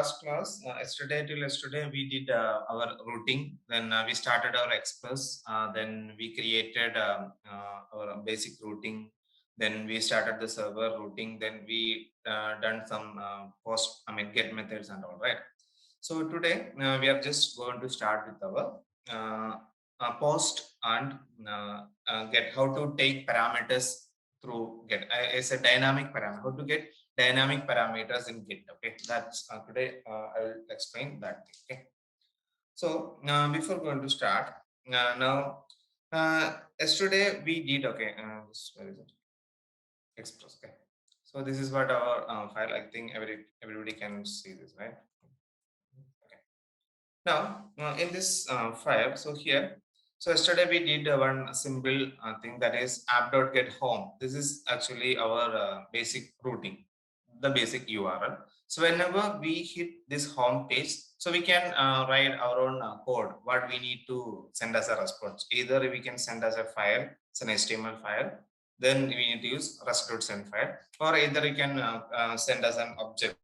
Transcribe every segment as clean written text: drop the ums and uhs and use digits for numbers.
last class, yesterday we did our routing. Then we started our Express. Then we created our basic routing. Then we started the server routing. Then we done some post, get methods and all, right? So today we are just going to start with our post and get how to take parameters through get. It's a dynamic parameter. How to get dynamic parameters in Git. Okay, that's today I will explain that thing. Okay, so before going to start, now yesterday we did where is it? Express. Okay, so this is what our file. I think everybody can see this, right? Okay. Now in this file, so here. So yesterday we did one simple thing, that is app.get home. This is actually our basic routing, the basic URL. So whenever we hit this home page, so we can write our own code, what we need to send as a response. Either we can send as a file, it's an HTML file, then we need to use rust.send file, or either we can send as an object.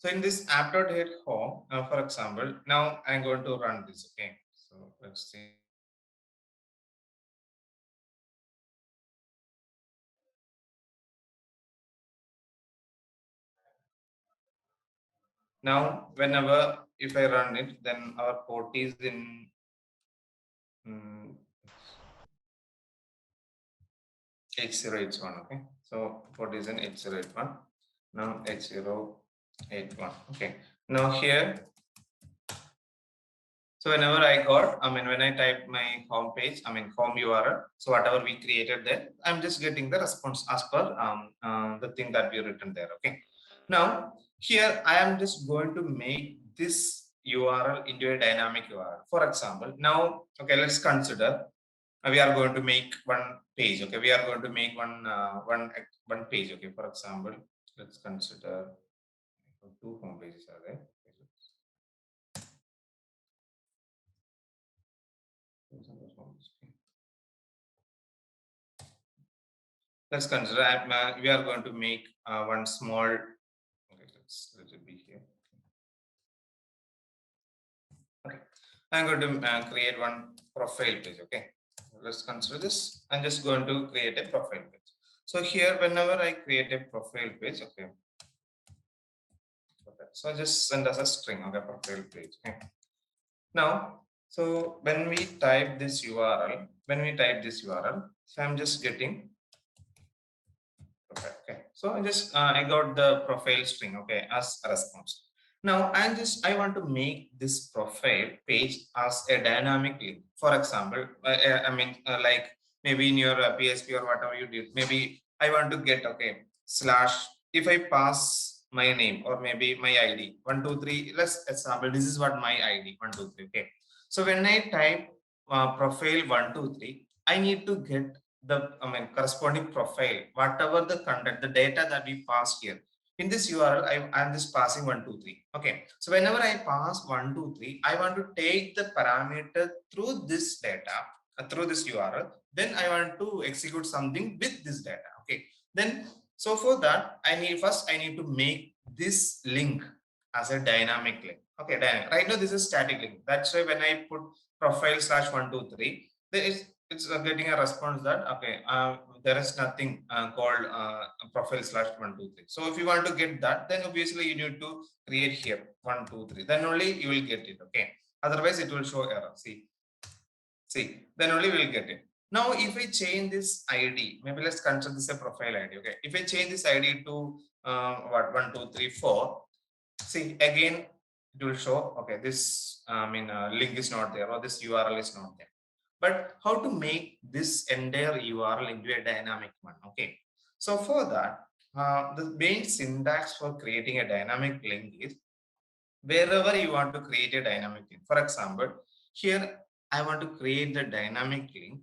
So in this app.get home, for example, now I'm going to run this. Okay, so let's see. Now, whenever if I run it, then our port is in mm, 8081. Okay, so port is in 8081. Now 8081. Okay, now here. So whenever I got, when I type my home page, home URL. So whatever we created there, I'm just getting the response as per the thing that we written there. Okay. Now here I am just going to make this URL into a dynamic URL. For example, now okay, let's consider we are going to make one page. Okay, we are going to make one page. Okay, for example, let's consider two home pages are there. Let's consider we are going to make one small. Okay, let it be here. Okay, I'm going to create one profile page. Okay, let's consider this. I'm just going to create a profile page. So here, whenever I create a profile page, okay. So I just send as a string. Okay, profile page. Okay. Now, so when we type this URL, so I'm just getting. Okay, so I got the profile string, okay, as a response. Now I want to make this profile page as a dynamic link. For example, like maybe in your PSP or whatever you did, maybe I want to get slash. If I pass my name or maybe my ID 123, let's example this is what my ID 123. Okay, so when I type profile 123, I need to get the corresponding profile, whatever the content, the data that we pass here. In this URL, I'm just passing 123. Okay, so whenever I pass 123, I want to take the parameter through this data, through this URL. Then I want to execute something with this data. Okay, then so for that, I need to make this link as a dynamic link. Okay, dynamic. Right now this is static link. That's why when I put profile slash 123, there is it's getting a response that okay there is nothing called profile slash 123. So if you want to get that, then obviously you need to create here 123, then only you will get it. Okay, otherwise it will show error. See, then only we will get it. Now if I change this ID, maybe let's consider this a profile ID. Okay, if I change this ID to what 1234, see again it will show okay this link is not there or this URL is not there. But how to make this entire URL into a dynamic one? Okay, so for that, the main syntax for creating a dynamic link is wherever you want to create a dynamic link. For example, here I want to create the dynamic link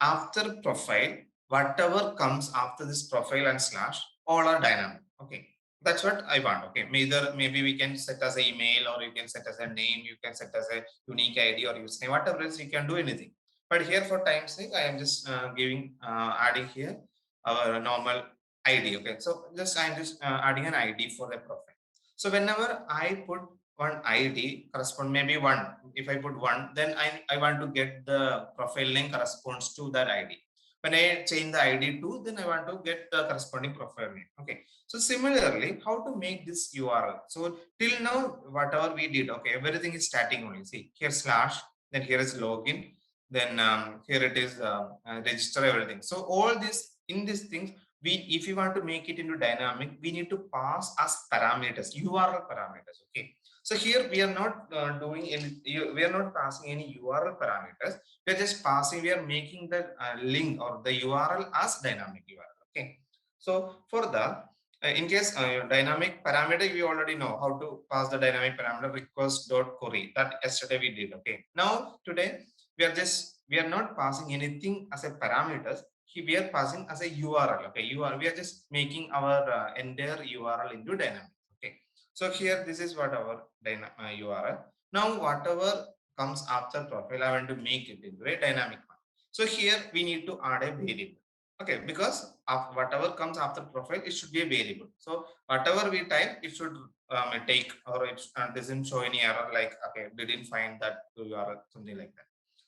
after profile. Whatever comes after this profile and slash, all are dynamic. Okay, that's what I want. Okay, maybe we can set as an email, or you can set as a name, you can set as a unique ID or username, whatever else you can do anything. But here for time's sake, I am just adding here our normal ID. Okay, so I'm just adding an ID for the profile. So whenever I put one ID correspond maybe one, if I put one, then I want to get the profile name corresponds to that ID. When I change the ID to, then I want to get the corresponding profile name. Okay, so similarly, how to make this URL? So till now, whatever we did, okay, everything is static only. See here slash, then here is login, then here it is register everything. So all this in these things, we if you want to make it into dynamic, we need to pass as parameters, URL parameters. Okay, so here we are not doing any, we are not passing any URL parameters. We are just passing, we are making the link or the URL as dynamic URL. Okay, so for the in case dynamic parameter, we already know how to pass the dynamic parameter request dot query, that yesterday we did. Okay, now today we are not passing anything as a parameters. We are passing as a URL. Okay, URL, we are just making our entire URL into dynamic. Okay, so here this is what our URL. Now whatever comes after profile, I want to make it into a dynamic one. So here we need to add a variable. Okay, because of whatever comes after profile, it should be a variable. So whatever we type, it should take, or it doesn't show any error like, okay, didn't find that URL, something like that.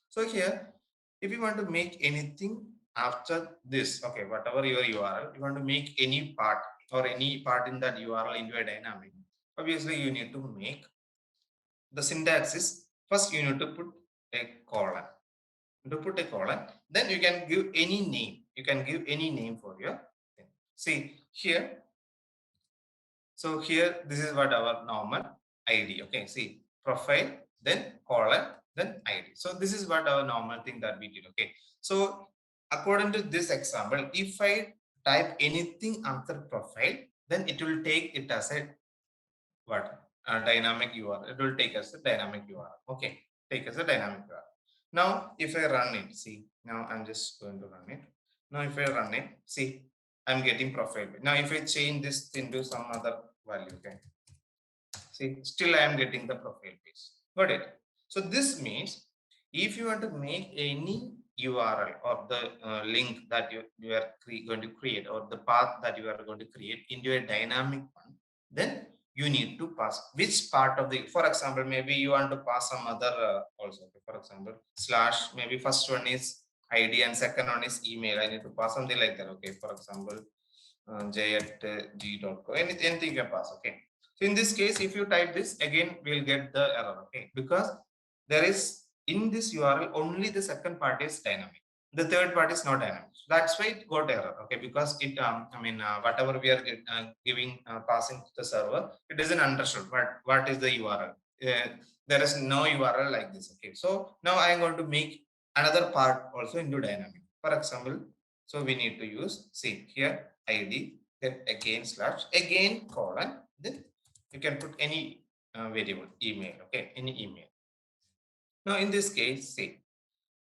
So here, if you want to make anything after this, okay, whatever your URL, you want to make any part or any part in that URL into a dynamic, obviously you need to make the syntax is, first you need to put a colon. To put a colon, then you can give any name. You can give any name for your thing. See here, so here, this is what our normal ID. Okay, see profile, then colon, then ID. So this is what our normal thing that we did. Okay, so according to this example, if I type anything after profile, then it will take it as a what, dynamic URL. It will take as a dynamic URL. Okay, take as a dynamic URL. Now, if I run it, see, now I'm just going to run it. Now, if I run it, see, I'm getting profile. Now, if I change this into some other value, okay, see, still I am getting the profile page. Got it? So this means if you want to make any URL or the link that you are going to create, or the path that you are going to create into a dynamic one, then you need to pass which part of the, for example, maybe you want to pass some other also. Okay, for example, slash, maybe first one is ID and second one is email. I need to pass something like that. Okay, for example, j@g.co, anything you can pass. Okay, so in this case, if you type this again, we'll get the error. Okay, because there is in this URL only the second part is dynamic, the third part is not dynamic. So that's why it got error. Okay, because it I mean whatever we are giving passing to the server, it doesn't understand what is the URL. There is no URL like this. Okay, so now I am going to make another part also into dynamic. For example, so we need to use, see here, ID, then again slash, again colon, then you can put any variable, email. Okay, any email. Now in this case, see,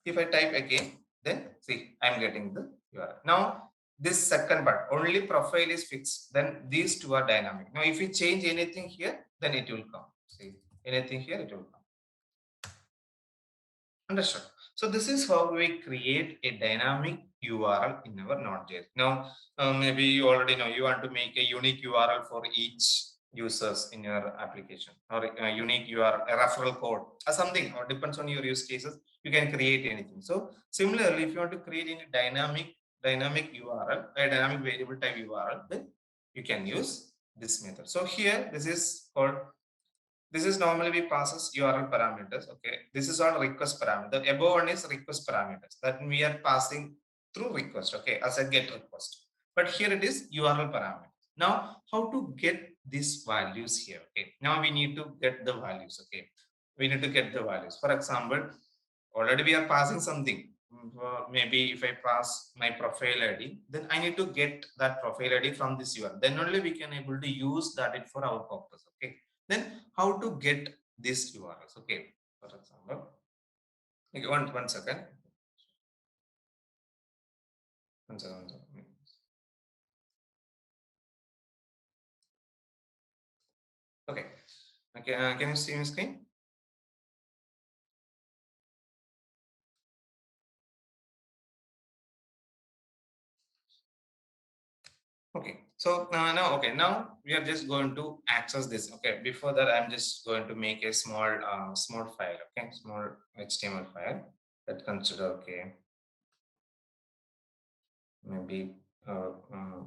if I type again, then see, I'm getting the URL. Now this second part, only profile is fixed, then these two are dynamic. Now if you change anything here, then it will come. See, anything here, it will come. Understood. So this is how we create a dynamic URL in our Node.js. Now, maybe you already know you want to make a unique URL for each users in your application, or a unique URL, a referral code, or something, or depends on your use cases. You can create anything. So similarly, if you want to create any dynamic URL, a dynamic variable type URL, then you can use this method. So here, this is called, this is normally we passes URL parameters. Okay, this is all request parameter. The above one is request parameters that we are passing through request. Okay, as a get request. But here it is URL parameter. Now, how to get these values here? Okay, now we need to get the values. Okay, we need to get the values. For example, already we are passing something. Maybe if I pass my profile ID, then I need to get that profile ID from this URL. Then only we can able to use that for our purpose. Okay, then how to get these URLs? Okay, for example, okay, one second, one second, one second. Okay, okay, can you see my screen? Okay, so now we are just going to access this. Okay, before that, I'm just going to make a small file. Okay, small HTML file that consider. Okay, maybe uh, uh,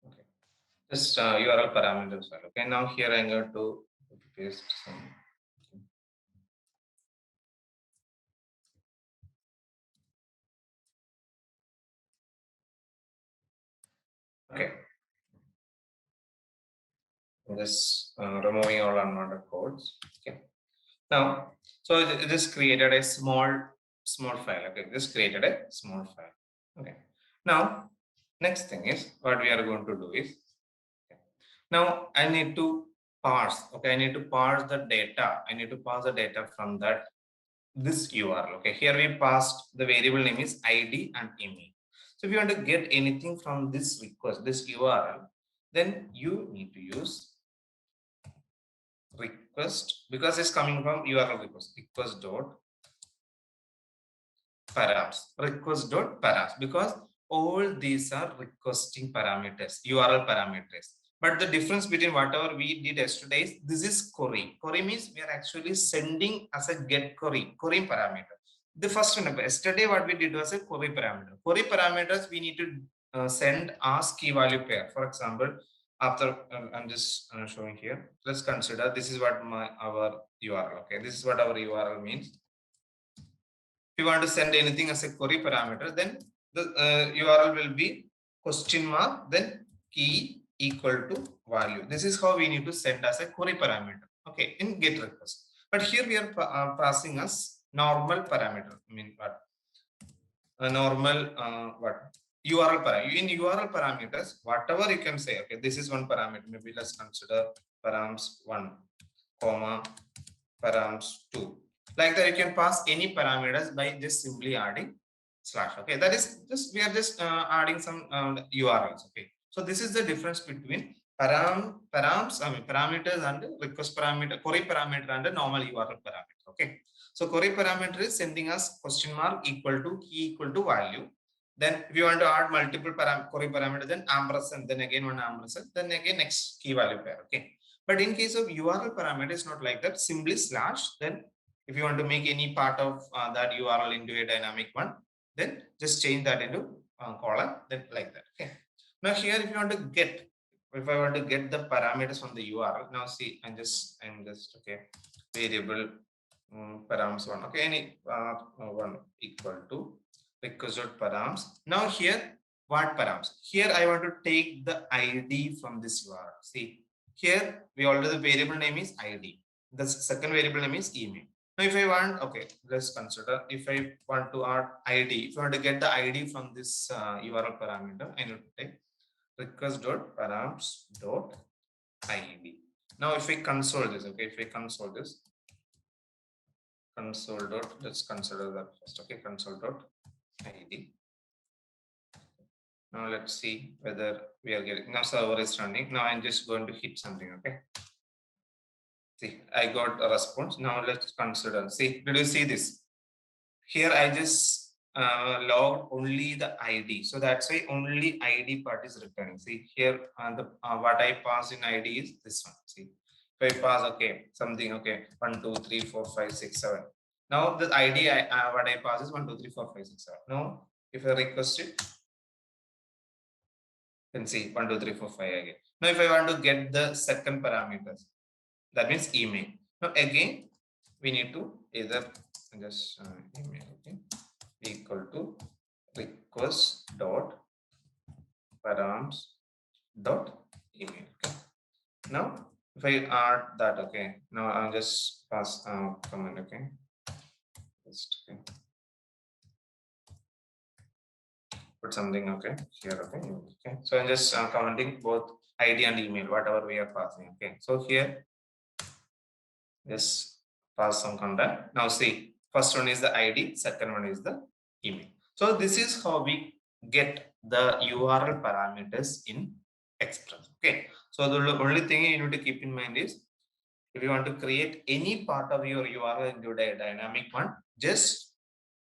okay, just URL parameters file. Okay, now here I'm going to paste some. Okay, I'm just removing all unwanted codes. Okay, now so it just created a small file. Okay, just created a small file. Okay, now next thing is what we are going to do is, okay, now I need to parse. Okay, I need to parse the data. I need to parse the data from that this URL. Okay, here we passed the variable name is ID and email. So if you want to get anything from this request, this URL, then you need to use request, because it's coming from URL request dot params, request dot params, because all these are requesting parameters, URL parameters. But the difference between whatever we did yesterday is this is query. Query means we are actually sending as a get query parameter. The first one, yesterday what we did was a query parameter. Query parameters we need to send as key value pair. For example, after I'm just showing here. Let's consider this is what our URL. Okay, this is what our URL means. If you want to send anything as a query parameter, then the URL will be question mark, then key equal to value. This is how we need to send as a query parameter. Okay, in GET request. But here we are passing as normal parameter. I mean, what? A normal what? URL parameter. In URL parameters, whatever you can say. Okay, this is one parameter. Maybe let's consider params 1, comma params 2. Like that, you can pass any parameters by just simply adding slash. Okay, that is just we are just adding some URLs. Okay, so this is the difference between params, I mean parameters, and request parameter, query parameter, and a normal URL parameter. Okay, so query parameter is sending us question mark equal to key equal to value. Then if you want to add multiple query parameters, then ampersand, then again one ampersand, then again next key value pair. Okay, but in case of URL parameter, it's not like that. Simply slash. Then if you want to make any part of that URL into a dynamic one, then just change that into column. Then like that. Okay. Now here, if you want to get, if I want to get the parameters from the URL, now see, I'm just okay, variable params one. Okay, any one equal to request dot params. Now here, what params? Here I want to take the ID from this URL. See, here we already the variable name is ID. The second variable name is email. Now if I want, okay, let's consider if I want to add ID, if I want to get the ID from this URL parameter, I need to take request dot params dot ID. Now if I console this, okay, if I console this, console dot, let's consider that first. Okay, console dot ID. Now let's see whether we are getting, now server is running. Now I'm just going to hit something. Okay, see, I got a response. Now let's consider, see, did you see this here? I just logged only the ID, so that's why only ID part is returning. See here, the what I pass in ID is this one. See, if I pass, okay, something, okay, 1 2 3 4 5 6 7. Now the ID what I pass is 1 2 3 4 5 6 7. Now if I request it, then see 1 2 3 4 5 again. Now if I want to get the second parameters, that means email. Now again we need to either just email, okay, equal to request dot params dot email. Okay, now if I add that, okay, now I'll just pass comment. Okay, just okay, put something, okay, here. Okay, okay, so I'm just commenting both ID and email, whatever we are passing. Okay, so here just pass some content. Now see, first one is the ID, second one is the email. So this is how we get the URL parameters in express. Okay. So the only thing you need to keep in mind is, if you want to create any part of your URL into a dynamic one, just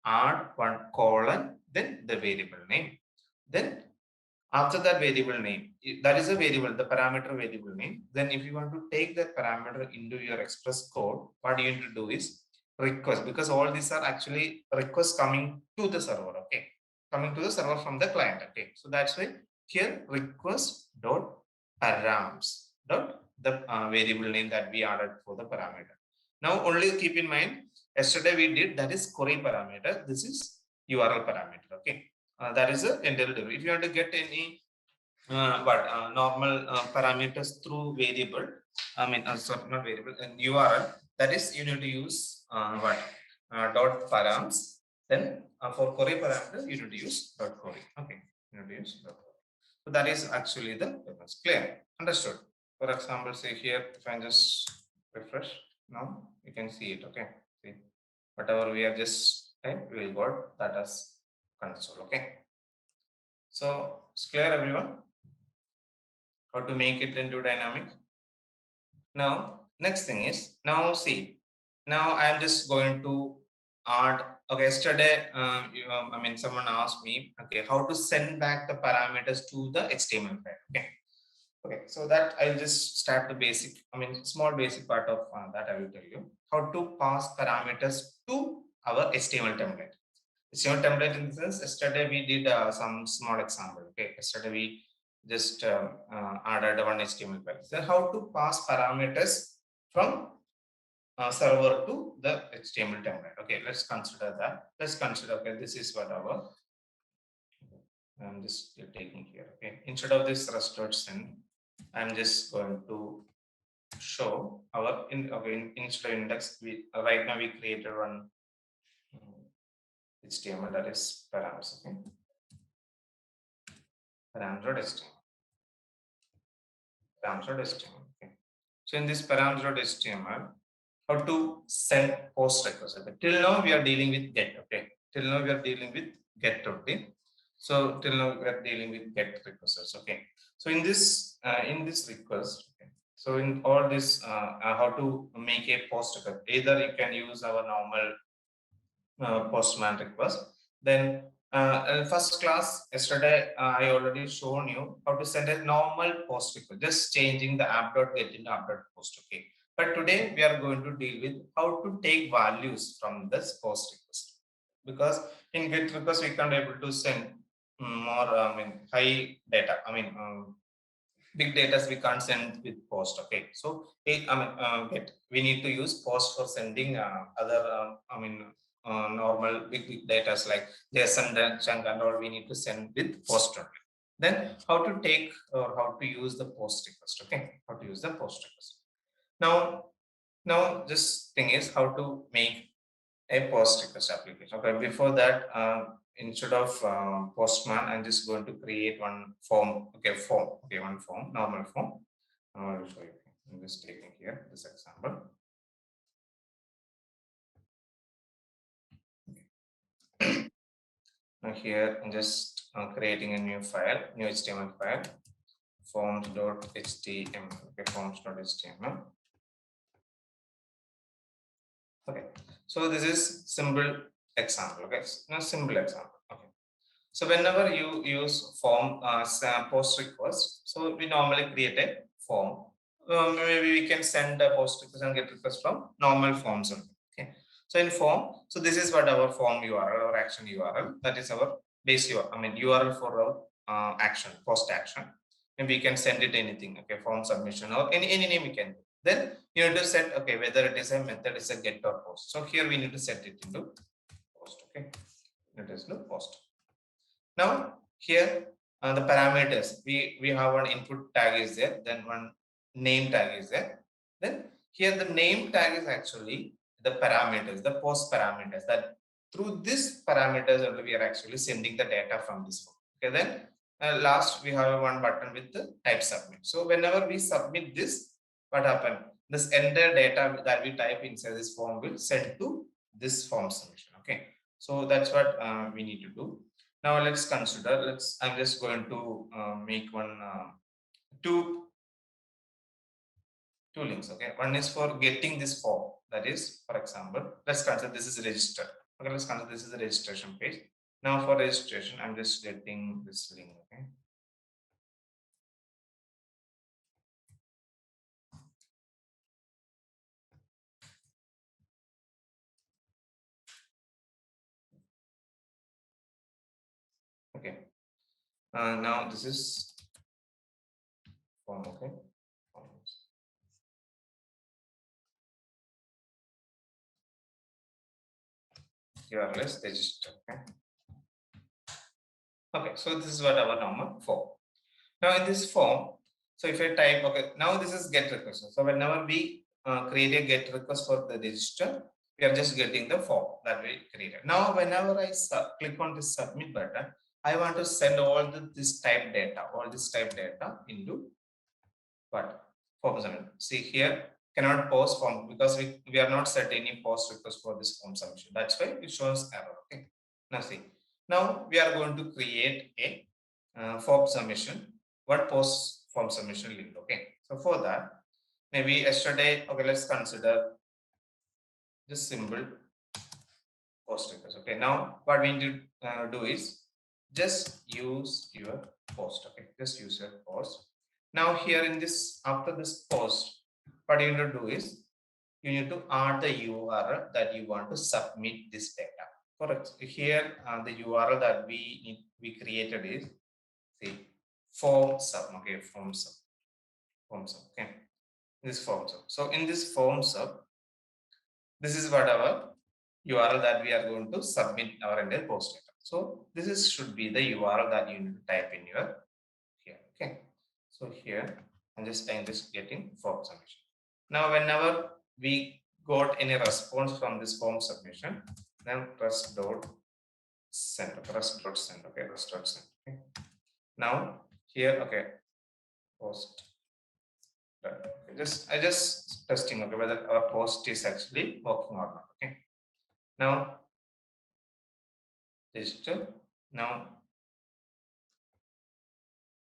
add one colon, then the variable name. Then after that variable name, that is a variable, the parameter variable name. Then if you want to take that parameter into your Express code, what you need to do is request, because all these are actually requests coming to the server. Okay, coming to the server from the client. Okay, so that's why here request dot params dot the variable name that we added for the parameter. Now only keep in mind, yesterday we did that is query parameter. This is URL parameter. Okay, that is a entailed. If you want to get any normal parameters through variable, I mean, sorry, not variable, and URL, that is you need to use dot params. Then for query parameter, you need to use dot query. Okay, you need to use dot query. So that is actually the difference. Clear? Understood? For example, say here, if I just refresh, now you can see it. Okay, see whatever we have just typed, we will got that as console. Okay. So it's clear, everyone, how to make it into dynamic. Now, next thing is, now see, now I'm just going to add, okay, yesterday, I mean, someone asked me, okay, how to send back the parameters to the HTML file. Okay. Okay, so that I'll just start the basic, I mean, small basic part of that I will tell you. How to pass parameters to our HTML template. HTML template in the sense, yesterday we did some small example. Okay, yesterday we just added one HTML file. So how to pass parameters from server to the HTML template. Okay, let's consider that. Let's consider, okay, this is what our, I'm just taking here. Okay, instead of this rest.send, I'm just going to show our instead of index. We right now we created one HTML, that is params. Okay, params.html. Params.html. Okay. So in this params.html, how to send post request. Okay. Till now we are dealing with get. Okay. Till now we are dealing with get. Okay. So till now we are dealing with get requests. Okay. So in this request. Okay. So in all this, how to make a post request. Either you can use our normal postman request. Then first class yesterday I already shown you how to send a normal post request, just changing the app.get into app.post. Okay, but today we are going to deal with how to take values from this post request, because in get request we can't able to send more high data, big data we can't send with post. Okay, so get, we need to use post for sending other normal big data like JSON and chunk and all, we need to send with post only. Then how to take or how to use the post request. Okay, how to use the post request. Now this thing is how to make a post request application. Okay, before that, instead of postman, I'm just going to create one form. Okay, form. Okay, one form, normal form. I'll show you. I'm just taking here this example. Now here I'm just creating a new file, new HTML file, forms.html. Okay, forms.html. Okay, so this is simple example. Okay, no simple example. Okay, so whenever you use form post request, so we normally create a form. Maybe we can send a post request and get request from normal forms only. Okay, so in form, so this is what our form URL or action URL. That is our base URL. URL for our action, post action, and we can send it anything. Okay, form submission or any name we can do. Then you need to set, okay, whether it is a method, is a get or post. So here we need to set it into post. Okay, it is the post. Now here the parameters, we have one input tag is there, then one name tag is there. Then here the name tag is actually the parameters, the post parameters, that through this parameters only we are actually sending the data from this form. Okay, then last we have one button with the type submit. So whenever we submit this, what happen? This entire data that we type inside this form will send to this form submission. Okay, so that's what we need to do. Now let's consider, I'm just going to make one two links. Okay, one is for getting this form. That is, for example, let's consider this is register. Okay, let's consider this is the registration page. Now for registration, I'm just getting this link. Okay. Okay. Now this is form. Okay. URL is register. Okay. Okay. So this is what our normal form. Now in this form, so if I type, okay, now this is get request. So whenever we create a get request for the register, we are just getting the form that we created. Now whenever I click on this submit button, I want to send all this type data, into what? Form submission. See here, cannot post form because we are not set any post request for this form submission. That's why it shows error. Okay. Now see, now we are going to create a form submission. What post form submission link? Okay. So for that, maybe yesterday, okay, let's consider this symbol post request. Okay. Now what we need to do is just use your post. Okay. Just use your post. Now here in this, after this post, what you need to do is you need to add the URL that you want to submit this data. For here, the URL that we created is see form sub. Okay, form sub. Okay, this form sub. So in this form sub, this is what our URL that we are going to submit our entire post data. So this is should be the URL that you need to type in your here. Okay, so here I'm just getting form submission. Now whenever we got any response from this form submission, then press dot send. Okay, press dot send. Okay. Now here, okay, post. Okay, I just testing, okay, whether our post is actually working or not. Okay. Now digital. Now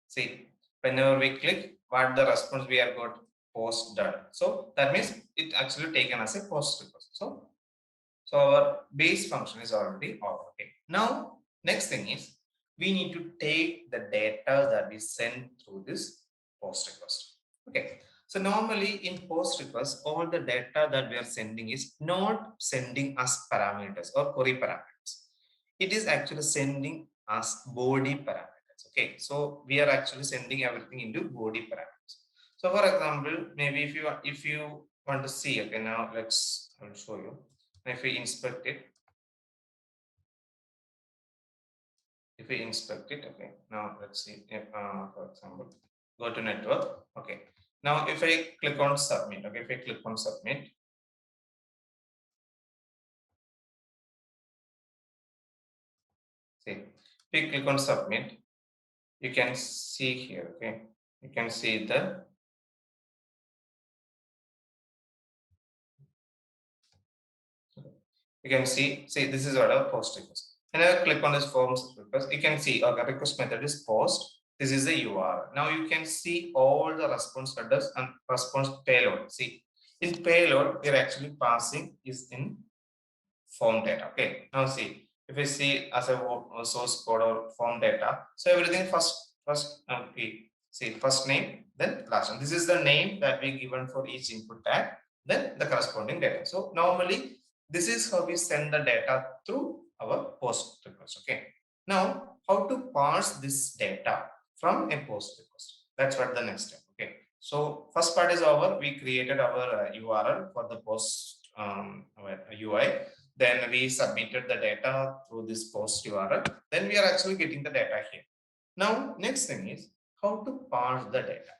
see, whenever we click, what the response we have got post done. So that means it actually taken as a post request. So our base function is already off. Okay. Now next thing is we need to take the data that we send through this post request. Okay. So normally in post request, all the data that we are sending is not sending us parameters or query parameters. It is actually sending us body parameters. Okay. So we are actually sending everything into body parameters. So for example, maybe if you want to see, okay, now I'll show you. If we inspect it, okay, now let's see, if, for example, go to network, okay. Now if I click on submit, okay, if I click on submit, see, if we click on submit, you can see here, okay, you can see the this is what our post request. And I click on this forms request, you can see our request method is post. This is the URL. Now you can see all the response headers and response payload. See, in payload, we're actually passing is in form data. Okay. Now see, if we see as a source code or form data, so everything first okay. See, first name, then last name. This is the name that we given for each input tag, then the corresponding data. So normally this is how we send the data through our post request. Okay. Now, how to parse this data from a post request? That's what the next step. Okay. So first part is over. We created our URL for the post our UI. Then we submitted the data through this post URL. Then we are actually getting the data here. Now, next thing is how to parse the data.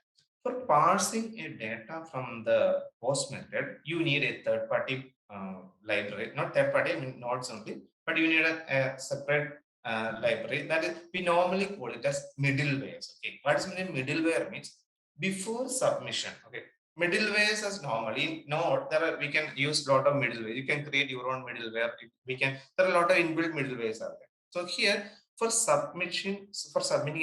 For parsing a data from the post method, you need a third-party library, not third-party, I mean nodes only, but you need a separate library that is, we normally call it as middlewares. Okay, what is middleware means? Before submission, okay, middlewares as normally no, we can use a lot of middleware. You can create your own middleware. We can, there are a lot of inbuilt middlewares are there. So here For submitting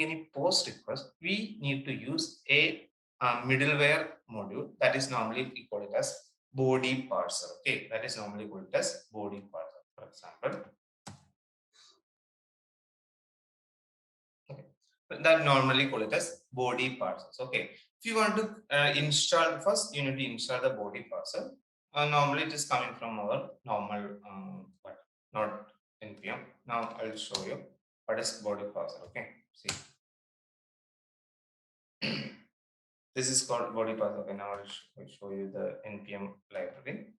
any post request, we need to use a middleware module that is normally we call it as body parser. Okay, that is normally called as body parser. For example, okay, that normally call it as body parsers. Okay, if you want to install first, you need to install the body parser. Normally, it is coming from our normal, but not npm. Now I'll show you what is body parser. Okay, see. This is called body parser. Okay, now I'll show you the npm library.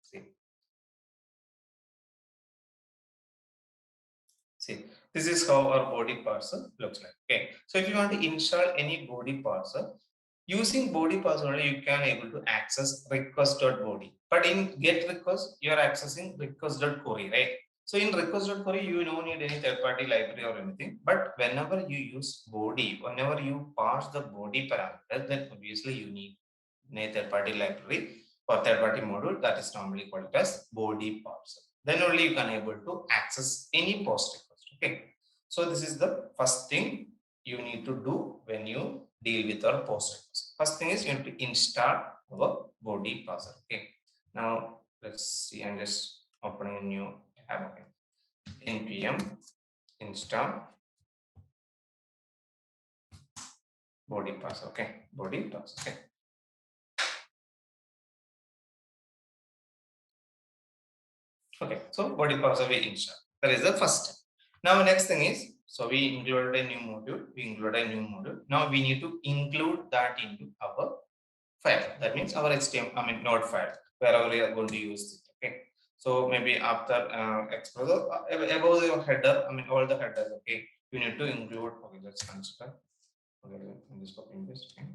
See, this is how our body parser looks like. Okay, so if you want to install any body parser, using body parser only you can able to access request.body. But in get request, you are accessing request.query, right? So in request.query, you don't need any third-party library or anything. But whenever you use body, whenever you pass the body parameters, then obviously you need a third-party library or third-party module that is normally called as body parser. Then only you can able to access any post request. Okay, so this is the first thing you need to do when you deal with our post request. First thing is you need to install our body parser. Okay, now let's see. I'm just opening a new tab. Okay, npm install body parser. Okay, body parser. Okay. Okay, so body parser we install. That is the first step. Now next thing is, so we included a new module. Now we need to include that into our file. That means our HTML, node file, wherever we are going to use it. Okay. So maybe after Explorer, above your header, all the headers. Okay, you need to include. Okay, let's consider. Okay, I'm just copying this. Okay.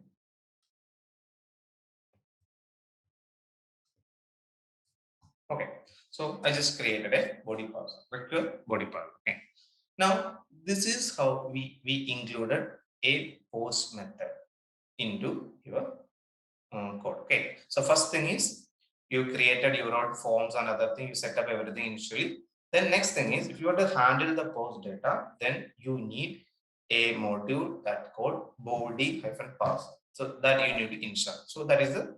Okay, so I just created a body parser, vector body parser. Okay. Now this is how we included a post method into your code. Okay, so first thing is you created your own forms and other thing. You set up everything initially. Then next thing is if you want to handle the post data, then you need a module that called body-parser. So that you need to install. So that is the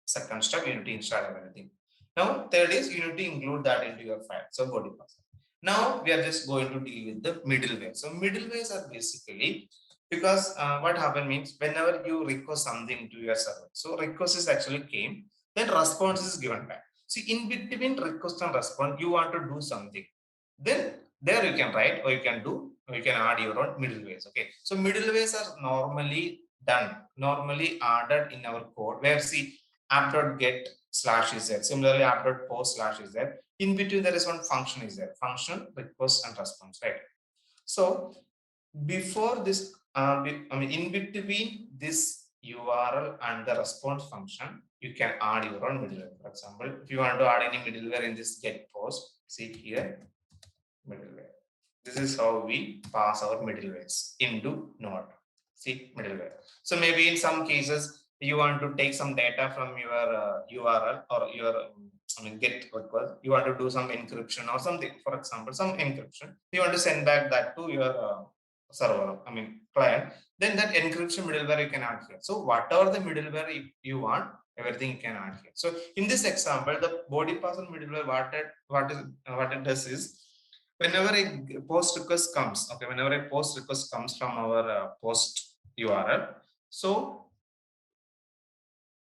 second step. You need to install everything. Now third is you need to include that into your file. So body parser. Now we are just going to deal with the middleware. So middlewares are basically because what happened means whenever you request something to your server, so request is actually came, then response is given back. See, in between request and response, you want to do something, then there you can write or you can do or you can add your own middlewares. Okay, so middlewares are normally added in our code where see app.get slash is there, similarly app.post slash is there, in between there is one function is there, function request and response, right? So before this, in between this URL and the response function, you can add your own middleware. For example, if you want to add any middleware in this get post, see here, middleware. This is how we pass our middlewares into Node. See, middleware. So maybe in some cases, you want to take some data from your URL or your get request. You want to do some encryption or something. For example, some encryption. You want to send back that to your server, client. Then that encryption middleware you can add here. So whatever the middleware you want, everything you can add here. So in this example, the body parser middleware, what it does is whenever a post request comes, okay, whenever a post request comes from our post URL, so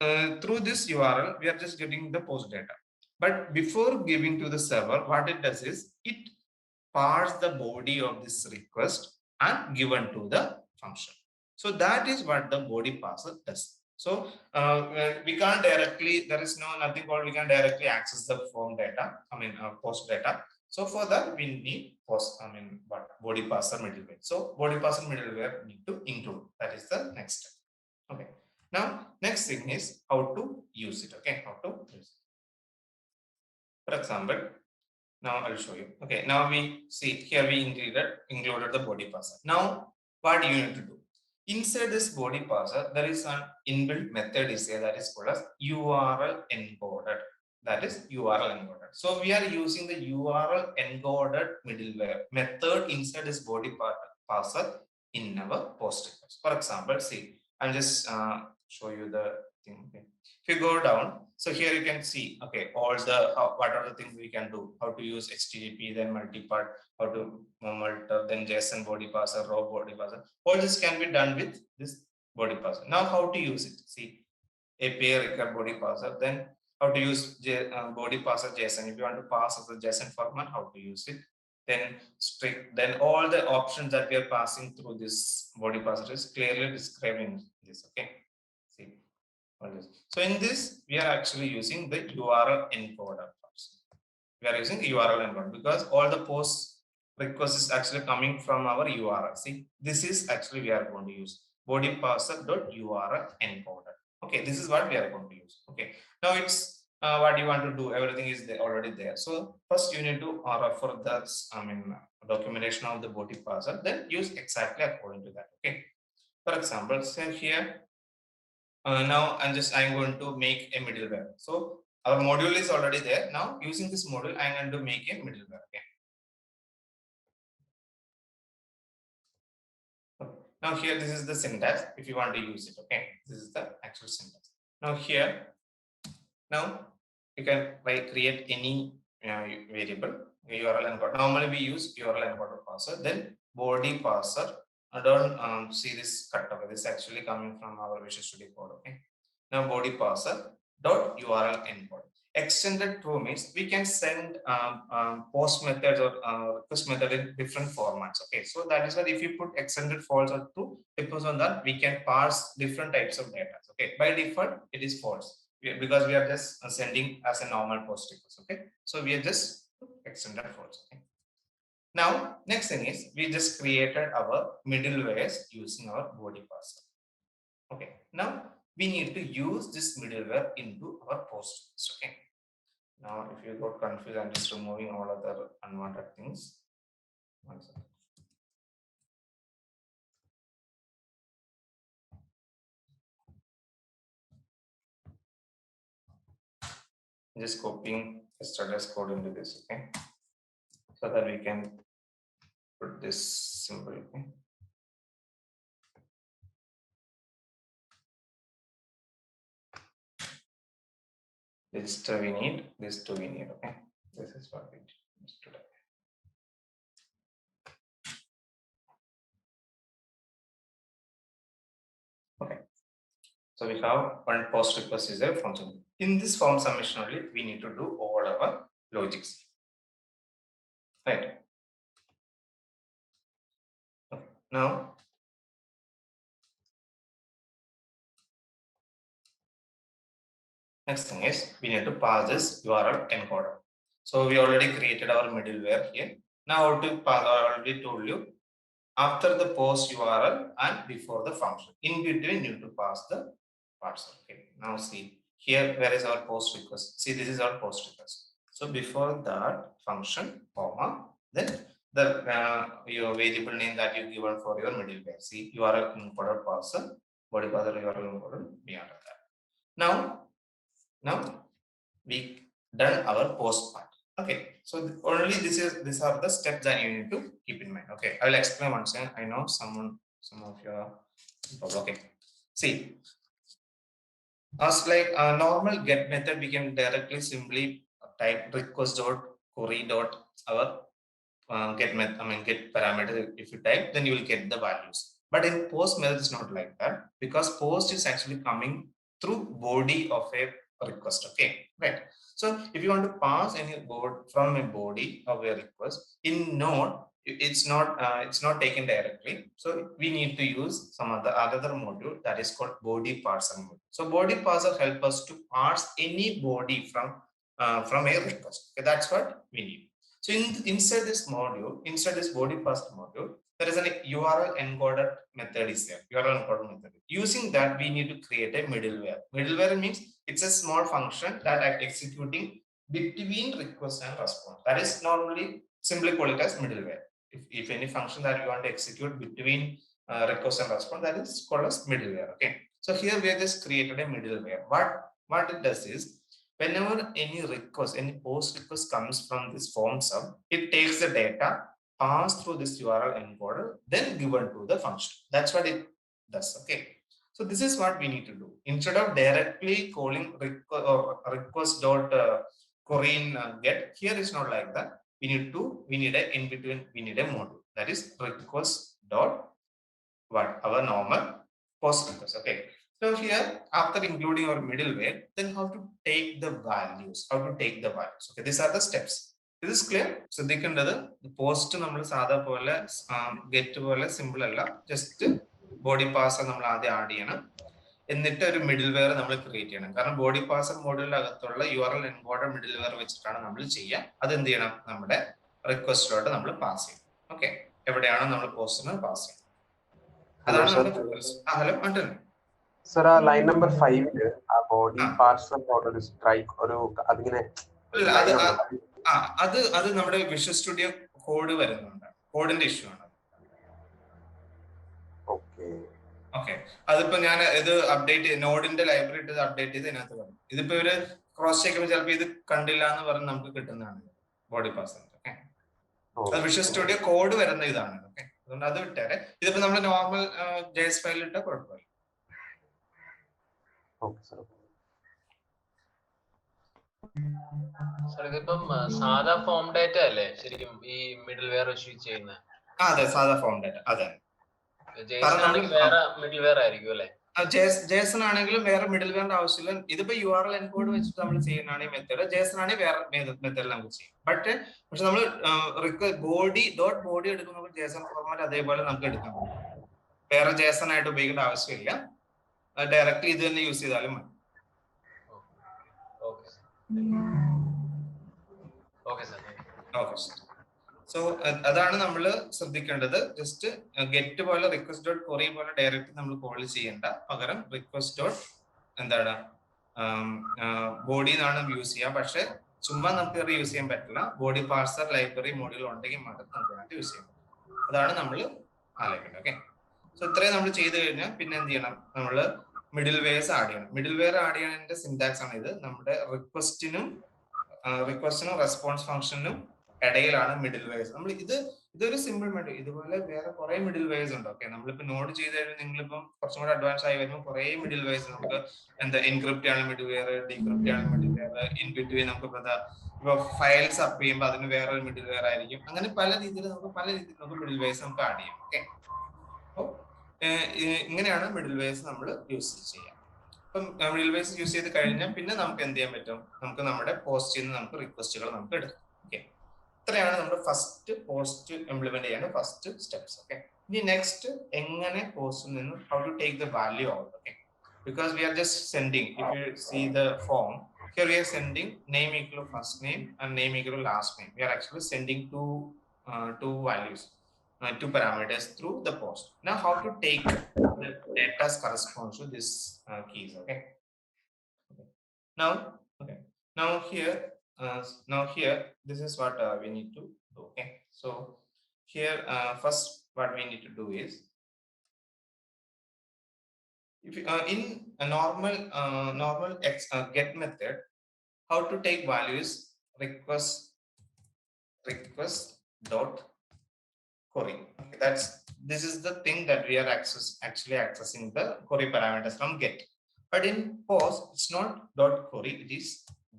through this URL, we are just getting the post data. But before giving to the server, what it does is it parse the body of this request and given to the function. So that is what the body parser does. So we can't directly, there is nothing called we can directly access the form data, post data. So for that we need body parser middleware. So body parser middleware need to include. That is the next step. Okay. Now next thing is how to use it. Okay, how to use it. For example, now I'll show you. Okay, now we see here we included the body parser. Now what do you need to do? Inside this body parser, there is an inbuilt method is there that is called as URL encoded. That is URL encoded. So we are using the URL encoded middleware method inside this body parser in our post request. For example, see, I'll just show you the thing. Okay. If you go down, so here you can see, okay, all the what are the things we can do, how to use HTTP, then multipart, how to multer, then JSON body parser, raw body parser. All this can be done with this body parser. Now, how to use it? See, API record body parser, then how to use body parser JSON. If you want to pass as a JSON format, how to use it. Then strict, then all the options that we are passing through this body parser is clearly described in this. Okay, see all this. So in this, we are actually using the URL encoder. We are using URL encoder because all the post request is actually coming from our URL. See, this is actually we are going to use body parser.url encoder. Okay, this is what we are going to use. Okay, now it's what you want to do. Everything is there, already there. So first you need to refer that documentation of the body parser. Then use exactly according to that. Okay. For example, say here now I'm going to make a middleware. So our module is already there. Now using this module, I'm going to make a middleware. Okay. Now here, this is the syntax if you want to use it. Okay, this is the actual syntax. Now here, now you can create any variable URL encoder. Normally we use URL encoder parser, then body parser. I don't see this cut over. This is actually coming from our Visual Studio Code. Okay. Now body parser dot URL encoder. Extended true means we can send post methods or request method in different formats. Okay, so that is why if you put extended false or true, depends on that we can parse different types of data. Okay, by default it is false because we are just sending as a normal post request. Okay, so we are just extended false. Okay. Now next thing is we just created our middlewares using our body parser. Okay, now we need to use this middleware into our post. Okay. Now, if you got confused, I'm just removing all other unwanted things. One second. Just copying yesterday's code into this, okay? So that we can put this symbol, okay? This two we need, this two we need, okay? This is what we need today. Okay. So we have one post request is a function. In this form submission only, we need to do all our logics. Right. Okay. Now, next thing is we need to pass this URL encoder. So we already created our middleware here. Now how to pass, I already told you, after the post URL and before the function. In between, you need to pass the parser. Okay. Now see here, where is our post request? See, this is our post request. So before that function, comma, then the your variable name that you given for your middleware. See, URL encoder parser, body parser URL encoder beyond that. Now we done our post part. Okay, so only these are the steps that you need to keep in mind. Okay, I will explain once again. I know some of you are okay. See, as like a normal get method, we can directly simply type request dot query dot our get method. I mean get parameter. If you type, then you will get the values. But in post method, it's not like that because post is actually coming through body of a request. Okay, right. So if you want to pass any board from a body of a request in Node, it's not taken directly. So we need to use some other module that is called body parser module. So body parser help us to parse any body from a request. Okay, that's what we need. So inside this module, inside this body parser module, there is an URL encoder method is there. URL encoder method. Using that, we need to create a middleware. Middleware means it's a small function that are executing between request and response. That is normally simply call it as middleware. If any function that you want to execute between request and response, that is called as middleware. Okay. So here we have just created a middleware. What it does is whenever any request, any post request comes from this form sub, it takes the data pass through this URL encoder, then given to the function. That's what it does. Okay. So this is what we need to do. Instead of directly calling request dot query in get, here is not like that. We need a in between, we need a module, that is request dot what our normal post request. Okay. So here, after including our middleware, then how to take the values, Okay, these are the steps. This is clear. ശ്രദ്ധിക്കേണ്ടത് post നമ്മൾ സാധാ പോലെ get പോലെ simple അല്ല, just body pass നമ്മൾ ആദ്യം add ചെയ്യണം, എന്നിട്ട് ഒരു മിഡിൽ വെയർ നമ്മൾ ക്രിയേറ്റ് ചെയ്യണം. കാരണം ബോഡി പാസർ മോഡലിന്റെ അകത്തുള്ള URL എൻകോഡർ മിഡിൽ വെയർ വെച്ചിട്ടാണ് നമ്മൾ ചെയ്യുക. അത് എന്ത് ചെയ്യണം, നമ്മുടെ റിക്വസ്റ്റിലോട്ട് നമ്മൾ പാസ് ചെയ്യും. ഓക്കെ, എവിടെയാണോ നമ്മൾ പോസ്റ്റിന് പാസ് ചെയ്യും. അതാണ് നമ്മുടെ ഹലോ അണ്ടർ സർ. ആ ലൈൻ നമ്പർ 5 ആ ബോഡി പാർസൽ മോഡൽ സ്ട്രൈക്ക് ഒരു അതിങ്ങനെ അത് നമ്മുടെ വിഷ്വൽ സ്റ്റുഡിയോ കോഡ് വരുന്നുണ്ട്, കോഡിന്റെ ഇഷ്യൂ ആണ്. ഓക്കെ, അതിപ്പോ ഞാൻ ഇത് അപ്ഡേറ്റ് നോഡിന്റെ ലൈബ്രറി ഇട്ട് അപ്ഡേറ്റ് ചെയ്ത് ഇതിനകത്ത് വരും. ഇതിപ്പോ ഇവര് ക്രോസ് ചെക്ക് ചെയ്യുമ്പോൾ ചിലപ്പോൾ ഇത് കണ്ടില്ല എന്ന് പറഞ്ഞ് നമുക്ക് കിട്ടുന്നതാണ് ബോഡി പാസ്. ഓക്കെ, അത് വിഷ്വൽ സ്റ്റുഡിയോ കോഡ് വരുന്ന ഇതാണ്. ഓക്കെ, അതുകൊണ്ട് അത് വിട്ടേരെ. ഇതിപ്പോ നമ്മുടെ നോർമൽ JS ഫയലിൽ ഇട്ടാൽ കുഴപ്പമില്ല. ഇതിപ്പം സാധാ ഫോം ഡാറ്റ അല്ലേ ശരിക്കും ഈ മിഡിൽ വെയർ ഇഷ്യൂ ചെയ്യുന്നത്? അതെ, സാധാ ഫോം ഡാറ്റ. അതെ, വേറെ മിഡിൽ വെയർ ആയിരിക്കും അല്ലേ? JSON ആണെങ്കിലും വേറെ മിഡിൽ വെയറിന്റെ ആവശ്യമില്ല. ഇതിപ്പോ URL എൻകോഡ് വെച്ചിട്ട് നമ്മൾ ചെയ്യുന്നതാണ് മെത്തേഡ്. JSON ആണെങ്കിൽ വേറെ മെത്തേഡിൽ നമുക്ക് ചെയ്യും. പക്ഷെ നമ്മൾ ബോഡി എടുക്കുമ്പോൾ JSON ഫോർമാറ്റ് അതേപോലെ നമുക്ക് എടുക്കാം. വേറെ JSON ആയിട്ട് ഉപയോഗിക്കേണ്ട ആവശ്യമില്ല, ഡയറക്റ്റ്ലി ഇത് തന്നെ യൂസ് ചെയ്താലും മതി. സോ അതാണ് നമ്മൾ ശ്രദ്ധിക്കേണ്ടത്. ജസ്റ്റ് ഗെറ്റ് പോലെ റിക്വസ്റ്റ് ഡോട്ട് ക്വറി പോലെ ഡയറക്റ്റ് നമ്മൾ കോൾ ചെയ്യേണ്ട, പകരം റിക്വസ്റ്റ് ഡോട്ട് എന്താണ് ബോഡി എന്നാണ് യൂസ് ചെയ്യാം. പക്ഷെ ചുമ്മാ നമുക്ക് യൂസ് ചെയ്യാൻ പറ്റില്ല. ബോഡി പാർസർ ലൈബ്രറി മോഡ്യൂൾ ഉണ്ടെങ്കിൽ മാത്രം നമുക്ക് യൂസ് ചെയ്യാം. അതാണ് നമ്മൾ ആലോചിക്കേണ്ടത്. ഓക്കെ, സോ ഇത്രയും നമ്മൾ ചെയ്ത് കഴിഞ്ഞാൽ പിന്നെ എന്ത് ചെയ്യണം, നമ്മൾ മിഡിൽ വെയർസ് ആഡ് ചെയ്യണം. മിഡിൽ വെയർ ആഡ് ചെയ്യണതിന്റെ സിന്റാക്സ് ആണ് ഇത്. നമ്മുടെ റിക്വസ്റ്റിനും റെസ്പോൺസ് ഫംഗ്ഷനും ഇടയിലാണ് മിഡിൽ വെയർസ്. നമ്മൾ ഇതൊരു സിമ്പിൾ മെത്തേഡ്. ഇതുപോലെ വേറെ കുറെ മിഡിൽ വെയർസ് ഉണ്ട്. ഓക്കെ, നമ്മളിപ്പോ നോഡ് ചെയ്ത് കഴിഞ്ഞാൽ നിങ്ങളിപ്പം കുറച്ചും കൂടെ അഡ്വാൻസ് ആയി വരുമ്പോൾ കുറെ മിഡിൽ വെയർസ് നമുക്ക് എൻക്രിപ്റ്റ് ആണ് മിഡിൽ വെയർ, ഡീക്രിപ്റ്റ് ആണ് മിഡിൽ വെയർ, ഇൻ ബിറ്റ്വീൻ നമുക്ക് ഇപ്പൊ ഫയൽസ് അപ്പ് ചെയ്യുമ്പോൾ അതിന് വേറെ ഒരു മിഡിൽ വെയർ ആയിരിക്കും. അങ്ങനെ പല രീതിയിൽ നമുക്ക് മിഡിൽ വെയർസ് നമുക്ക് ആഡ് ചെയ്യാം. ഓക്കെ, ഇങ്ങനെയാണ് മിഡിൽ വെയർസ് നമ്മൾ യൂസ് ചെയ്യാം. അപ്പം മിഡിൽ വെയർസ് യൂസ് ചെയ്ത് കഴിഞ്ഞാൽ പിന്നെ നമുക്ക് എന്ത് ചെയ്യാൻ പറ്റും, നമുക്ക് നമ്മുടെ പോസ്റ്റിൽ നിന്ന് നമുക്ക് റിക്വസ്റ്റുകൾ നമുക്ക് എടുക്കാം. ഓക്കെ, ഇത്രയാണ് നമ്മുടെ ഫസ്റ്റ് പോസ്റ്റ് ഇംപ്ലിമെന്റ് ചെയ്യേണ്ട ഫസ്റ്റ് സ്റ്റെപ്സ്. ഓക്കെ, ഇനി നെക്സ്റ്റ് എങ്ങനെ പോസ്റ്റിൽ നിന്ന് how to take the value out. Okay, because we are just sending, if you see the form here, we are sending name equal to first name and name equal to last name. We are actually sending two values, two parameters through the post. Now how to take the data corresponds to this keys. Okay, now here this is what we need to do. Okay, so here first what we need to do is, if in a normal get method, how to take values request dot query. Okay, this is the thing that we are actually accessing the query parameters from get. But in post, it's not dot query, it is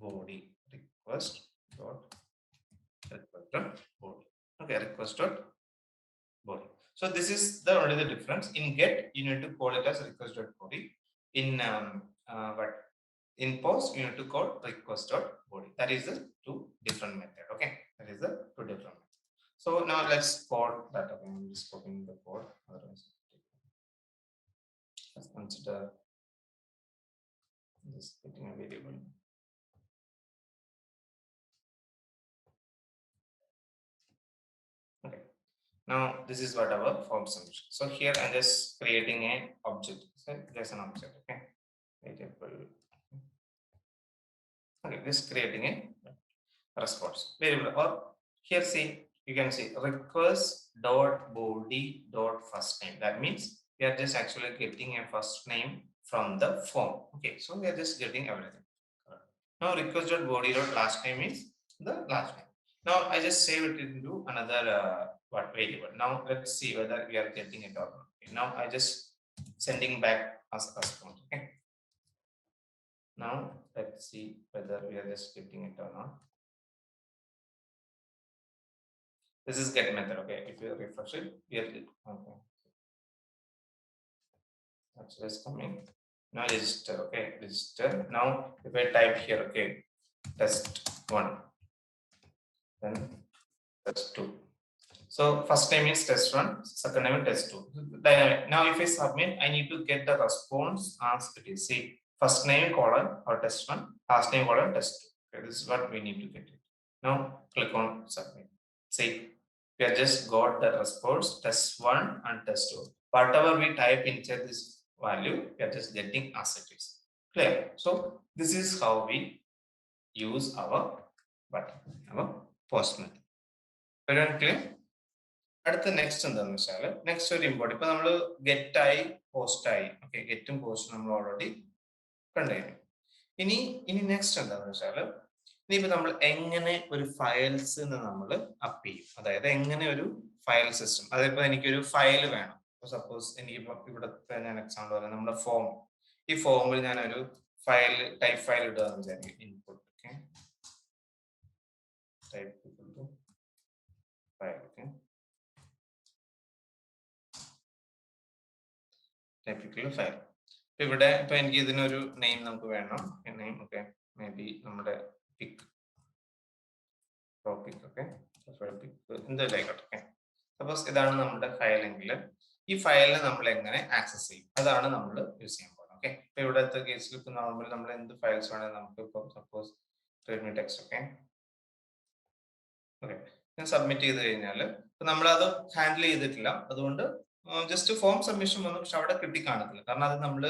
body request dot body. Okay, request dot body. So this is only the difference. In get, you need to call it as request dot query. In post, you need to call request dot body. That is the two different method. Okay, that is the two different method. So now let's code that. Okay, I'm just copying the code. Let's consider this getting a variable. Okay, now this is what our form solution. So here I'm just creating an object. So there's an object. Okay, variable. Okay, just creating a response variable. Or here, see, you can see request dot body dot first name. That means we are just actually getting a first name from the form. Okay, so we are just getting everything. Now request dot body dot last name is the last name. Now I just save it into another what variable. Now let's see whether we are getting it or not. Okay, now I just sending back as a response. Okay. Now let's see whether we are just getting it or not. This is get method. Okay, if you refresh it, here it. Okay. That's just coming. Now register. Okay, register. Now if I type here, okay, test1, then test2. So first name is test1, second name is test2. Dynamic. Now if I submit, I need to get the response as it is. See, first name colon or test1, last name colon test2. Okay, this is what we need to get it. Now click on submit. See, we have just got the response test1 and test2. Whatever we type inside this value, we are just getting as it is. Clear? So this is how we use our post method. Everyone clear? അടുത്ത next എന്താണെന്ന് വെച്ചാൽ next ഒരു important ഇപ്പൊ നമ്മൾ get ആയി post ആയി. Okay, ഗെറ്റും പോസ്റ്റും നമ്മൾ ഓൾറെഡി കണ്ടുകഴിഞ്ഞു. ഇനി നെക്സ്റ്റ് എന്താണെന്ന് വെച്ചാൽ ഇനിയിപ്പോ നമ്മൾ എങ്ങനെ ഒരു ഫയൽസ് നമ്മൾ അപ്പ് ചെയ്യും, അതായത് എങ്ങനെ ഒരു ഫയൽ സിസ്റ്റം, അതായത് എനിക്കൊരു ഫയൽ വേണം. സപ്പോസ് എനിക്കിപ്പോ ഇവിടുത്തെ ഞാൻ എക്സാമ്പിൾ പറയാം, നമ്മുടെ ഫോം, ഈ ഫോമിൽ ഞാൻ ഒരു ഫയൽ ടൈപ്പ് ഫയൽ ഇടുക എന്ന് വിചാരിക്കും. Input okay, type file okay, typical file. ഇവിടെ ഇപ്പൊ എനിക്ക് ഇതിനൊരു നെയിം നമുക്ക് വേണം. നെയിം ഓക്കെ, മേ ബി നമ്മുടെ പിക് ടോപ്പിക് ഓക്കെ, എന്തായാലും ആയിക്കോട്ടെ. ഓക്കെ, സപ്പോസ് ഇതാണ് നമ്മുടെ ഫയൽ എങ്കിൽ ഈ ഫയലിനെ നമ്മൾ എങ്ങനെ ആക്സസ് ചെയ്യും, അതാണ് നമ്മൾ യൂസ് ചെയ്യാൻ പോകുന്നത്. ഓക്കെ, ഇപ്പൊ ഇവിടുത്തെ കേസിൽ ഇപ്പൊ നോർമൽ നമ്മൾ എന്ത് ഫയൽസ് വേണമെങ്കിൽ നമുക്ക് ഇപ്പൊ suppose Redmi text okay okay ഞാൻ സബ്മിറ്റ് ചെയ്ത് കഴിഞ്ഞാൽ ഇപ്പൊ നമ്മളത് ഹാൻഡിൽ ചെയ്തിട്ടില്ല, അതുകൊണ്ട് ജസ്റ്റ് ഫോം സബ്മിഷൻ വന്നു, പക്ഷെ അവിടെ കിട്ടി കാണത്തില്ല. കാരണം അത് നമ്മൾ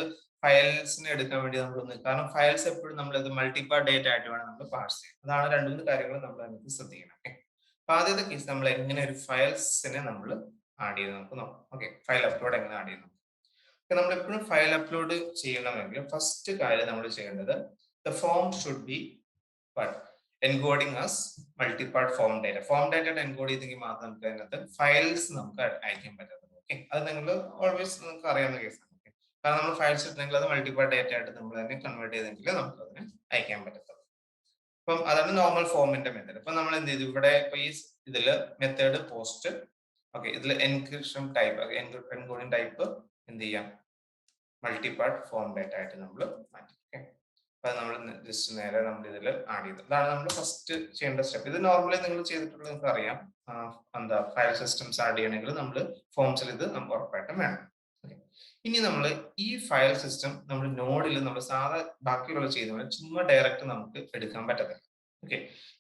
ഫയൽസിനെ എടുക്കാൻ വേണ്ടി നമ്മളൊന്ന്, കാരണം ഫയൽസ് എപ്പോഴും നമ്മളത് മൾട്ടിപ്പാർട്ട് ഡേറ്റ ആയിട്ട് വേണം നമ്മൾ പാസ് ചെയ്യാൻ. അതാണ് രണ്ട് മൂന്ന് കാര്യങ്ങൾ നമ്മൾ അതിനകത്ത് ശ്രദ്ധിക്കണം. ഓക്കെ, അപ്പൊ ആദ്യത്തെ കേസ് നമ്മൾ എങ്ങനെ ഒരു ഫയൽസിനെ നമ്മൾ ആഡ് ചെയ്ത് നമുക്ക് നോക്കാം. ഓക്കെ, ഫയൽ അപ്ലോഡ് എങ്ങനെ ആഡ് ചെയ്യുന്നു. നമ്മൾ എപ്പോഴും ഫയൽ അപ്ലോഡ് ചെയ്യണമെങ്കിൽ ഫസ്റ്റ് കാര്യം നമ്മൾ ചെയ്യേണ്ടത് the form should be encoding as multipart form data. Form data encode ചെയ്തെങ്കിൽ മാത്രം നമുക്ക് അതിനകത്ത് ഫയൽസ് നമുക്ക് അയക്കാൻ പറ്റത്തുള്ളൂ. ഓക്കെ, അത് നിങ്ങൾ ഓൾവേസ് നിങ്ങൾക്ക് അറിയാവുന്ന കേസാണ്. ഓക്കെ, കാരണം നമ്മൾ ഫയൽസ് ഇട്ടെങ്കിൽ അത് മൾട്ടിപ്പാർട്ട് ഡേറ്റ ആയിട്ട് നമ്മൾ അതിനെ കൺവേർട്ട് ചെയ്തെങ്കിൽ നമുക്ക് അതിനെ അയക്കാൻ പറ്റത്തുള്ളൂ. അപ്പം അതാണ് നോർമൽ ഫോമിന്റെ മെത്തേഡ്. ഇപ്പൊ നമ്മൾ എന്ത് ചെയ്തു, ഇവിടെ ഇപ്പൊ ഈ ഇതില് മെത്തേഡ് പോസ്റ്റ് ഓക്കെ, ഇതിൽ എൻക്രിപ്ഷൻ ടൈപ്പ് എൻകോഡിംഗ് ടൈപ്പ് എന്ത് ചെയ്യാം, മൾട്ടിപ്പാർട്ട് ഫോം ഡേറ്റ ആയിട്ട് നമ്മൾ മാറ്റി. ഓക്കെ, അത് നമ്മൾ ജസ്റ്റ് നേരെ നമ്മൾ ഇതിൽ ആഡ് ചെയ്തു. അതാണ് നമ്മൾ ഫസ്റ്റ് ചെയ്യേണ്ട സ്റ്റെപ്പ്. ഇത് നോർമലി നിങ്ങൾ ചെയ്തിട്ടുള്ളത് നിങ്ങൾക്ക് അറിയാം. എന്താ ഫയൽ സിസ്റ്റംസ് ആഡ് ചെയ്യണമെങ്കിൽ നമ്മൾ ഫോംസിൽ ഇത് നമുക്ക് ഉറപ്പായിട്ടും വേണം. ഇനി നമ്മൾ ഈ ഫയൽ സിസ്റ്റം നമ്മൾ നോഡിൽ നമ്മൾ സാധാ ബാക്കിയുള്ള ചെയ്യുന്ന ചുമ്മാ ഡയറക്റ്റ് നമുക്ക് എടുക്കാൻ പറ്റത്തില്ല. ഓക്കെ,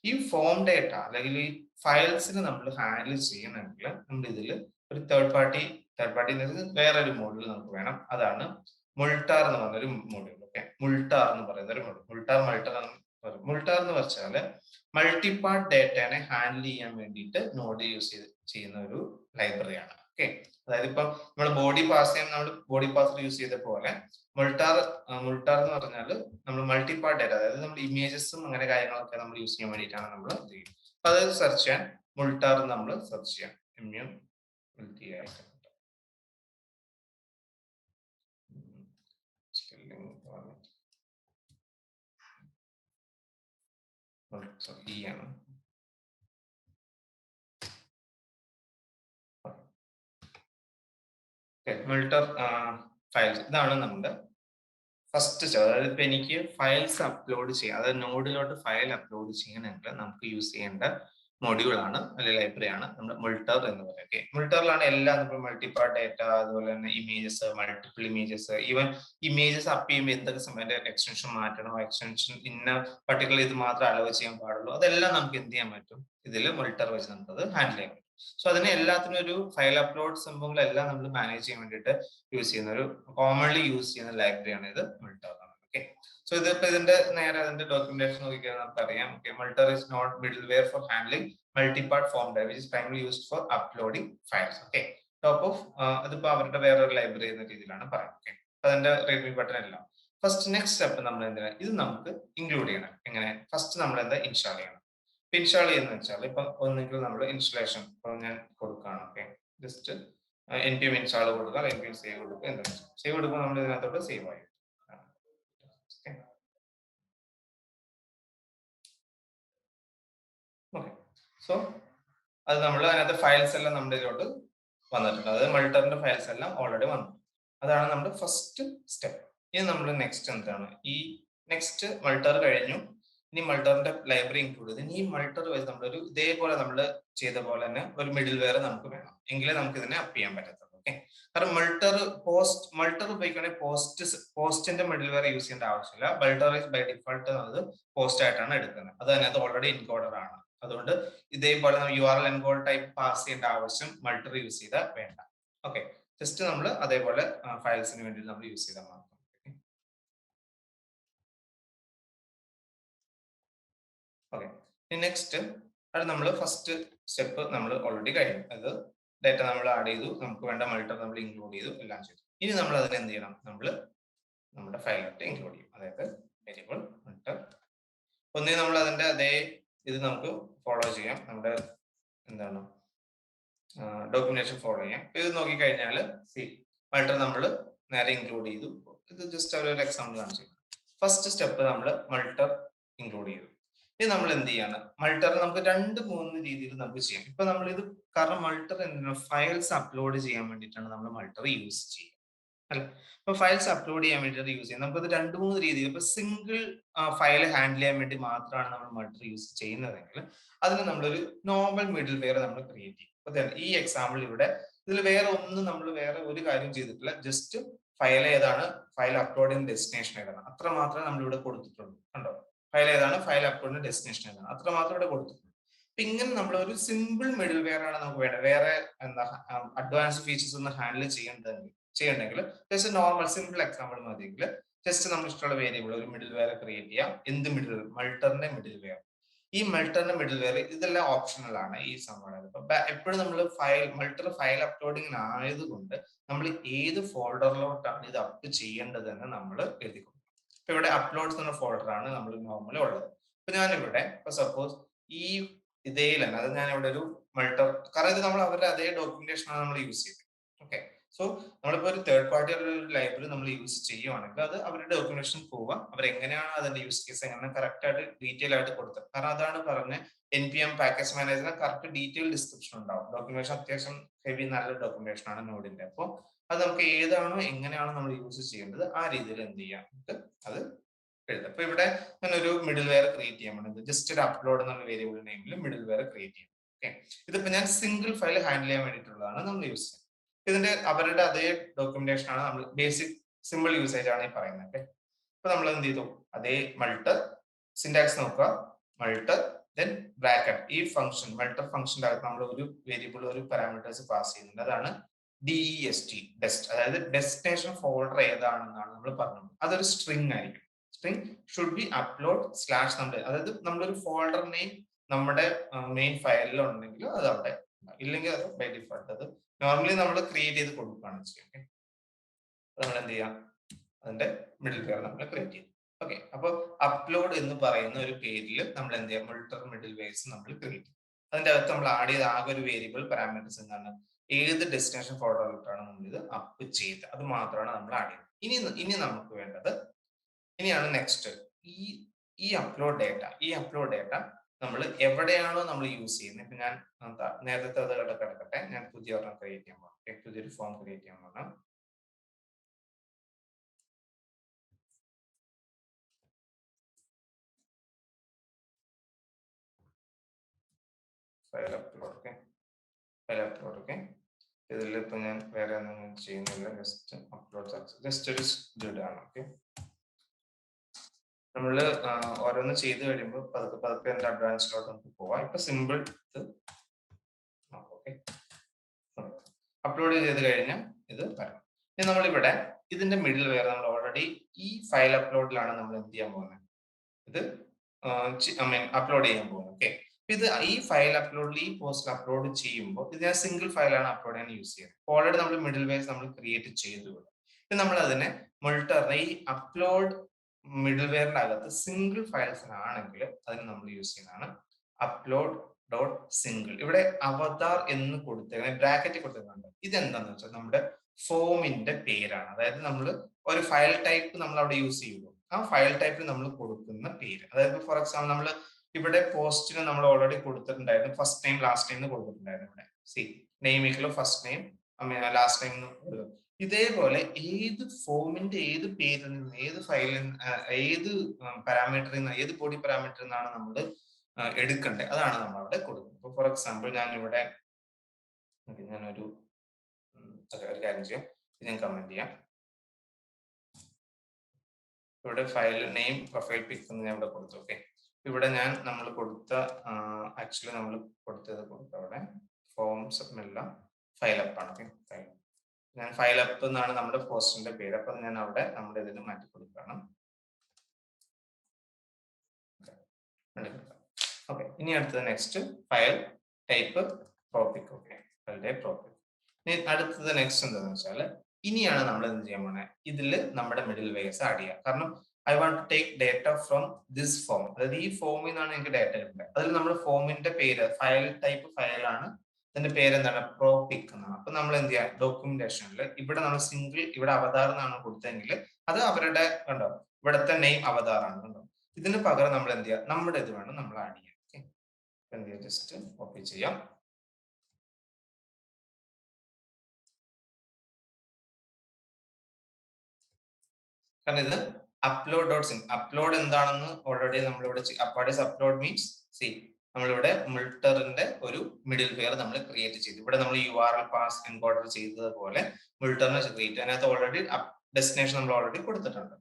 ഈ ഫോം ഡേറ്റ അല്ലെങ്കിൽ ഈ ഫയൽസിന് നമ്മൾ ഹാൻഡിൽ ചെയ്യണമെങ്കിൽ നമ്മൾ ഇതിൽ ഒരു തേർഡ് പാർട്ടി വേറൊരു മോഡ്യൂൾ നമുക്ക് വേണം. അതാണ് മുൾട്ടാർ എന്ന് പറഞ്ഞൊരു മോഡ്യൂൾ. ഓക്കെ, മുൾട്ടാർ എന്ന് പറയുന്ന ഒരു മോഡ്യൂൾ. മുൾട്ടാർ എന്ന് വെച്ചാല് മൾട്ടിപ്പാർട്ട് ഡേറ്റനെ ഹാൻഡിൽ ചെയ്യാൻ വേണ്ടിയിട്ട് നോഡ് യൂസ് ചെയ്യുന്ന ഒരു ലൈബ്രറിയാണ്. ഓക്കെ, അതായത് ഇപ്പൊ നമ്മൾ ബോഡി പാസ് ചെയ്യാൻ നമ്മൾ ബോഡി പാസർ യൂസ് ചെയ്ത പോലെ മുൾട്ടാർ എന്ന് പറഞ്ഞാൽ നമ്മൾ മൾട്ടിപ്പാർട്ട് ഡേറ്റ, അതായത് നമ്മൾ ഇമേജസും അങ്ങനെ കാര്യങ്ങളൊക്കെ നമ്മൾ യൂസ് ചെയ്യാൻ വേണ്ടിയിട്ടാണ് നമ്മൾ ഇത് ചെയ്യുന്നത്. അപ്പൊ അത് സെർച്ച് ചെയ്യാൻ മുൾട്ടാർ നമ്മൾ സെർച്ച് ചെയ്യാം. മുൾട്ടർ ഫയൽസ്, ഇതാണ് നമ്മുടെ ഫസ്റ്റ് സ്റ്റെപ്പ്. അതായത് ഇപ്പൊ എനിക്ക് ഫയൽസ് അപ്ലോഡ് ചെയ്യാം, അതായത് നോഡിലോട്ട് ഫയൽ അപ്ലോഡ് ചെയ്യണമെങ്കിൽ നമുക്ക് യൂസ് ചെയ്യേണ്ട മൊഡ്യൂൾ ആണ് അല്ലെങ്കിൽ ലൈബ്രറി ആണ് നമ്മുടെ മുൾട്ടർ എന്ന് പറയുന്നത്. ഓക്കെ, മുൾട്ടറിലാണ് എല്ലാം മൾട്ടിപ്പാർട്ട് ഡേറ്റ, അതുപോലെ തന്നെ images, multiple images, even images up ചെയ്യുമ്പോൾ എന്തൊക്കെ സമയത്ത് എക്സ്റ്റൻഷൻ മാറ്റണോ, എക്സ്റ്റൻഷൻ ഇന്ന പർട്ടിക്കുലർ ഇത് മാത്രം അലോ ചെയ്യാൻ പാടുള്ളൂ, അതെല്ലാം നമുക്ക് എന്ത് ചെയ്യാൻ പറ്റും, ഇതിൽ മുൾട്ടർ വെച്ച് നമുക്കത് ഹാൻഡിൽ ചെയ്യാൻ പറ്റും. സോ അതിന് എല്ലാത്തിനും ഒരു ഫയൽ അപ്ലോഡ് സംഭവങ്ങളെല്ലാം നമ്മൾ മാനേജ് ചെയ്യാൻ വേണ്ടിയിട്ട് യൂസ് ചെയ്യുന്ന ഒരു കോമൺലി യൂസ് ചെയ്യുന്ന ലൈബ്രറിയാണ് ഇത് മുൾട്ടർ. ഓക്കെ, സോ ഇതിപ്പോ ഇതിന്റെ നേരെ അതിന്റെ ഡോക്യുമെന്റേഷൻ നോക്കിയാൽ നമുക്കറിയാം. Okay, Multer is not middleware for handling multipart form data which is primary used for uploading files. Okay, top of അതിപ്പോ അവരുടെ വേറൊരു ലൈബ്രറി എന്ന രീതിയിലാണ് പറയുന്നത്. ഓക്കെ, അതിന്റെ റെഡ്മി ബട്ടൺ എല്ലാം ഫസ്റ്റ് നെക്സ്റ്റ് സ്റ്റെപ്പ് നമ്മൾ എന്തിനാ ഇത് നമുക്ക് ഇൻക്ലൂഡ് ചെയ്യണം. എങ്ങനെ, ഫസ്റ്റ് നമ്മൾ എന്താ ഇൻസ്റ്റാൾ ചെയ്യണം. ഇൻസ്റ്റാൾ ചെയ്യുന്ന വെച്ചാൽ ഇപ്പൊ ഒന്നെങ്കിൽ നമ്മൾ ഇൻസ്റ്റലേഷൻ ഇപ്പൊ ഞാൻ കൊടുക്കുകയാണ്. ഓക്കെ, ജസ്റ്റ് npm ഇൻസ്റ്റാൾ കൊടുക്കുക, അല്ലെങ്കിൽ സേവ് കൊടുക്കുക, എന്താണ് സേവ് കൊടുക്കുമ്പോൾ നമ്മൾ ഇതിനകത്തോട്ട് സേവ് ആയി. ഓക്കെ, സോ അത് നമ്മൾ അതിനകത്ത് ഫയൽസ് എല്ലാം നമ്മുടെ ഇതിലോട്ട് വന്നിട്ടുണ്ട്. അതായത് മൾട്ടറിന്റെ ഫയൽസ് എല്ലാം ഓൾറെഡി വന്നു. അതാണ് നമ്മുടെ ഫസ്റ്റ് സ്റ്റെപ്പ്. ഇനി നമ്മൾ നെക്സ്റ്റ് എന്താണ്, ഈ നെക്സ്റ്റ് മൾട്ടർ കഴിഞ്ഞു. ഇനി മൾട്ടറിന്റെ ലൈബ്രറി ഇൻക്ലൂഡ് ചെയ്ത് ഈ മൾട്ടർ വെച്ച് നമ്മളൊരു ഇതേപോലെ നമ്മൾ ചെയ്ത പോലെ തന്നെ ഒരു മിഡിൽ വെയർ നമുക്ക് വേണം, എങ്കിലേ നമുക്ക് ഇതിനെ അപ്പ് ചെയ്യാൻ പറ്റത്തുള്ളൂ. ഓക്കെ, കാരണം മൾട്ടർ ഉപയോഗിക്കുകയാണെങ്കിൽ പോസ്റ്റിന്റെ മിഡിൽ വെയർ യൂസ് ചെയ്യേണ്ട ആവശ്യമില്ല. മൾട്ടർ ബൈ ഡിഫോൾട്ട് അത് പോസ്റ്റ് ആയിട്ടാണ് എടുക്കുന്നത്. അത് അതിനകത്ത് ഓൾറെഡി എൻകോഡർ ആണ്. അതുകൊണ്ട് ഇതേപോലെ URL എൻകോഡ് ടൈപ്പ് പാസ് ചെയ്യേണ്ട ആവശ്യം മൾട്ടർ യൂസ് ചെയ്താൽ വേണ്ട. ഓക്കെ, ജസ്റ്റ് നമ്മൾ അതേപോലെ ഫയൽസിന് വേണ്ടി നമ്മൾ യൂസ് ചെയ്താൽ മാത്രം. ഓക്കെ, നെക്സ്റ്റ് അത് നമ്മൾ ഫസ്റ്റ് സ്റ്റെപ്പ് നമ്മൾ ഓൾറെഡി കഴിഞ്ഞു. അത് ഡേറ്റ നമ്മൾ ആഡ് ചെയ്തു, നമുക്ക് വേണ്ട മൾട്ടർ നമ്മൾ ഇൻക്ലൂഡ് ചെയ്തു, എല്ലാം ചെയ്തു. ഇനി നമ്മൾ അതിനെ എന്ത് ചെയ്യണം, നമ്മൾ നമ്മുടെ ഫയലിലോട്ട് ഇൻക്ലൂഡ് ചെയ്യും. അതായത് വേരിയബിൾ മൾട്ടർ ഒന്നേ നമ്മൾ അതിന്റെ അതേ ഇത് നമുക്ക് ഫോളോ ചെയ്യാം. നമ്മുടെ എന്താണ് ഡോക്യുമെന്റേഷൻ ഫോളോ ചെയ്യാം. ഇത് നോക്കിക്കഴിഞ്ഞാൽ മൾട്ടർ നമ്മൾ നേരെ ഇൻക്ലൂഡ് ചെയ്തു. ഇത് ജസ്റ്റ് ഒരു എക്സാമ്പിൾ കാണിച്ചു. ഫസ്റ്റ് സ്റ്റെപ്പ് നമ്മൾ മൾട്ടർ ഇൻക്ലൂഡ് ചെയ്തു. ഇനി നമ്മൾ എന്ത് ചെയ്യാണ്, മൾട്ടർ നമുക്ക് 2-3 രീതിയിൽ നമുക്ക് ചെയ്യാം. ഇപ്പൊ നമ്മൾ ഇത് കാരണം മൾട്ടർ എന്തിനാണ്, ഫയൽസ് അപ്ലോഡ് ചെയ്യാൻ വേണ്ടിയിട്ടാണ് നമ്മൾ മൾട്ടർ യൂസ് ചെയ്യുക അല്ലെ. ഇപ്പൊ ഫയൽസ് അപ്ലോഡ് ചെയ്യാൻ വേണ്ടിയിട്ട് യൂസ് ചെയ്യാം. നമുക്കത് 2-3 രീതിയിൽ, ഇപ്പൊ സിംഗിൾ ഫയൽ ഹാൻഡിൽ ചെയ്യാൻ വേണ്ടി മാത്രമാണ് നമ്മൾ മൾട്ടർ യൂസ് ചെയ്യുന്നതെങ്കിൽ അതിന് നമ്മളൊരു നോർമൽ മിഡിൽ വെയർ നമ്മൾ ക്രിയേറ്റ് ചെയ്യും. അപ്പൊ ഈ എക്സാമ്പിൾ ഇവിടെ ഇതിൽ വേറെ ഒന്നും നമ്മൾ വേറെ ഒരു കാര്യം ചെയ്തിട്ടില്ല. ജസ്റ്റ് ഫയൽ ഏതാണ്, ഫയൽ അപ്ലോഡിംഗ് ഡെസ്റ്റിനേഷൻ ഏതാണ്, അത്ര മാത്രമേ നമ്മൾ ഇവിടെ കൊടുത്തിട്ടുള്ളൂ. കണ്ടോ, ഫയൽ ഏതാണ്, ഫയൽ അപ്ലോഡിന്റെ ഡെസ്റ്റിനേഷൻ ഏതാണ്, അത്ര മാത്രമേ ഇവിടെ കൊടുത്തിട്ടുള്ളൂ. അപ്പൊ ഇങ്ങനെ നമ്മൾ ഒരു സിമ്പിൾ മിഡിൽ വെയർ ആണ് നമുക്ക് വേണ്ടത്. വേറെ എന്താ അഡ്വാൻസ് ഫീച്ചേഴ്സ് ഒന്നും ഹാൻഡിൽ ചെയ്യണ്ടെങ്കിൽ ജസ്റ്റ് നോർമൽ സിമ്പിൾ എക്സാമ്പിൾ മതിയെങ്കിൽ ജസ്റ്റ് നമ്മൾ ഇഷ്ടമുള്ള വേരിയബിൾ ഒരു മിഡിൽ വെയർ ക്രിയേറ്റ് ചെയ്യാം. എന്ത് മിഡിൽ, മൾട്ടറിന്റെ മിഡിൽ വെയർ. ഈ മൾട്ടറിന്റെ മിഡിൽ വെയർ ഇതെല്ലാം ഓപ്ഷണൽ ആണ് ഈ സംഭവം. എപ്പോഴും നമ്മൾ മൾട്ടർ ഫയൽ അപ്ലോഡിംഗ് ആയതുകൊണ്ട് നമ്മൾ ഏത് ഫോൾഡറിലോട്ടാണ് ഇത് അപ്പ് ചെയ്യേണ്ടതെന്ന് നമ്മൾ എഴുതി കൊടുക്കും. ഇപ്പൊ ഇവിടെ അപ്ലോഡ്സ് എന്ന ഫോൾഡറാണ് നമ്മൾ നോർമലി ഉള്ളത്. ഇപ്പൊ ഞാനിവിടെ ഇപ്പൊ സപ്പോസ് ഈ ഇതേൽ തന്നെ, അത് ഞാൻ ഇവിടെ ഒരു മൾട്ടർ, കാരണം ഇത് നമ്മൾ അവരുടെ അതേ ഡോക്യുമെന്റേഷൻ ആണ് നമ്മൾ യൂസ് ചെയ്തത്. ഓക്കെ, സോ നമ്മളിപ്പോ ഒരു തേർഡ് പാർട്ടി ഒരു ലൈബ്രറി നമ്മൾ യൂസ് ചെയ്യുവാണെങ്കിൽ അത് അവരുടെ ഡോക്യുമെന്റേഷൻ പോവുക, അവരെങ്ങനെയാണ് അതിന്റെ യൂസ് കേസ് എങ്ങനെ കറക്റ്റ് ആയിട്ട് ഡീറ്റെയിൽ ആയിട്ട് കൊടുത്തത്. കാരണം അതാണ് പറഞ്ഞ npm പാക്കേജ് മാനേജറിന് കറക്റ്റ് ഡീറ്റെയിൽ ഡിസ്ക്രിപ്ഷൻ ഉണ്ടാവും. ഡോക്യുമെന്റേഷൻ അത്യാവശ്യം ഹെവി നല്ല ഡോക്യുമെന്റേഷൻ ആണ് നോഡിന്റെ. അപ്പോൾ അത് നമുക്ക് ഏതാണോ എങ്ങനെയാണോ നമ്മൾ യൂസ് ചെയ്യേണ്ടത് ആ രീതിയിൽ എന്ത് ചെയ്യാം, നമുക്ക് അത് എഴുതാം. അപ്പൊ ഇവിടെ ഞാൻ ഒരു മിഡിൽ വെയർ ക്രിയേറ്റ് ചെയ്യാൻ വേണ്ടത് ജസ്റ്റ് ഒരു അപ്ലോഡ് എന്നുള്ള വേരിയബിൾ നെയിമിൽ മിഡിൽ വെയർ ക്രിയേറ്റ് ചെയ്യും. ഓക്കെ, ഇതിപ്പോ ഞാൻ സിംഗിൾ ഫയൽ ഹാൻഡിൽ ചെയ്യാൻ വേണ്ടിയിട്ടുള്ളതാണ് നമ്മൾ യൂസ് ചെയ്യുന്നത്. ഇതിന്റെ അവരുടെ അതേ ഡോക്യുമെന്റേഷൻ ആണ് നമ്മൾ ബേസിക് സിമ്പിൾ യൂസേജ് ആണ് ഈ പറയുന്നത്. ഓക്കെ, അപ്പൊ നമ്മൾ എന്ത് ചെയ്തു, അതേ മൾട്ടർ സിന്റാക്സ് നോക്കുക, മൾട്ടർ ദെൻ ബ്രാക്കറ്റ്, ഈ ഫംഗ്ഷൻ മൾട്ടർ ഫംഗ്ഷന്റെ അകത്ത് നമ്മൾ ഒരു വേരിയബിൾ ഒരു പാരാമീറ്റേഴ്സ് പാസ് ചെയ്യുന്നുണ്ട്. അതാണ് DEST, ഡെസ്റ്റ്, അതായത് ഡെസ്റ്റിനേഷൻ ഫോൾഡർ ഏതാണെന്നാണ് നമ്മൾ പറഞ്ഞത്. അതൊരു സ്ട്രിംഗ് ആയിരിക്കും. String should be upload slash നമ്മൾ, അതായത് നമ്മളൊരു ഫോൾഡർ നെയിം നമ്മുടെ മെയിൻ ഫയലിൽ ഉണ്ടെങ്കിൽ അത് അവിടെ, ഇല്ലെങ്കിൽ അത് ബൈ ഡിഫോൾട്ട് അത് നോർമലി നമ്മൾ ക്രിയേറ്റ് ചെയ്ത് കൊടുക്കുകയാണ് ചെയ്യുന്നത്. നമ്മൾ എന്ത് ചെയ്യാം, അതിന്റെ മിഡിൽ വെയർ നമ്മൾ ക്രിയേറ്റ് ചെയ്യും. ഓക്കെ, അപ്പോൾ അപ്ലോഡ് എന്ന് പറയുന്ന ഒരു പേരിൽ നമ്മൾ എന്ത് ചെയ്യാം, മൾട്ടർ മിഡിൽ വെയർസ് നമ്മൾ ക്രിയേറ്റ് ചെയ്യും. അതിന്റെ അകത്ത് നമ്മൾ ആഡ് ചെയ്ത ആകെ ഒരു വേരിയബിൾ പാരാമീറ്റേഴ്സ് എന്താണ്, ഏത് ഡെസ്റ്റിനേഷൻ ഫോൾഡറിലോട്ടാണ് നമ്മൾ ഇത് അപ്പ് ചെയ്തത്, അത് മാത്രമാണ് നമ്മൾ ആഡ് ചെയ്യുന്നത്. ഇനി നമുക്ക് വേണ്ടത്, ഇനിയാണ് നെക്സ്റ്റ് ഈ അപ്ലോഡ് ഡേറ്റ നമ്മൾ എവിടെയാണോ നമ്മൾ യൂസ് ചെയ്യുന്നത്. ഇപ്പൊ ഞാൻ നേരത്തെ അത് കിടക്കട്ടെ, ഞാൻ പുതിയ ഒരെണ്ണം ക്രിയേറ്റ് ചെയ്യാൻ പോകാം, പുതിയൊരു ഫോം ക്രിയേറ്റ് ചെയ്യാൻ പോകാം. File upload. ഓക്കെ, ഇതിൽ ഇപ്പൊ ഞാൻ വേറെ ഒന്നും ചെയ്യുന്നില്ല, ജസ്റ്റ് അപ്ലോഡ് സക്സസ്, ജസ്റ്റ് ഒരു ഇതാണ്. ഓക്കെ, നമ്മൾ ഓരോന്ന് ചെയ്ത് കഴിയുമ്പോൾ പതുക്കെ എന്റെ അഡ്വാൻസിലോട്ട് നമുക്ക് പോവാം. ഇപ്പൊ സിമ്പിൾ ഓക്കെ, അപ്ലോഡ് ചെയ്ത് കഴിഞ്ഞാൽ ഇത് വരണം. ഇനി നമ്മളിവിടെ ഇതിന്റെ മിഡിൽ വെയർ നമ്മൾ ഓൾറെഡി ഈ ഫയൽ അപ്ലോഡിലാണ് നമ്മൾ എന്ത് ചെയ്യാൻ പോകുന്നത്, ഇത് അപ്ലോഡ് ചെയ്യാൻ പോകുന്നത്. ഓക്കെ, ഇത് ഈ ഫയൽ അപ്ലോഡിൽ ഈ പോസ്റ്റ് അപ്ലോഡ് ചെയ്യുമ്പോൾ ഇത് ഞാൻ സിംഗിൾ ഫയലാണ് അപ്ലോഡ് ചെയ്യാൻ യൂസ് ചെയ്യുന്നത്. ഓൾറെഡി നമ്മൾ മിഡിൽ വെയർസ് നമ്മൾ ക്രിയേറ്റ് ചെയ്തു. ഇനി നമ്മൾ അതിനെ മൾട്ടറിനെ ഈ അപ്ലോഡ് മിഡിൽ വെയറിന്റെ അകത്ത് സിംഗിൾ ഫയൽസിനാണെങ്കിൽ അതിന് നമ്മൾ യൂസ് ചെയ്യുന്നതാണ് അപ്ലോഡ് ഡോട്ട് സിംഗിൾ. ഇവിടെ അവതാർ എന്ന് കൊടുത്തേക്കുന്നത് ബ്രാക്കറ്റ് കൊടുത്തിട്ടുണ്ട്. ഇതെന്താന്ന് വെച്ചാൽ നമ്മുടെ ഫോമിന്റെ പേരാണ്. അതായത് നമ്മൾ ഒരു ഫയൽ ടൈപ്പ് നമ്മൾ അവിടെ യൂസ് ചെയ്യുമ്പോൾ ആ ഫയൽ ടൈപ്പിൽ നമ്മൾ കൊടുക്കുന്ന പേര്. അതായത് ഫോർ എക്സാമ്പിൾ നമ്മൾ ഇവിടെ പോസ്റ്റിന് നമ്മൾ ഓൾറെഡി കൊടുത്തിട്ടുണ്ടായിരുന്നു ഫസ്റ്റ് നെയിം ലാസ്റ്റ് നെയിം കൊടുത്തിട്ടുണ്ടായിരുന്നു. ഇവിടെ C name equal first name last name കൊടുക്കും. ഇതേപോലെ ഏത് ഫോമിന്റെ ഏത് പേരിൽ നിന്ന് ഏത് ഫയലിൽ നിന്ന് ഏത് പാരാമീറ്ററിൽ നിന്ന് ഏത് ബോഡി പാരാമീറ്ററിൽ നിന്നാണ് നമ്മൾ എടുക്കേണ്ടത് അതാണ് നമ്മൾ അവിടെ കൊടുക്കുന്നത്. ഇപ്പൊ ഫോർ എക്സാമ്പിൾ ഞാനൊരു കാര്യം ചെയ്യാം, ഞാൻ കമന്റ് ചെയ്യാം. ഇവിടെ ഫയൽ നെയിം പ്രൊഫൈൽ പിക് എന്ന് ഞാൻ ഇവിടെ കൊടുത്തു. ഓക്കെ, ഇവിടെ നമ്മൾ കൊടുത്ത ആക്ച്വലി നമ്മൾ കൊടുത്തത് അവിടെ ഫോംസ് എല്ലാം ഫയൽ അപ്പ് ആണ്. ഓക്കെ, ഞാൻ ഫയൽ അപ്പ് എന്നാണ് നമ്മുടെ പോസ്റ്റിന്റെ പേര്. അപ്പൊ ഞാൻ അവിടെ നമ്മുടെ ഇതിന് മാറ്റി കൊടുക്കണം. ഓക്കെ, ഇനി അടുത്തത് next file type propic. Okay, file type propic. ഇനി അടുത്തത് നെക്സ്റ്റ് എന്താണെന്ന് വെച്ചാൽ ഇനിയാണ് നമ്മൾ എന്ത് ചെയ്യാൻ പോണേ, ഇതിൽ നമ്മുടെ മിഡിൽ വെയർസ് ആഡ് ചെയ്യാം. കാരണം I want to take data from this form. അതായത് ഈ ഫോമിൽ നിന്നാണ് എനിക്ക് ഡേറ്റ കിട്ടുന്നത്. അതിൽ നമ്മുടെ ഫോമിന്റെ പേര് ഫയൽ ടൈപ്പ് ഫയലാണ്, അതിന്റെ പേര് എന്താണ്, പ്രോപിക് എന്നാണ്. അപ്പൊ നമ്മൾ എന്ത് ചെയ്യാം, ഡോക്യുമെന്റേഷനിൽ ഇവിടെ നമ്മൾ സിംഗിൾ ഇവിടെ അവതാർ എന്നാണ് കൊടുത്തതെങ്കിൽ അത് അവരുടെ കണ്ടോ ഇവിടുത്തെ നെയിം അവതാറാണ് കണ്ടോ. ഇതിന് പകരം നമ്മൾ എന്ത് ചെയ്യാം, നമ്മുടെ ഇത് വേണം നമ്മൾ ആഡ് ചെയ്യാം. ഓക്കെ, എന്ത് ചെയ്യാം, ജസ്റ്റ് കോപ്പി ചെയ്യാം. കാരണം ഇത് അപ്ലോഡ് ഡോട്ട് സിംഗ് അപ്ലോഡ് എന്താണെന്ന് ഓൾറെഡി നമ്മളിവിടെ അപ്ലോഡ് മീൻസ് സി നമ്മളിവിടെ മിൽട്ടറിന്റെ ഒരു മിഡിൽ വെയർ നമ്മൾ ക്രിയേറ്റ് ചെയ്തു. ഇവിടെ നമ്മൾ URL പാസ് എൻകോഡർ ചെയ്തതുപോലെ മിൽട്ടറിനെ ക്രിയേറ്റ് അതിനകത്ത് ഓൾറെഡി ഡെസ്റ്റിനേഷൻ നമ്മൾ ഓൾറെഡി കൊടുത്തിട്ടുണ്ട്.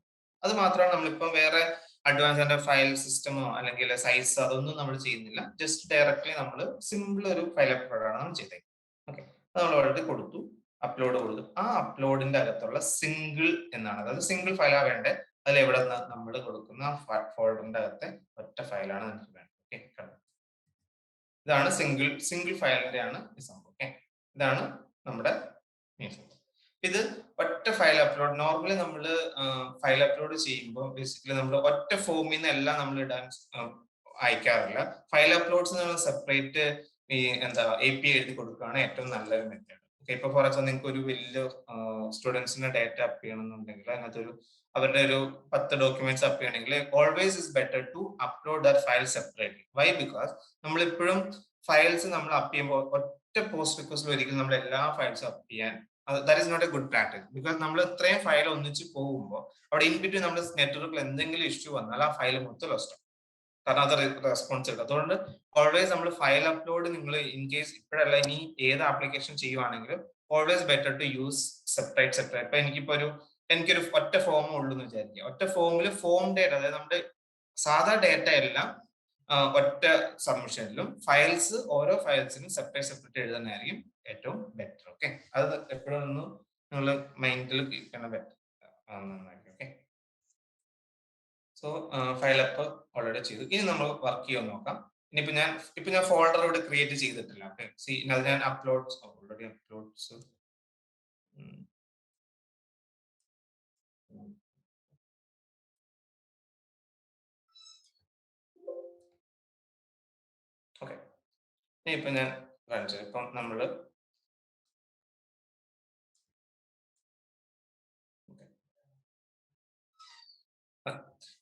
അത് മാത്രമാണ് നമ്മളിപ്പം വേറെ അഡ്വാൻസ് ഫയൽ സിസ്റ്റമോ അല്ലെങ്കിൽ സൈസ് അതൊന്നും നമ്മൾ ചെയ്യുന്നില്ല. ജസ്റ്റ് ഡയറക്റ്റ്ലി നമ്മൾ സിമ്പിൾ ഒരു ഫയൽ അപ്ലോഡ് ആണ് നമ്മൾ ചെയ്തത്. ഓക്കെ, അത് നമ്മൾ ഓൾറെഡി കൊടുത്തു, അപ്ലോഡ് കൊടുത്തു. ആ അപ്ലോഡിന്റെ അകത്തുള്ള സിംഗിൾ എന്നാണ്, അതായത് സിംഗിൾ ഫയലാ വേണ്ടത്. അതിൽ എവിടെ നമ്മൾ കൊടുക്കുന്ന ഫോൾഡറിന്റെ അകത്തെ ഒറ്റ ഫയലാണ് നമുക്ക് വേണ്ടത്. ഓക്കെ, ഇതാണ് സിംഗിൾ ഫയലിന്റെ ആണ് ഈ സംഭവം. ഓക്കെ, ഇതാണ് നമ്മുടെ ഇത് ഒറ്റ ഫയൽ അപ്ലോഡ്. നോർമലി നമ്മൾ ഫയൽ അപ്ലോഡ് ചെയ്യുമ്പോൾ ബേസിക്കലി നമ്മൾ ഒറ്റ ഫോമിൽ നിന്ന് എല്ലാം നമ്മൾ ഇടാൻ അയക്കാറില്ല. ഫയൽ അപ്ലോഡ്സ് നമ്മൾ സെപ്പറേറ്റ് ഈ API എഴുതി കൊടുക്കുകയാണ് ഏറ്റവും നല്ലൊരു മെത്തേഡ്. ഇപ്പൊ ഫോർ എക്സാമ്പിൾ നിങ്ങൾക്ക് ഒരു വലിയ സ്റ്റുഡൻസിന്റെ ഡേറ്റ അപ്പ് ചെയ്യണമെന്നുണ്ടെങ്കിൽ അതിനകത്തൊരു അവരുടെ ഒരു 10 ഡോക്യുമെന്റ്സ് അപ്പ് ചെയ്യണമെങ്കിൽ always is better to upload that file separately. Why? Because നമ്മൾ ഇപ്പോഴും ഫയൽസ് നമ്മൾ അപ്പ് ചെയ്യുമ്പോൾ ഒറ്റ പോസ്റ്റ് റിക്വസ്റ്റിൽ ഒരിക്കലും നമ്മൾ എല്ലാ ഫയൽസും അപ്പ് ചെയ്യാൻ that is not a good practice. Because നമ്മൾ ഇത്രയും ഫയൽ ഒന്നിച്ച് പോകുമ്പോൾ അവിടെ ഇൻ ബിറ്റ്വീൻ നമ്മൾ നെറ്റ്വർക്കിൽ എന്തെങ്കിലും ഇഷ്യൂ വന്നാൽ ആ ഫയൽ മൊത്തം ലോസ്റ്റ് ആവും. കാരണം അത് റെസ്പോൺസിബിൾ. അതുകൊണ്ട് ഓൾവേസ് നമ്മൾ ഫയൽ അപ്ലോഡ് നിങ്ങൾ ഇൻ കേസ് ഇപ്പോഴല്ല ഇനി ഏത് ആപ്ലിക്കേഷൻ ചെയ്യുവാണെങ്കിലും always better to use separate. ഇപ്പൊ എനിക്കൊരു ഒറ്റ ഫോം ഉള്ളൂ എന്ന് വിചാരിക്കുക. ഒറ്റ ഫോമിൽ ഫോം ഡേറ്റ, അതായത് നമ്മുടെ സാധാ ഡേറ്റ എല്ലാം ഒറ്റ സബ്മിഷനിലും ഫയൽസ് ഓരോ ഫയൽസിനും സെപ്പറേറ്റ് എഴുതുന്നതായിരിക്കും ഏറ്റവും ബെറ്റർ. ഓക്കെ, അത് എപ്പോഴും ഒന്ന് നിങ്ങൾ മൈൻഡിൽ കീപ്പ് ബെറ്റർ നന്നായിരിക്കും. Okay, so file up already ചെയ്തു. ഇനി നമ്മൾ വർക്ക് ചെയ്യാൻ നോക്കാം. ഇനിയിപ്പോ ഞാൻ ഫോൾഡർ ഇവിടെ ക്രിയേറ്റ് ചെയ്തിട്ടില്ല. ഓക്കെ, സി അത് ഞാൻ അപ്ലോഡ്സ് ഓൾറെഡി അപ്ലോഡ്സ് ഓക്കെ. ഇപ്പൊ ഞാൻ കാണിച്ചു. ഇപ്പം നമ്മള്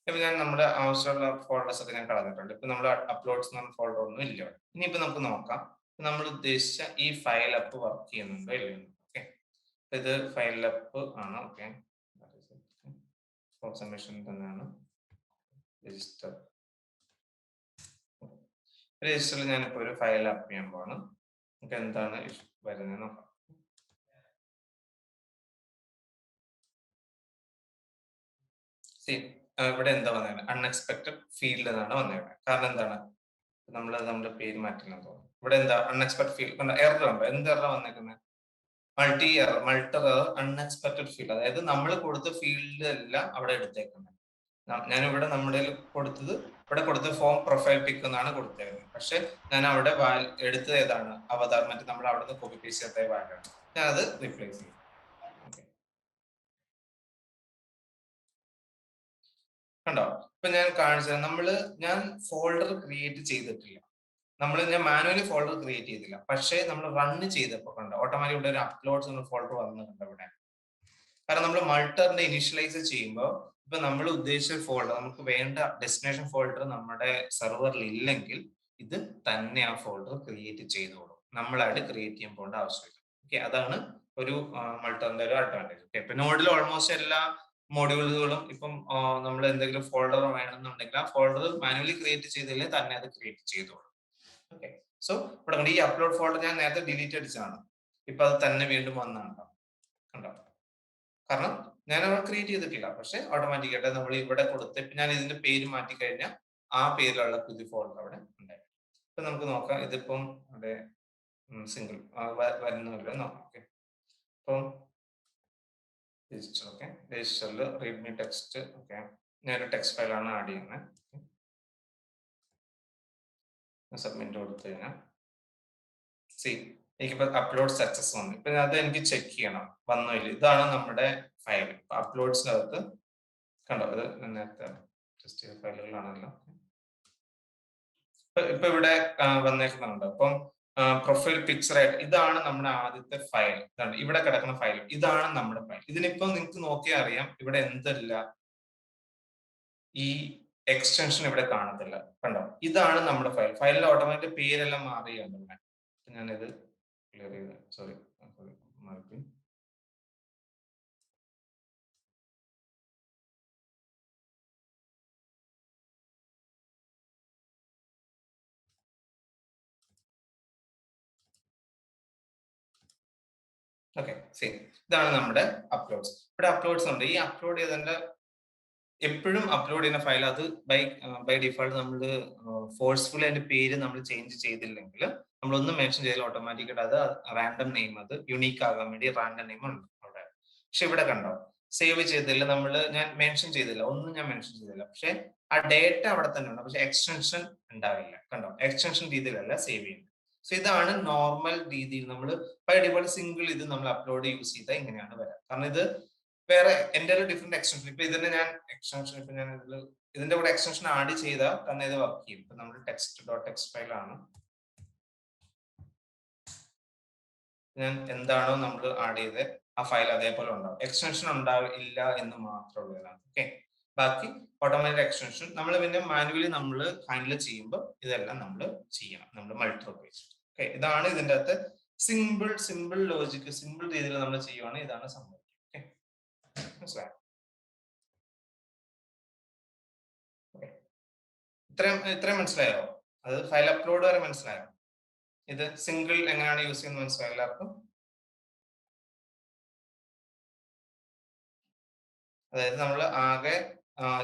ഇപ്പൊ ഞാൻ നമ്മുടെ ആവശ്യമുള്ള ഫോൾഡേഴ്സ് ഒക്കെ ഞാൻ കളഞ്ഞിട്ടുണ്ട്. ഇപ്പൊ നമ്മൾ അപ്ലോഡ്സ് എന്ന ഫോൾഡർ ഒന്നും ഇല്ല. ഇനിയിപ്പോ നമുക്ക് നോക്കാം നമ്മൾ ഉദ്ദേശിച്ച ഈ ഫയൽ അപ്പ് വർക്ക് ചെയ്യുന്നുണ്ടോ ഇല്ലയോ. ഓക്കെ, ഇത് ഫയൽ അപ്പ് ആണ്. ഓക്കെ, സബ്മിഷൻ തന്നെയാണ്. രജിസ്റ്ററിൽ ഞാനിപ്പോ ഒരു ഫയൽ അപ്പ് ചെയ്യാൻ പോവാണ്. നമുക്ക് എന്താണ് വരുന്നത് നോക്കാം. ഇവിടെ എന്താ വന്നത്, അൺഎക്സ്പെക്ടഡ് ഫീൽഡ് എന്നാണ് വന്നേക്കുന്നത്. കാരണം എന്താണ്, നമ്മുടെ പേര് മാറ്റണം തോന്നുന്നു. ഇവിടെ എന്താ അൺഎക്സ്പെക്ടഡ് ഫീൽഡ് എറർ ഉണ്ടോ, എന്ത് എറർ വന്നേക്കുന്നത്, മൾട്ടി എറർ അൺഎക്സ്പെക്ടഡ് ഫീൽഡ്. അതായത് നമ്മൾ കൊടുത്ത ഫീൽഡ് എല്ലാം അവിടെ എടുത്തേക്കുന്നത്. ഞാനിവിടെ നമ്മുടെ കൊടുത്ത ഫോം പ്രൊഫൈൽ പിക് എന്നാണ് കൊടുത്തേക്കുന്നത്. പക്ഷെ ഞാൻ അവിടെ എടുത്തത് ഏതാണ്, അവതാർ, മറ്റേ നമ്മൾ അവിടെ നിന്ന് കോപ്പി പേസ്റ്റ് ചെയ്ത വാല്യൂ ആണ്. ഞാൻ അത് റീപ്ലേസ് ചെയ്യും. കണ്ടോ, ഇപ്പൊ ഞാൻ കാണിച്ചത് ഞാൻ ഫോൾഡർ ക്രിയേറ്റ് ചെയ്തിട്ടില്ല. ഞാൻ മാനുവലി ഫോൾഡർ ക്രിയേറ്റ് ചെയ്തില്ല, പക്ഷേ നമ്മൾ റൺ ചെയ്തപ്പോൾ കണ്ടോ ഓട്ടോമാറ്റിക് ഇവിടെ ഒരു അപ്ലോഡ്സ് എന്ന ഫോൾഡർ വന്നിട്ടുണ്ട് ഇവിടെ. കാരണം നമ്മൾ മൾട്ടറിന്റെ ഇനിഷ്യലൈസ് ചെയ്യുമ്പോൾ ഇപ്പൊ നമ്മൾ ഉദ്ദേശിച്ച ഫോൾഡർ നമുക്ക് വേണ്ട ഡെസ്റ്റിനേഷൻ ഫോൾഡർ നമ്മുടെ സെർവറിൽ ഇല്ലെങ്കിൽ ഇത് തന്നെ ആ ഫോൾഡർ ക്രിയേറ്റ് ചെയ്തോളും, നമ്മളായിട്ട് ക്രിയേറ്റ് ചെയ്യാൻ പോകേണ്ട ആവശ്യമില്ല. ഓക്കെ, അതാണ് ഒരു മൾട്ടറിന്റെ ഒരു അഡ്വാൻറ്റേജ്. ഓക്കെ, ഇപ്പൊ നോഡിൽ ഓൾമോസ്റ്റ് എല്ലാ മോഡ്യൂളുകളും ഇപ്പം നമ്മൾ എന്തെങ്കിലും ഫോൾഡർ വേണമെന്നുണ്ടെങ്കിൽ ആ ഫോൾഡർ മാനുവലി ക്രിയേറ്റ് ചെയ്തില്ലേ തന്നെ അത് ക്രിയേറ്റ് ചെയ്തോളും. ഓക്കെ, സോ ഇവിടെ കണ്ടോ ഈ അപ്ലോഡ് ഫോൾഡർ ഞാൻ നേരത്തെ ഡിലീറ്റ് അടിച്ചതാണ്, ഇപ്പൊ അത് തന്നെ വീണ്ടും വന്നാണ് കണ്ടോ. കാരണം ഞാൻ അവിടെ ക്രിയേറ്റ് ചെയ്തിട്ടില്ല, പക്ഷെ ഓട്ടോമാറ്റിക് ആയിട്ട് നമ്മൾ ഇവിടെ കൊടുത്ത് ഞാൻ ഇതിന്റെ പേര് മാറ്റി കഴിഞ്ഞാൽ ആ പേരിലുള്ള പുതിയ ഫോൾഡർ അവിടെ ഉണ്ടായി. ഇപ്പൊ നമുക്ക് നോക്കാം, ഇതിപ്പം അവിടെ സിംഗിൾ വരുന്നില്ല നോക്കാം. ഓക്കെ, അപ്പം രജിസ്റ്റർ, ഓക്കെ രജിസ്റ്ററിൽ റീഡ്മി ടെക്സ്റ്റ്, ഓക്കെ ഞാനൊരു ടെക്സ്റ്റ് ഫയലാണ് ആഡ് ചെയ്യുന്നത്. സബ്മിറ്റ് കൊടുത്തു കഴിഞ്ഞാൽ എനിക്കിപ്പോ അപ്ലോഡ് സക്സസ് വന്നു. ഇപ്പൊ അത് എനിക്ക് ചെക്ക് ചെയ്യണം വന്നോ ഇല്ല. ഇതാണ് നമ്മുടെ ഫയൽ. അപ്ലോഡ്സിനകത്ത് കണ്ടോ, ഇത് നേരത്തെ ടെസ്റ്റ് ചെയ്ത ഫയലുകളാണല്ലോ. ഇപ്പൊ ഇവിടെ വന്നേക്കുന്നുണ്ട്. അപ്പം പ്രൊഫൈൽ പിക്ചർ ആയിട്ട് ഇതാണ് നമ്മുടെ ആദ്യത്തെ ഫയൽ. ഇതാണ് ഇവിടെ കിടക്കുന്ന ഫയൽ, ഇതാണ് നമ്മുടെ ഫയൽ. ഇതിനിപ്പോ നിങ്ങൾക്ക് നോക്കിയാൽ അറിയാം ഇവിടെ എന്തല്ല, ഈ എക്സ്റ്റൻഷൻ ഇവിടെ കാണത്തില്ല കണ്ടോ. ഇതാണ് നമ്മുടെ ഫയൽ. ഫയലിൽ ഓട്ടോമാറ്റിക് പേരെല്ലാം മാറിയാണ്. ഞാനിത് ക്ലിയർ ചെയ്ത് സോറി മാറ്റി. ഓക്കെ, ഇതാണ് നമ്മുടെ അപ്ലോഡ്സ്. ഇവിടെ അപ്ലോഡ്സ് ഉണ്ട്. ഈ അപ്ലോഡ് ചെയ്തതിന്റെ എപ്പോഴും അപ്ലോഡ് ചെയ്യുന്ന ഫയൽ അത് ബൈ ഡിഫോൾട്ട് നമ്മൾ ഫോഴ്സ്ഫുള്ളി അതിന്റെ പേര് നമ്മൾ ചേഞ്ച് ചെയ്തില്ലെങ്കിൽ നമ്മളൊന്നും മെൻഷൻ ചെയ്താൽ ഓട്ടോമാറ്റിക്കായിട്ട് അത് റാൻഡം നെയിം, അത് യുണീക്ക് ആകാൻ വേണ്ടി റാൻഡം നെയിം ഉണ്ട് അവിടെ. പക്ഷെ ഇവിടെ കണ്ടോ സേവ് ചെയ്തില്ല, ഞാൻ മെൻഷൻ ചെയ്തില്ല, ഒന്നും ഞാൻ മെൻഷൻ ചെയ്തില്ല, പക്ഷെ ആ ഡേറ്റ അവിടെ തന്നെ ഉണ്ട്, പക്ഷെ എക്സ്റ്റൻഷൻ ഉണ്ടാവില്ല കണ്ടോ. എക്സ്റ്റൻഷൻ രീതിയിലല്ല സേവ് ചെയ്യുന്നത്. സോ ഇതാണ് നോർമൽ രീതിയിൽ നമ്മൾ ബൈ ഡിഫോൾട്ട് സിംഗിൾ ഇത് നമ്മൾ അപ്ലോഡ് യൂസ് ചെയ്താൽ ഇങ്ങനെയാണ് വരാം. കാരണം ഇത് വേറെ എന്റെ ഒരു ഡിഫറെന്റ് എക്സ്റ്റൻഷൻ, ഇപ്പൊ ഇതിന്റെ ഞാൻ എക്സ്റ്റൻഷൻ ഇപ്പൊ ഞാൻ ഇതിന്റെ കൂടെ എക്സ്റ്റൻഷൻ ആഡ് ചെയ്താൽ തന്നെ ഇത് വർക്ക് ചെയ്യും. ഇപ്പൊ നമ്മൾ ടെക്സ്റ്റ് ഡോട്ട് ടെക്സ്റ്റ് ഫയലാണ്, ഞാൻ എന്താണോ നമ്മൾ ആഡ് ചെയ്ത് ആ ഫയൽ അതേപോലെ ഉണ്ടാവും. എക്സ്റ്റൻഷൻ ഉണ്ടാവില്ല എന്ന് മാത്രമുള്ളതാണ്. ഓക്കെ, ബാക്കി ഓട്ടോമാറ്റിക് എക്സ്റ്റൻഷൻ നമ്മൾ പിന്നെ മാനുവലി നമ്മൾ ഹാൻഡിൽ ചെയ്യുമ്പോൾ ഇതെല്ലാം നമ്മൾ ചെയ്യണം, നമ്മൾ മൾട്ടി പേജ്. ഓക്കെ, ഇതാണ് ഇതിന്റെ അകത്ത് സിമ്പിൾ ലോജിക്, സിമ്പിൾ രീതിയിൽ നമ്മൾ ചെയ്യുവാണ്, ഇതാണ് സംഭവം. ഓക്കെ, മനസ്സിലായോ? ഇത്രയും മനസ്സിലായോ? അത് ഫയൽ അപ്ലോഡ് വരെ മനസ്സിലായോ? ഇത് സിംഗിൾ എങ്ങനെയാണ് യൂസ് ചെയ്യുന്നത് മനസ്സിലായോ എല്ലാവർക്കും? അതായത് നമ്മൾ ആകെ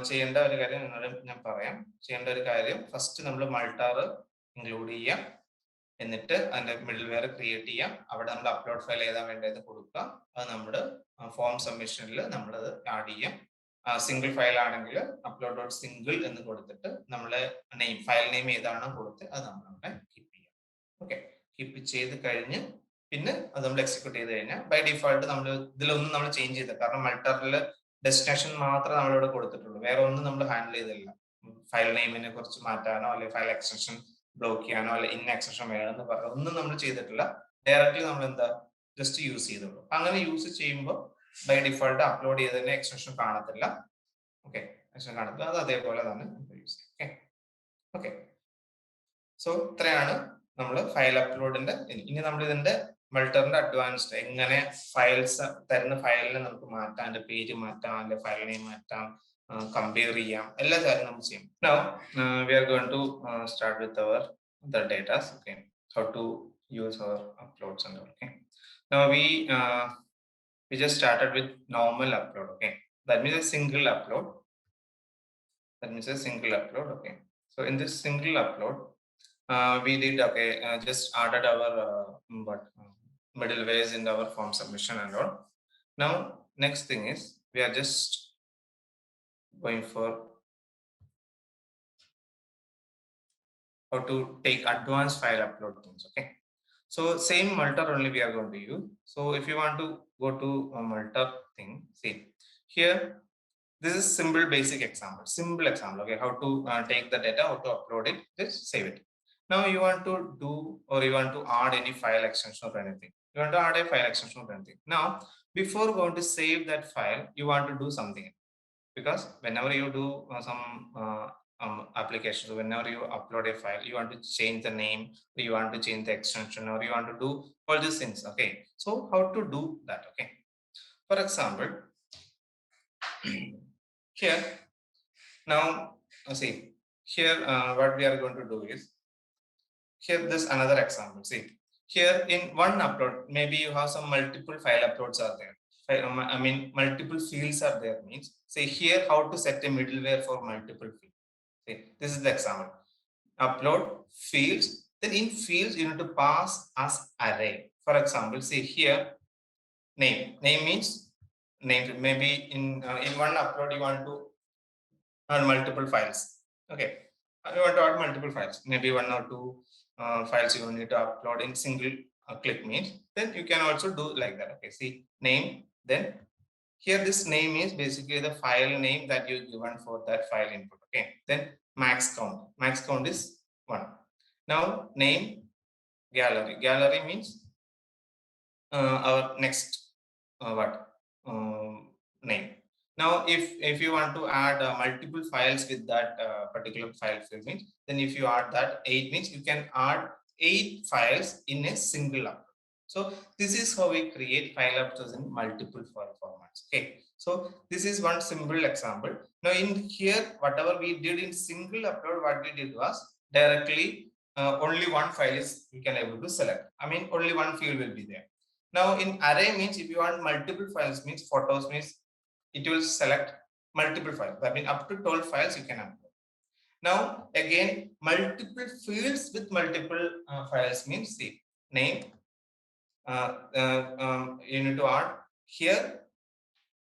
ചെയ്യേണ്ട ഒരു കാര്യം ഞാൻ പറയാം. ചെയ്യേണ്ട ഒരു കാര്യം, ഫസ്റ്റ് നമ്മൾ മൾട്ടാർ ഇൻക്ലൂഡ് ചെയ്യാം, എന്നിട്ട് അതിന്റെ മിഡിൽ വെയർ ക്രിയേറ്റ് ചെയ്യാം, അവിടെ നമ്മൾ അപ്ലോഡ് ഫയൽ ഏതാ വേണ്ടത് കൊടുക്കുക, അത് നമ്മുടെ ഫോം സബ്മിഷനിൽ നമ്മൾ അത് ആഡ് ചെയ്യാം. സിംഗിൾ ഫയൽ ആണെങ്കിൽ അപ്ലോഡ് ഡോട്ട് സിംഗിൾ എന്ന് കൊടുത്തിട്ട് നമ്മളെ നെയിം, ഫയൽ നെയിം ഏതാണോ കൊടുത്ത് അത് നമ്മൾ അവിടെ കീപ്പ് ചെയ്യാം. ഓക്കെ, കീപ്പ് ചെയ്ത് കഴിഞ്ഞ് പിന്നെ അത് നമ്മൾ എക്സിക്യൂട്ട് ചെയ്ത് കഴിഞ്ഞാൽ ബൈ ഡിഫോൾട്ട് നമ്മൾ ഇതിലൊന്നും നമ്മൾ ചേഞ്ച് ചെയ്തില്ല. കാരണം മൾട്ടറിൽ ഡെസ്റ്റിനേഷൻ മാത്രമേ നമ്മളിവിടെ കൊടുത്തിട്ടുള്ളൂ, വേറെ ഒന്നും നമ്മൾ ഹാൻഡിൽ ചെയ്തില്ല. ഫയൽ നെയിമിനെ കുറിച്ച് മാറ്റാനോ അല്ലെങ്കിൽ ഫയൽ എക്സ്റ്റൻഷൻ ബ്ലോക്ക് ചെയ്യാനോ അല്ലെ ഇന്ന എക്സ്റ്റൻഷൻ വേണമെന്ന് പറഞ്ഞാൽ ഒന്നും നമ്മൾ ചെയ്തിട്ടില്ല. ഡയറക്റ്റ്ലി നമ്മൾ എന്താ ജസ്റ്റ് യൂസ് ചെയ്തുള്ളൂ. അങ്ങനെ യൂസ് ചെയ്യുമ്പോൾ ബൈ ഡിഫോൾട്ട് അപ്ലോഡ് ചെയ്തതിന് എക്സ്റ്റൻഷൻ കാണത്തില്ല. ഓക്കെ, എക്സ്റ്റൻഷൻ കാണത്തില്ല, അത് അതേപോലെ തന്നെ യൂസ് ചെയ്യാം. ഓക്കെ, സോ ഇത്രയാണ് നമ്മൾ ഫയൽ അപ്ലോഡിന്റെ. ഇനി നമ്മൾ ഇതിന്റെ മൾട്ടറിന്റെ അഡ്വാൻസ്ഡ് എങ്ങനെ ഫയൽസ് തരുന്ന ഫയലിനെ നമുക്ക് മാറ്റാം, അതിന്റെ പേര് മാറ്റാം, അതിന്റെ ഫയൽ നെയിം മാറ്റാം, കമ്പയർ ചെയ്യാം, എല്ലാ കാര്യം നമുക്ക് ചെയ്യാം. Now we are going to start with the data. Okay, how to use our uploads and all. Okay, now we just started with normal upload. Okay, that means a single upload. Okay, so in this single upload we did just added our middlewares in our form submission and all. Now next thing is we are just going for how to take advanced file upload things. Okay, so same multer only we are going to use. So if you want to go to a multer thing, see here, this is simple example. Okay, how to take the data, how to upload it, just save it. Now you want to do, or you want to add any file extension or anything. You want to add a file extension or anything. Now, before going to save that file, you want to do something, because whenever you do some applications, whenever you upload a file, you want to change the name, you want to change the extension, or you want to do all these things. Okay, so how to do that? Okay, for example, here now see here what we are going to do is, here this another example. See here, in one upload, maybe you have some multiple file uploads are there. I mean multiple fields are there, means say here how to set a middleware for multiple fields. See, this is the example. Upload fields, then in fields you need to pass as array. For example, see here name. Name means name. Maybe in one upload you want to add multiple files. Okay, you want to add multiple files, maybe one or two files you need to upload in single click, means then you can also do like that. Okay, see name, then here this name is basically the file name that you given for that file input. Okay, then max count is 1. Now name gallery means our next what name. Now if you want to add multiple files with that particular file field, means then if you add that 8, means you can add 8 files in a single upload. So this is how we create file uploads in multiple file formats. Okay, so this is one simple example. Now in here, whatever we did in single upload, what we did was directly only one file is we can able to select. I mean only one field will be there. Now in array means if you want multiple files, means photos, means it will select multiple files. That means up to 12 files you can upload. Now again, multiple fields with multiple files means see name. You need to add here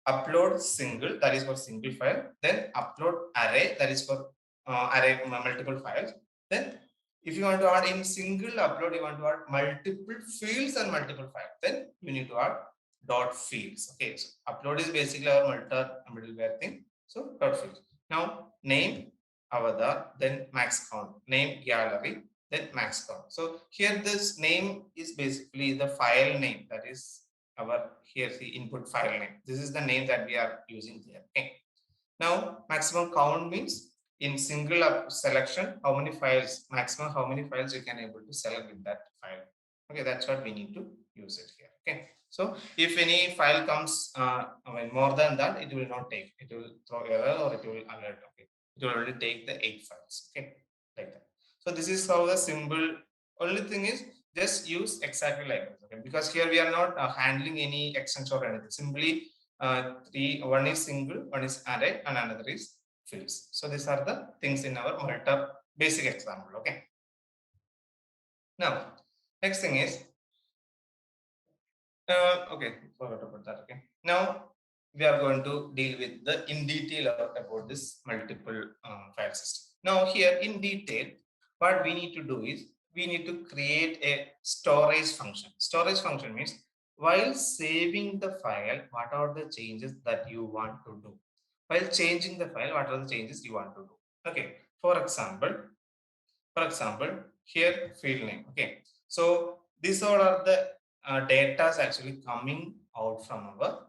upload single, that is for single file. Then upload array, that is for array multiple files. Then if you want to add in single upload, you want to add multiple fields and multiple files, then you need to add dot fields. Okay, so upload is basically our middleware thing. So dot fields. Now name avatar, then max count, name gallery, then max count. So here this name is basically the file name, that is our here the input file name. This is the name that we are using here. Okay. Now maximum count means in single selection, how many files, maximum how many files you can able to select with that file. Okay, that's what we need to use it here. Okay, so if any file comes I mean more than that, it will not take, it will throw error or it will alert. Okay, it will only take the 8 files. Okay, like that. So this is how the symbol, only thing is just use exactly like this. Okay, because here we are not handling any extension or anything, simply one is single, one is array, and another is fields. So these are the things in our basic example. Okay. Now, next thing is okay, forgot about that. Okay. Now we are going to deal with the in detail about this multiple file system. Now here in detail, what we need to do is we need to create a storage function. Storage function means while saving the file, what are the changes that you want to do? While changing the file, what are the changes you want to do? Okay. For example, here field name. Okay. So these all are the data is actually coming out from our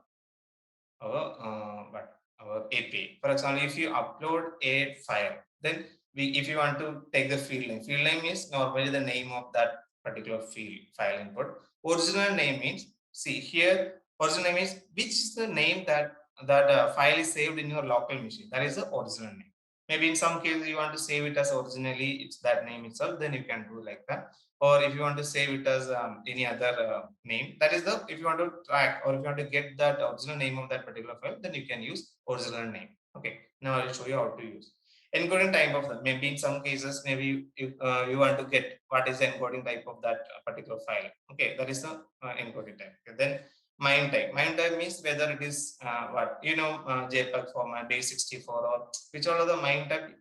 API. For example, if you upload a file, then if you want to take the field name is normally the name of that particular field file input. Original name means, see here, original name is which is the name that file is saved in your local machine. That is the original name. Maybe in some cases you want to save it as originally it's that name itself, then you can do like that. Or if you want to save it as any other name, that is the, if you want to track or if you want to get that original name of that particular file, then you can use original name. Okay, now I'll show you how to use encoding type of that. Maybe in some cases, maybe you want to get what is the encoding type of that particular file. Okay, that is the encoding type. Okay, then MIME type means whether it is JPEG format, base64, or which all of the MIME type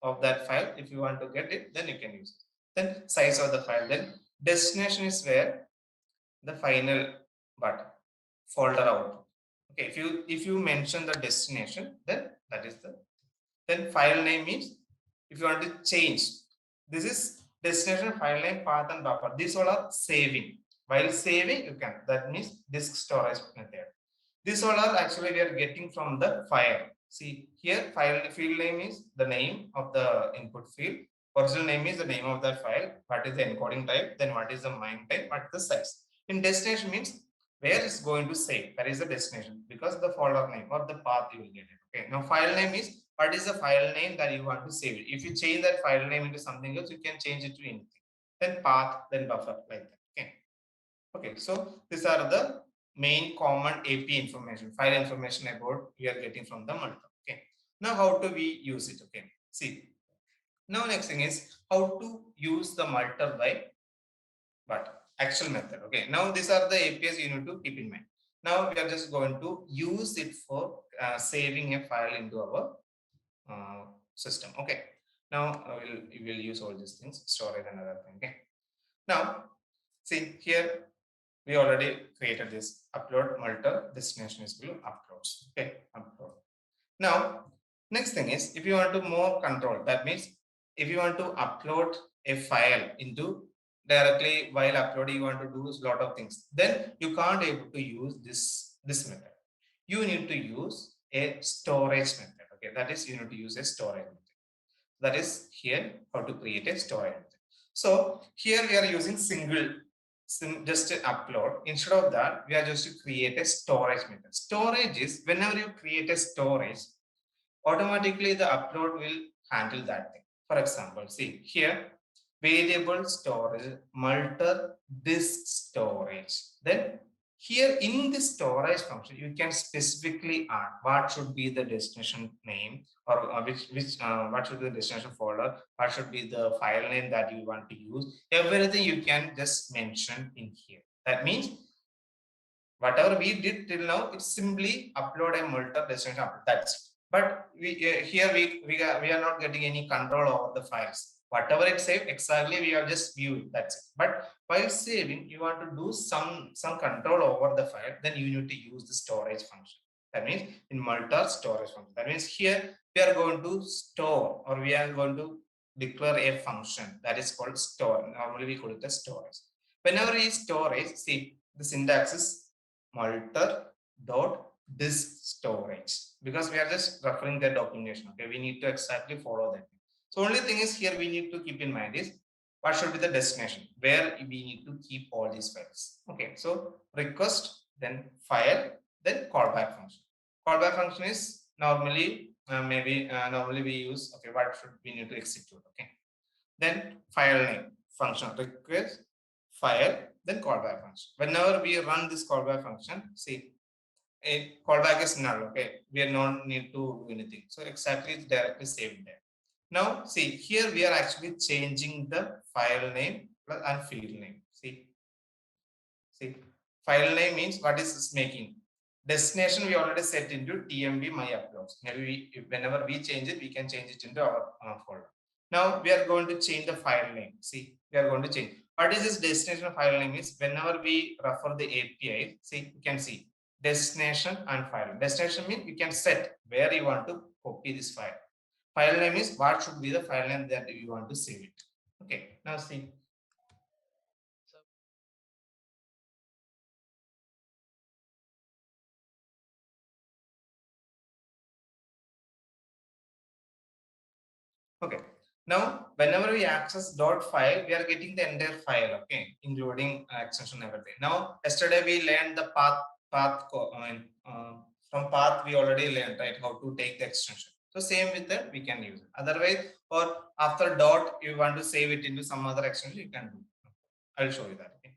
of that file. If you want to get it, then you can use it. Then size of the file. Then destination is where the final folder out. Okay, if you mention the destination, then that is the, then file name means if you want to change, this is destination, file name, path, and buffer. These all are saving. While saving, you can. That means disk storage method. These all are actually we are getting from the file. See here, file field name is the name of the input field. Original name is the name of that file. What is the encoding type? Then what is the MIME type? What is the size? In destination means where it's going to save. That is the destination because the folder name or the path you will get it. Okay. Now file name is what is the file name that you want to save it. If you change that file name into something else, you can change it to anything. Then path, then buffer like that. Okay. Okay. So these are the main common AP information, file information about we are getting from the multi. Okay. Now how do we use it? Okay. See. Now next thing is how to use the multi by but actual method. Okay. Now these are the APIs you need to keep in mind. Now we are just going to use it for saving a file into our system. Okay. Now we will use all these things, storage and other thing. Okay. Now see here we already created this upload multi destination is below uploads. Okay. Upload. Now next thing is if you want to more control, that means if you want to upload a file into directly while uploading you want to do a lot of things, then you can't able to use this method. You need to use a storage method. Okay, that is you need to use a storage method. That is here how to create a storage method. So here we are using just an upload. Instead of that, we are just to create a storage method. Storage is whenever you create a storage, automatically the upload will handle that thing. For example, see here variable storage, multi disk storage. Then here in the storage function, you can specifically add what should be the destination name or what should be the destination folder, what should be the file name that you want to use. Everything you can just mention in here. That means whatever we did till now, it's simply upload a multi destination upload. That's it. But here we are not getting any control over the files. Whatever it saved, exactly we are just viewing. That's it. But while saving, you want to do some control over the file, then you need to use the storage function. That means in multi storage function. That means here we are going to store or we are going to declare a function that is called store. Normally we call it the storage. Whenever we storage, see the syntax is multi dot disk storage because we are just referring the documentation. Okay, we need to exactly follow that. So only thing is here we need to keep in mind is what should be the destination where we need to keep all these files. Okay, so request, then file, then callback function. Callback function is normally normally we use okay what should we need to execute. Okay, then file name function request file then callback function. Whenever we run this callback function, see a callback is null. Okay, we are not need to do anything. So exactly it's directly saved there. Now see here we are actually changing the file name and field name. See file name means what is this making destination we already set into tmb my uploads. Maybe whenever we change it, we can change it into our folder. Now we are going to change the file name. See, we are going to change. What is this destination file name is whenever we refer the API, see, you can see destination and file. Destination means you can set where you want to copy this file. File name is what should be the file name that you want to save it. Okay, now see. Okay. Now, whenever we access dot file, we are getting the entire file, okay, including extension and everything. Now, yesterday we learned the from path we already learned, right, how to take the extension. So same with that, we can use it. Otherwise, or after dot, you want to save it into some other extension, you can do. I'll show you that. Okay.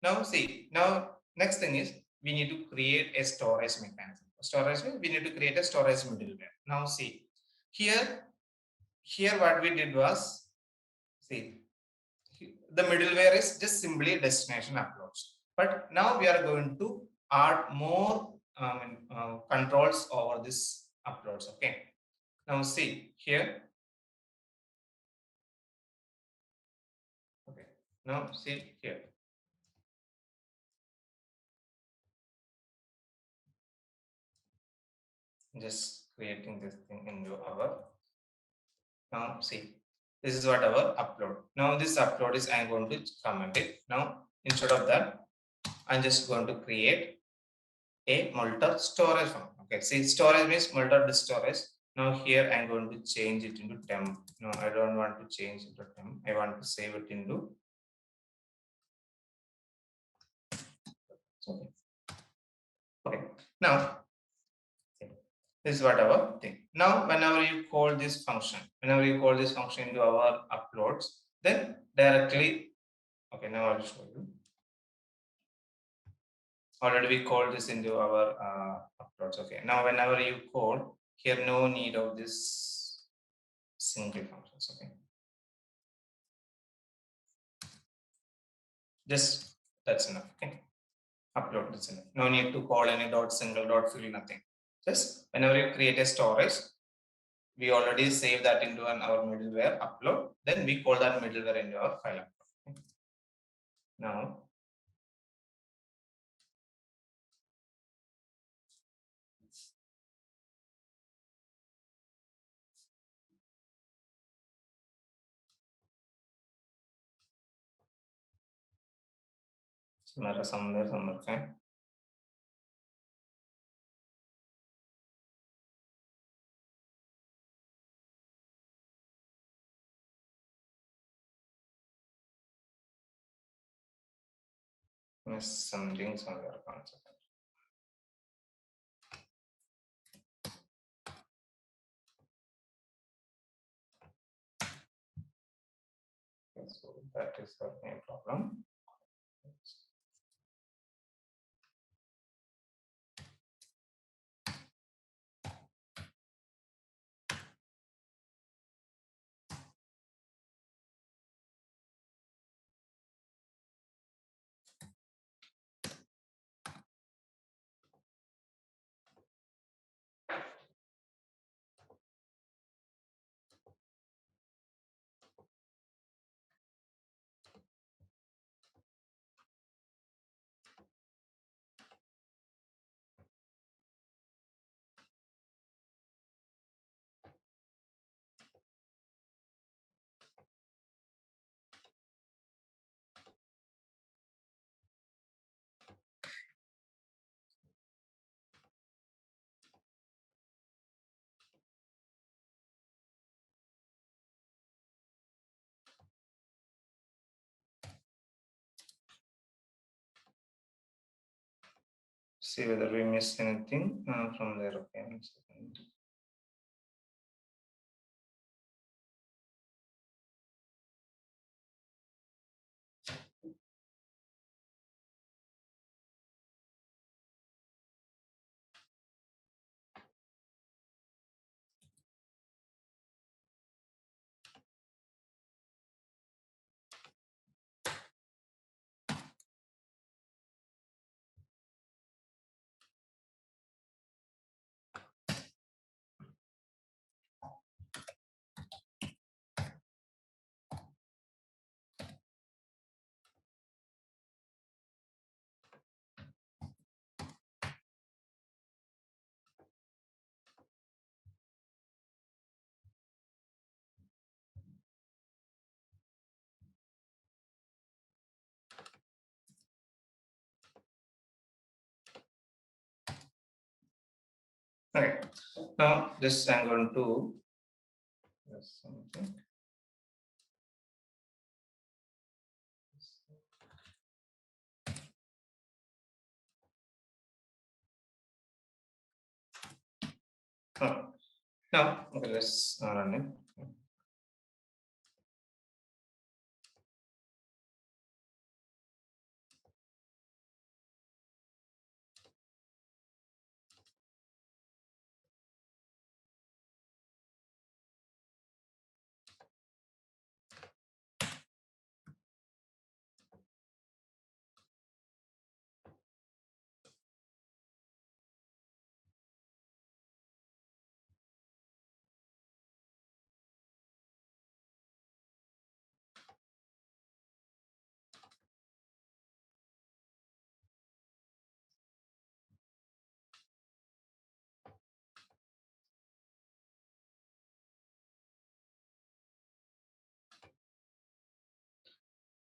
Now, see, now next thing is we need to create a storage mechanism. Storage means we need to create a storage middleware. Now, see, here what we did was see the middleware is just simply destination uploads, but now we are going to add more controls over this uploads. Okay, now see here. Okay, now see here. Just creating this thing into our now see This is what our upload. Now this upload is I'm going to comment it. Now instead of that, I'm just going to create a multi storage function. Okay, see storage means multi storage. Now here I'm going to change it into temp. No, I don't want to change it to temp. I want to save it into. Okay. Okay. Now this is what our thing. Now whenever you call this function into our uploads, then directly. Okay, now I'll show you. Already we called this into our uploads. Okay, now whenever you call here, no need of this single functions. Okay, just that's enough. Okay, upload that's enough. No need to call any dot single dot fill, nothing. Just whenever you create a storage, we already save that into our middleware upload. Then we call that middleware into our file upload. Okay. Now somewhere fine. Miss something somewhere concept. Okay, so that is the main problem. See whether we miss anything from there. Okay, 1 second. Okay, now this I'm going to something. Now, okay, let's run it.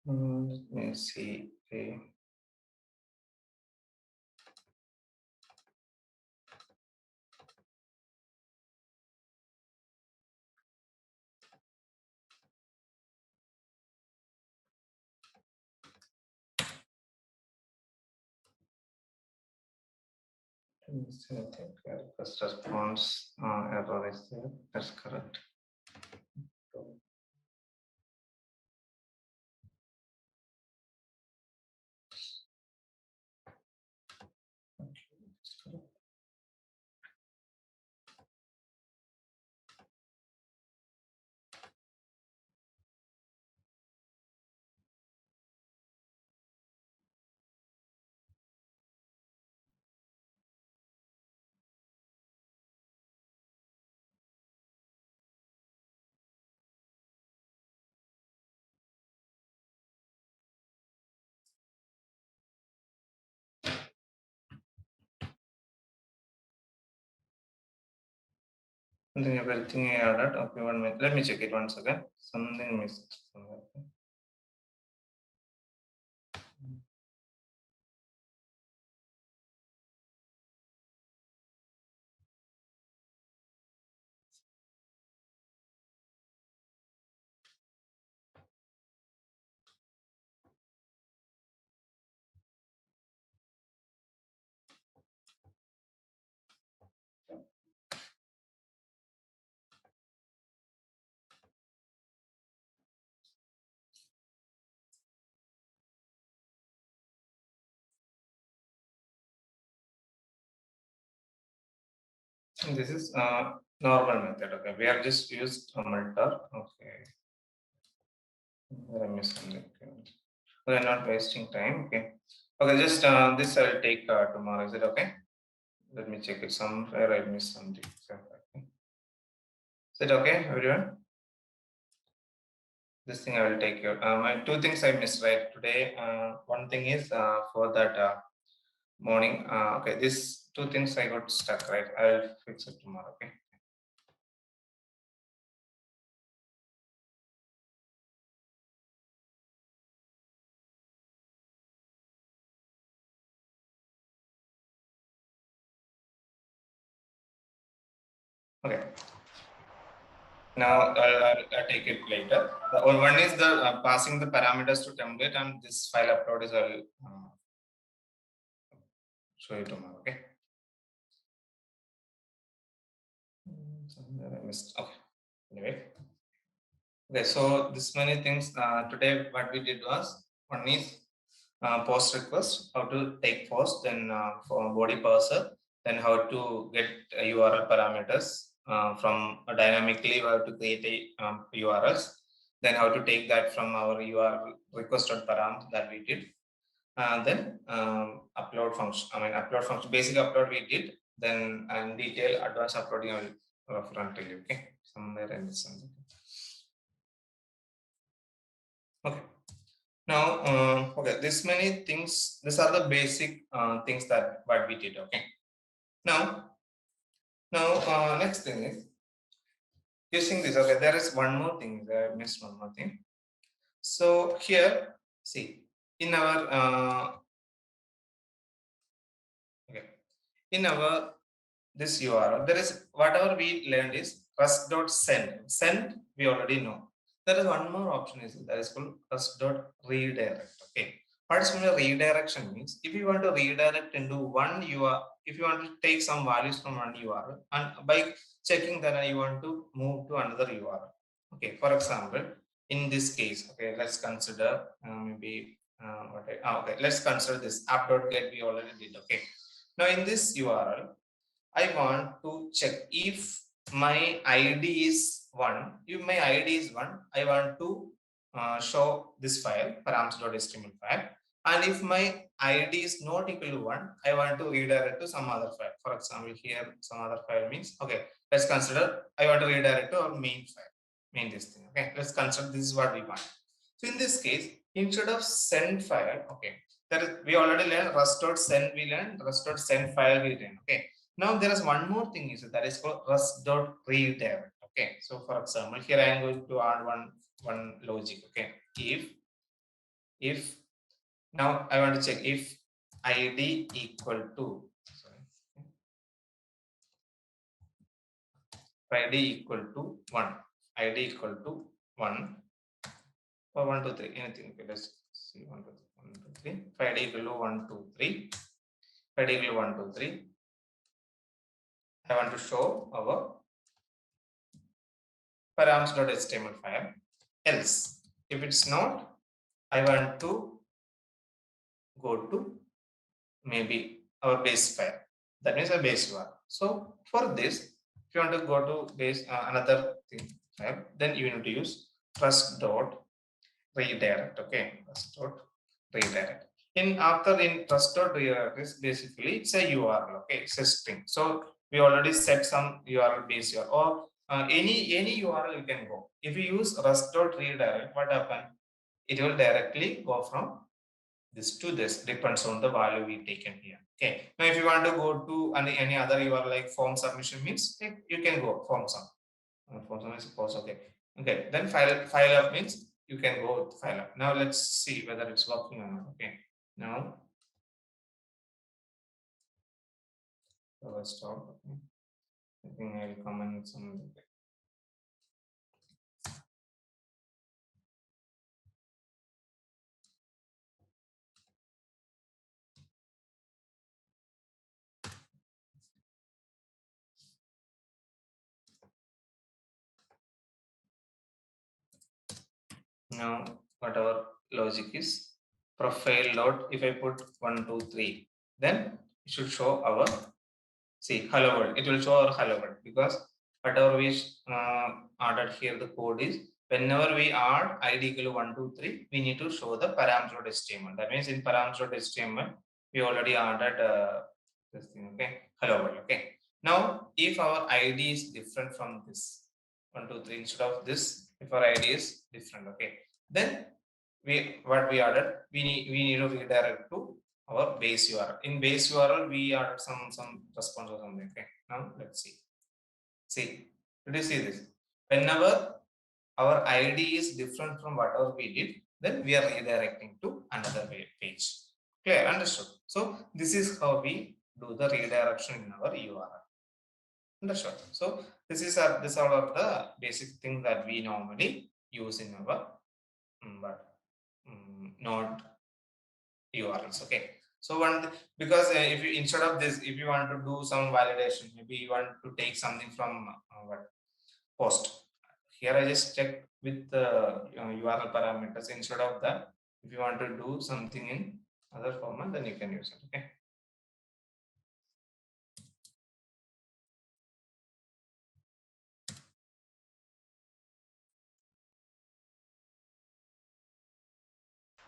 Let me see. Okay. I think first response error is there. That's correct. I think everything I added. Okay, 1 minute. Let me check it once again. Something missed. Somewhere. This is normal method. Okay, we have just used a multer. Okay, I missed something. We're not wasting time. Okay, okay. Just this I'll take tomorrow. Is it okay? Let me check it. Somewhere I missed something. So, okay. Is it okay, everyone? This thing I will take care. Two things I missed right today. One thing is for that morning. Okay, these two things I got stuck. Right, I'll fix it tomorrow. Okay. Okay. Now I'll take it later. One is the passing the parameters to template, and this file upload is I'll show you tomorrow. Okay. Somewhere I missed. Okay. Anyway. Okay. So this many things today. What we did was one is post request, how to take post, then for body parser, then how to get URL parameters from dynamically, we have to create a URLs, then how to take that from our URL requested param that we did, then upload function. I mean upload function, basic upload we did, then and detail advanced uploading I will refer until you. Okay, somewhere in this one. Okay. Now, okay, this many things, these are the basic things that what we did. Okay. Now, next thing is using this. Okay, there is one more thing. I missed one more thing. So here, see, in our okay, in our this URL, there is whatever we learned is rust.send. Send we already know. There is one more option is that is called rust.redirect. Okay. What is redirection means? If you want to redirect into one URL, if you want to take some values from one URL, and by checking that you want to move to another URL. Okay. For example, in this case, okay, let's consider maybe okay, let's consider this app.get we already did. Okay. Now in this URL, I want to check if my ID is 1. If my ID is 1, I want to show this file, params.html file. And if my ID is not equal to 1, I want to redirect to some other file. For example, here some other file means, okay, let's consider I want to redirect to our main file, main this thing. Okay, let's consider this is what we want. So in this case, instead of send file, okay, that is, we already learned rust.send, we learned rust.send file, we learned. Okay, now there is one more thing is that is called rust.redirect. Okay, so for example, here I am going to add one logic. Okay, if if now I want to check if ID equal to, sorry, ID equal to 1, ID equal to 1 or 1, 2, 3, anything. Okay, let's see 1, 2, 3, 1, 2, 3. If ID equal to 1, 2, 3, if ID equal to 1, 2, 3, I want to show our params.html file. Else, if it's not, I want to go to maybe our base file. That means a base URL. So for this, if you want to go to base another thing file, then you need to use trust dot redirect. Okay, trust dot redirect. In trust dot redirect is basically it's a URL. Okay, it's a string. So we already set some URL base URL or any URL you can go. If you use rust dot redirect, what happen? It will directly go from this to this, depends on the value we taken here. Okay, now if you want to go to any other URL like form submission means you can go form sum. Form sum is suppose okay. Okay, then file up means you can go with file up. Now let's see whether it's working or not. Okay, now let's stop. Okay. I think I will comment some. Now whatever logic is profile load. If I put 1, 2, 3, then it should show our see hello world. It will show our hello world because whatever we added here the code is whenever we add id equal to 1, 2, 3, we need to show the params.html. That means in params.html we already added this thing. Okay, hello world. Okay, now if our id is different from this 1, 2, 3 instead of this, if our id is different, okay, then what we added we need to redirect to our base URL. In base URL, we added some response or something. Okay, now let's see. See, did you see this? Whenever our ID is different from whatever we did, then we are redirecting to another page. Clear, understood? So this is how we do the redirection in our URL. Understood? So this is all of the basic thing that we normally use in our node URLs. Okay. So because if you instead of this, if you want to do some validation, maybe you want to take something from what post. Here I just check with the URL parameters. Instead of that, if you want to do something in other format, then you can use it. Okay.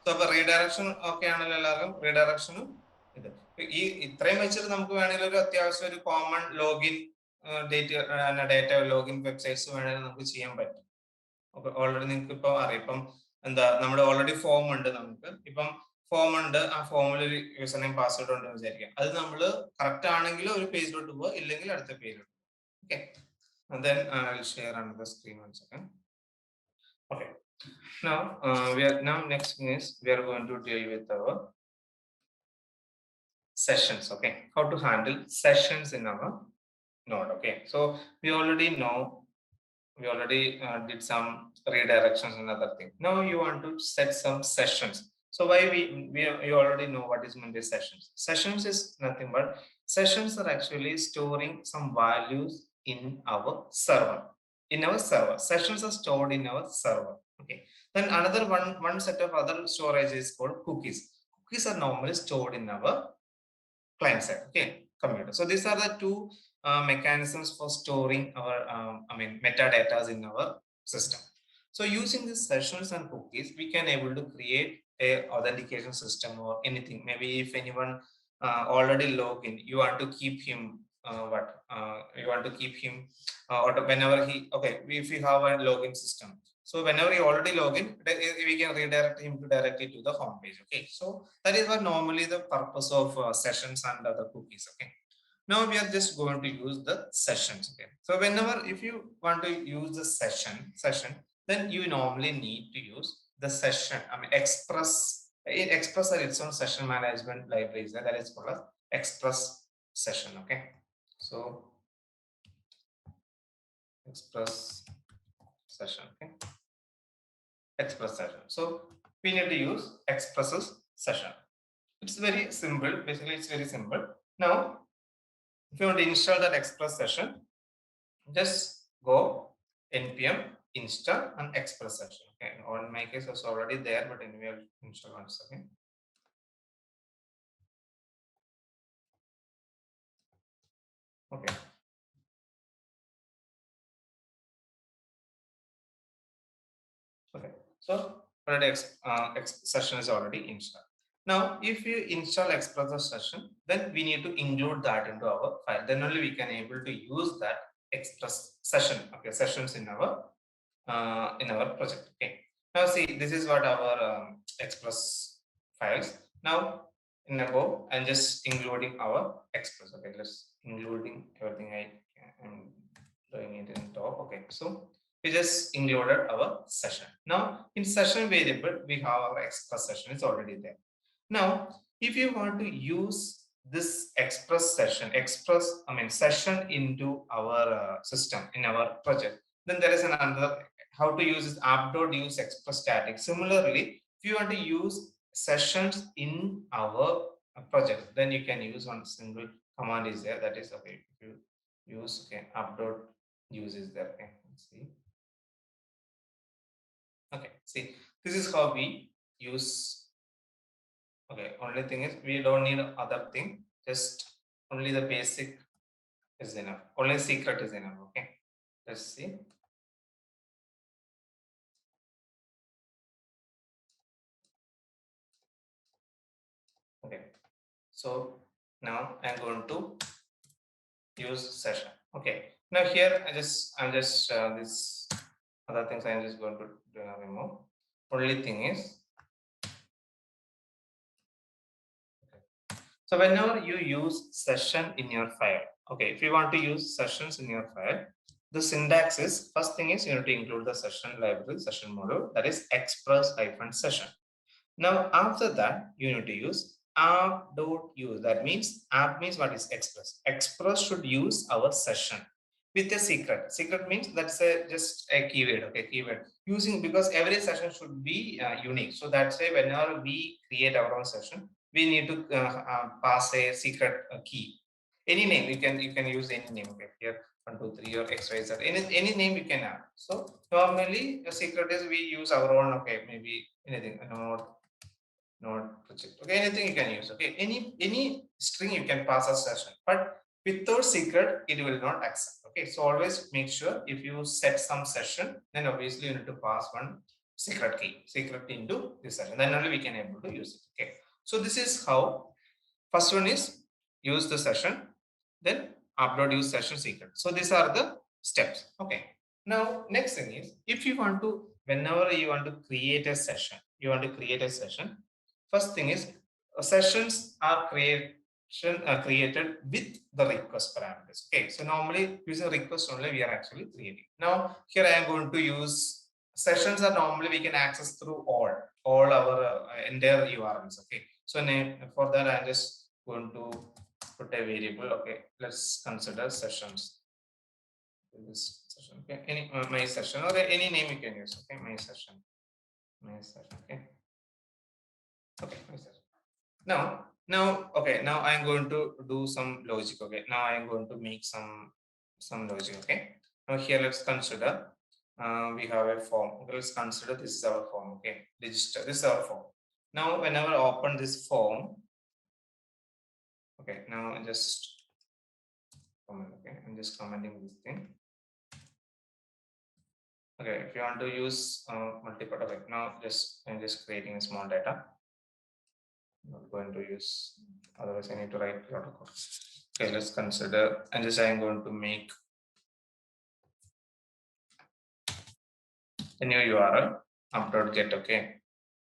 So redirection okay ആണല്ലോ എല്ലാവർക്കും റീഡയറക്ഷനും ഇത് ഈ ഇത്രയും വെച്ചിട്ട് നമുക്ക് വേണമെങ്കിൽ ഒരു അത്യാവശ്യം ഒരു common login data login websites വേണമെങ്കിൽ നമുക്ക് ചെയ്യാൻ പറ്റും. ഓൾറെഡി നിങ്ങൾക്ക് ഇപ്പൊ അറിയാം ഇപ്പം എന്താ നമ്മുടെ ഓൾറെഡി ഫോം ഉണ്ട് നമുക്ക് ഇപ്പം ഫോം ഉണ്ട് ആ ഫോമിൽ ഒരു യൂസർ നെയിം പാസ്വേഡ് ഉണ്ടെന്ന് വിചാരിക്കാം അത് നമ്മൾ കറക്റ്റ് ആണെങ്കിൽ ഒരു പേജിലോട്ട് പോവുക ഇല്ലെങ്കിൽ അടുത്ത പേജിലോട്ട് okay then I'll share another screen once again. Okay, now next thing is we are going to deal with our sessions. Okay, how to handle sessions in our node. Okay, so we already know we already did some redirections and other thing. Now you want to set some sessions. So why you already know what is meant by sessions. Sessions is nothing but sessions are actually storing some values in our server. In our server, sessions are stored in our server. Okay. Then another one set of other storage is called cookies. Cookies are normally stored in our client side. Okay, computer. So these are the two mechanisms for storing our metadata in our system. So using these sessions and cookies, we can able to create a authentication system or anything. Maybe if anyone already log in, you want to keep him you want to keep him whenever he if you have a login system. So whenever you already log in, we can redirect him to directly to the home page. Okay, so that is what normally the purpose of sessions and other cookies. Okay, now we are just going to use the sessions. Okay, so whenever if you want to use the session, then you normally need to use the session. I mean, Express, in Express are its own session management libraries that is called as Express session. Okay, so Express session. Okay, Express session. So we need to use Express's session. It's very simple. Basically, it's very simple. Now, if you want to install that Express session, just go npm install and Express session. Okay, in my case, it's already there, but anyway, I'll install once again. Okay. Okay. So already session is already installed. Now, if you install Express session, then we need to include that into our file. Then only we can able to use that Express session. Okay, sessions in our project. Okay. Now see, this is what our Express files. Now in above, I'm just including our Express. Okay, let's including everything I'm doing it in top. Okay, so we just included our session. Now in session variable, we have our Express session. It's already there. Now, if you want to use this Express session, session into our system in our project, then there is another how to use this app.use Express static. Similarly, if you want to use sessions in our project, then you can use one single command is there. That is okay. If you use app.use is there. Okay, let's see. Okay, see, this is how we use. Okay, only thing is we don't need other thing, just only the basic is enough. Only secret is enough. Okay, let's see. Okay, so now I'm going to use session. Okay, now here I'm just this other things I'm just going to remove. Only thing is, so whenever you use session in your file, okay, if you want to use sessions in your file, the syntax is, first thing is you need to include the session library, session module, that is express-session. Now after that, you need to use app.use. That means app means what is Express. Express should use our session with a secret. Secret means that's just a keyword. Okay, keyword using, because every session should be unique. So that's why whenever we create our own session, we need to pass a secret key. Any name you can use any name. Okay, here 1, 2, 3 or XYZ. Any name you can have. So normally a secret is we use our own. Okay, maybe anything. Node project. Okay, anything you can use. Okay, any string you can pass as session, but without secret it will not accept. Okay, so always make sure if you set some session, then obviously you need to pass one secret key into this session. Then only we can able to use it. Okay, so this is how. First one is use the session, then upload use session secret. So these are the steps. Okay. Now next thing is, if you want to, whenever you want to create a session, first thing is sessions are created with the request parameters. Okay, so normally using request only we are actually creating. Now here I am going to use sessions are normally we can access through all our entire URLs. Okay, so for that I'm just going to put a variable. Okay, let's consider sessions. This session. Okay, any my session or any name you can use. Okay, my session. Okay. Okay, my session. Now, okay, now I'm going to do some logic. Okay, now I'm going to make some logic. Okay, now here let's consider we have a form. Okay, let's consider this is our form. Okay, register, this is our form. Now whenever I open this form, okay, now I just comment. Okay, I'm just commenting this thing. Okay, if you want to use multiple, okay, now I'm just creating a small data. I'm not going to use, otherwise I need to write a lot of code. Okay, let's consider, and just I'm going to make a new URL, app.get. Okay,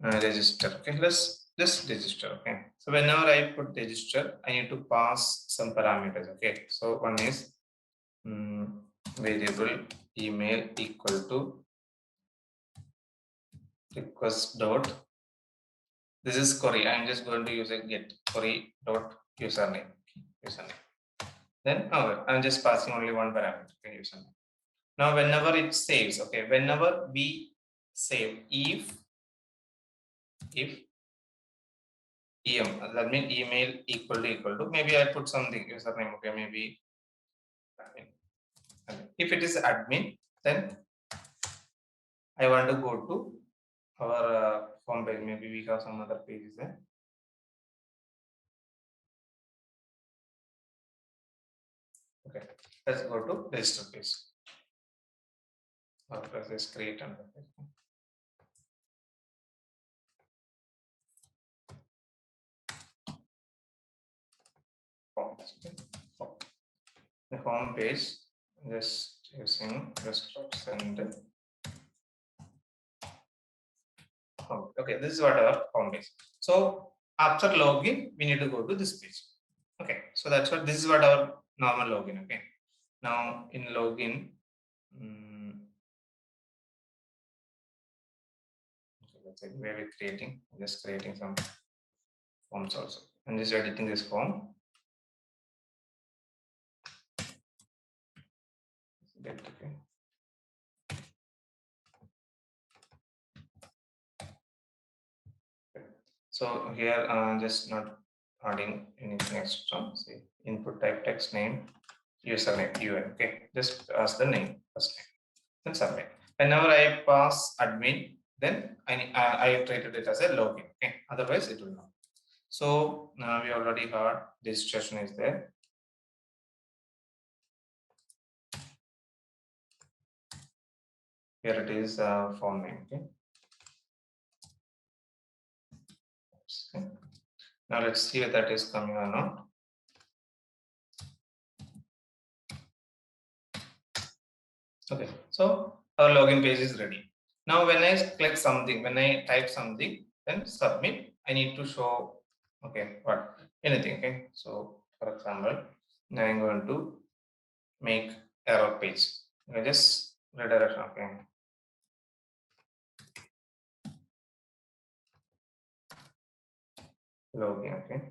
register. Okay, let's just register. Okay, so whenever I put register, I need to pass some parameters. Okay, so one is variable email equal to request dot. This is query. I'm just going to use a get query dot username. Then I'm just passing only one parameter. Okay, username. Now whenever it saves, okay, whenever we save, if that means email equal to maybe I put something username, okay, maybe admin. If it is admin, then I want to go to our home page. Maybe we have some other pages there. Okay, let's go to register page. Or press this create and the home page, just using send. Okay, this is what our home page. So after login, we need to go to this page. Okay, so that's what this is what our normal login. Okay, now in login, let's say where we're creating, just creating some forms also. I'm just editing this form. Okay. So here, just not adding anything extra. Say input type text name, username, UN. Okay, just ask the name first name, then submit. Whenever I pass admin, then I treated it as a login. Okay, otherwise it will not. So now we already heard registration is there. Here it is form name. Okay. Now let's see if that is coming or not. Okay, so our login page is ready. Now when I click something, when I type something, then submit, I need to show, okay, what, anything, okay. So for example, now I'm going to make error page. I just redirection, okay. Login, okay.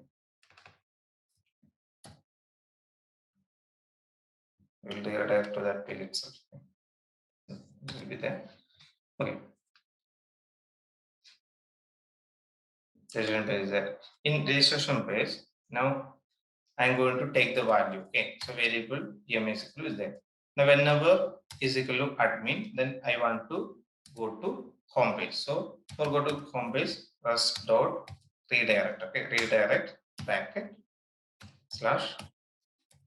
We'll redirect to that page itself. Okay. It will be there. Okay. Registration page is there. In registration page, now I'm going to take the value. Okay, so variable em is equal is there. Now whenever is equal to admin, then I want to go to home page. So for go to home page, rust dot redirect. Okay, redirect bracket slash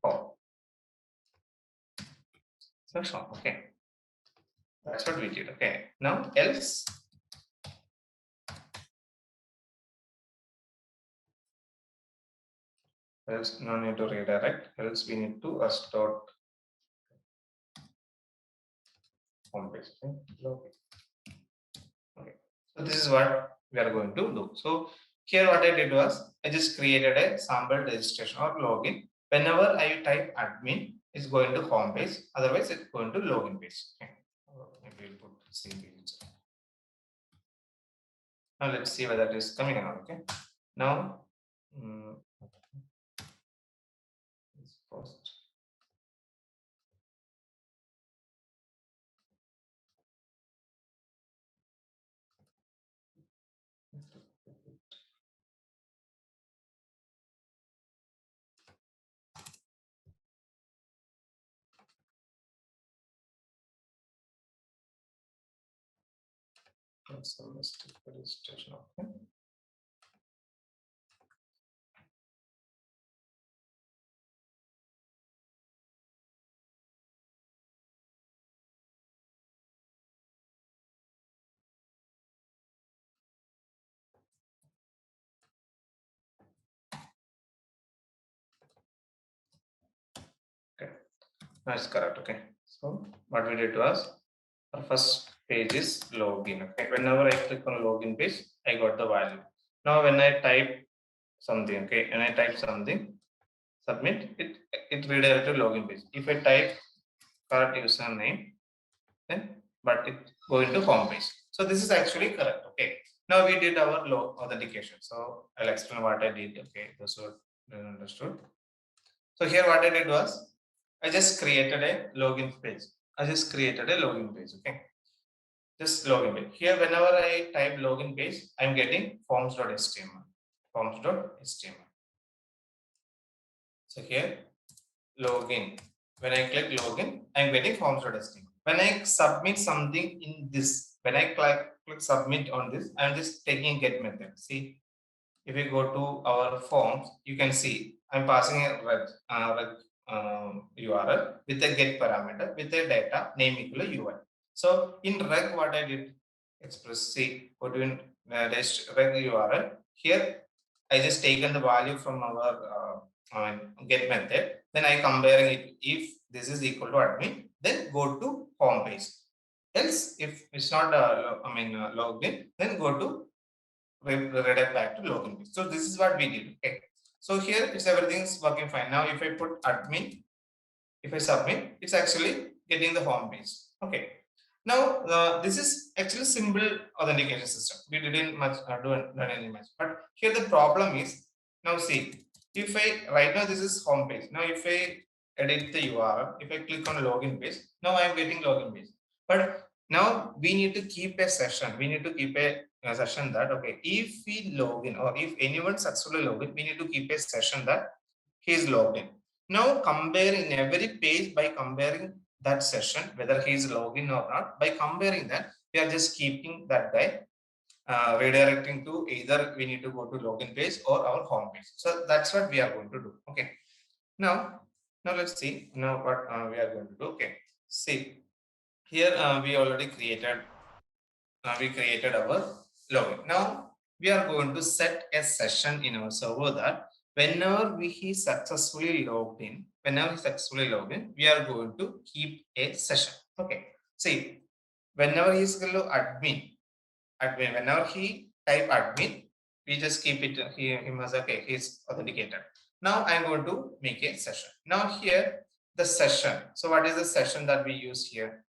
home. Slash home. Okay, that's what we did. Okay, now else. Else no need to redirect. Else we need to rust dot home page. Okay. Okay. So this is what we are going to do. So here what I did was I just created a sample registration or login. Whenever I type admin, it's going to home page. Otherwise, it's going to login page. Okay. Maybe we'll put same page. Now let's see whether it is coming or not. Okay. Now this post. So let's take the registration. Okay. Okay. That's correct. Okay. So what we did was our first page is login. Okay. Whenever I click on login page, I got the value. Now when I type something, okay, and I type something, submit, it redirects to login page. If I type correct username, then but it go into home page. So So this is actually correct. Okay. Now we did our authentication. So I'll explain what I did. Okay, those were understood. So here what I did was I just created a login page. Okay. Just login page. Here, whenever I type login page, I'm getting forms.html. Forms.html. So here, login. When I click login, I'm getting forms.html. When I submit something in this, when I click submit on this, I'm just taking get method. See, if we go to our forms, you can see I'm passing a red URL with a get parameter with a data name equal to UI. So in reg, what I did express C go to reg URL. Here I just taken the value from our get method. Then I comparing it. If this is equal to admin, then go to home page. Else, if it's not logged in, then go to redirect back to login page. So this is what we did. Okay. So here it's everything's working fine. Now if I put admin, if I submit, it's actually getting the home page. Okay. Now this is actually simple authentication system. We didn't much do any much. But here the problem is, now see, if I right now this is home page. Now if I edit the URL, if I click on login page, now I am getting login page. But now we need to keep a session. We need to keep a session that okay, if we log in or if anyone successfully log in, we need to keep a session that he is logged in. Now compare in every page by comparing that session, whether he is logged in or not. By comparing that, we are just keeping that guy redirecting to either we need to go to login page or our home page. So that's what we are going to do. Okay. Now let's see now what we are going to do. Okay. See here we already created our login. Now we are going to set a session in our server that whenever he successfully logged in, we are going to keep a session. Okay. See, whenever he is going to admin, whenever he type admin, we just keep it he must okay, he's authenticated. Now I'm going to make a session. Now here the session. So what is the session that we use here?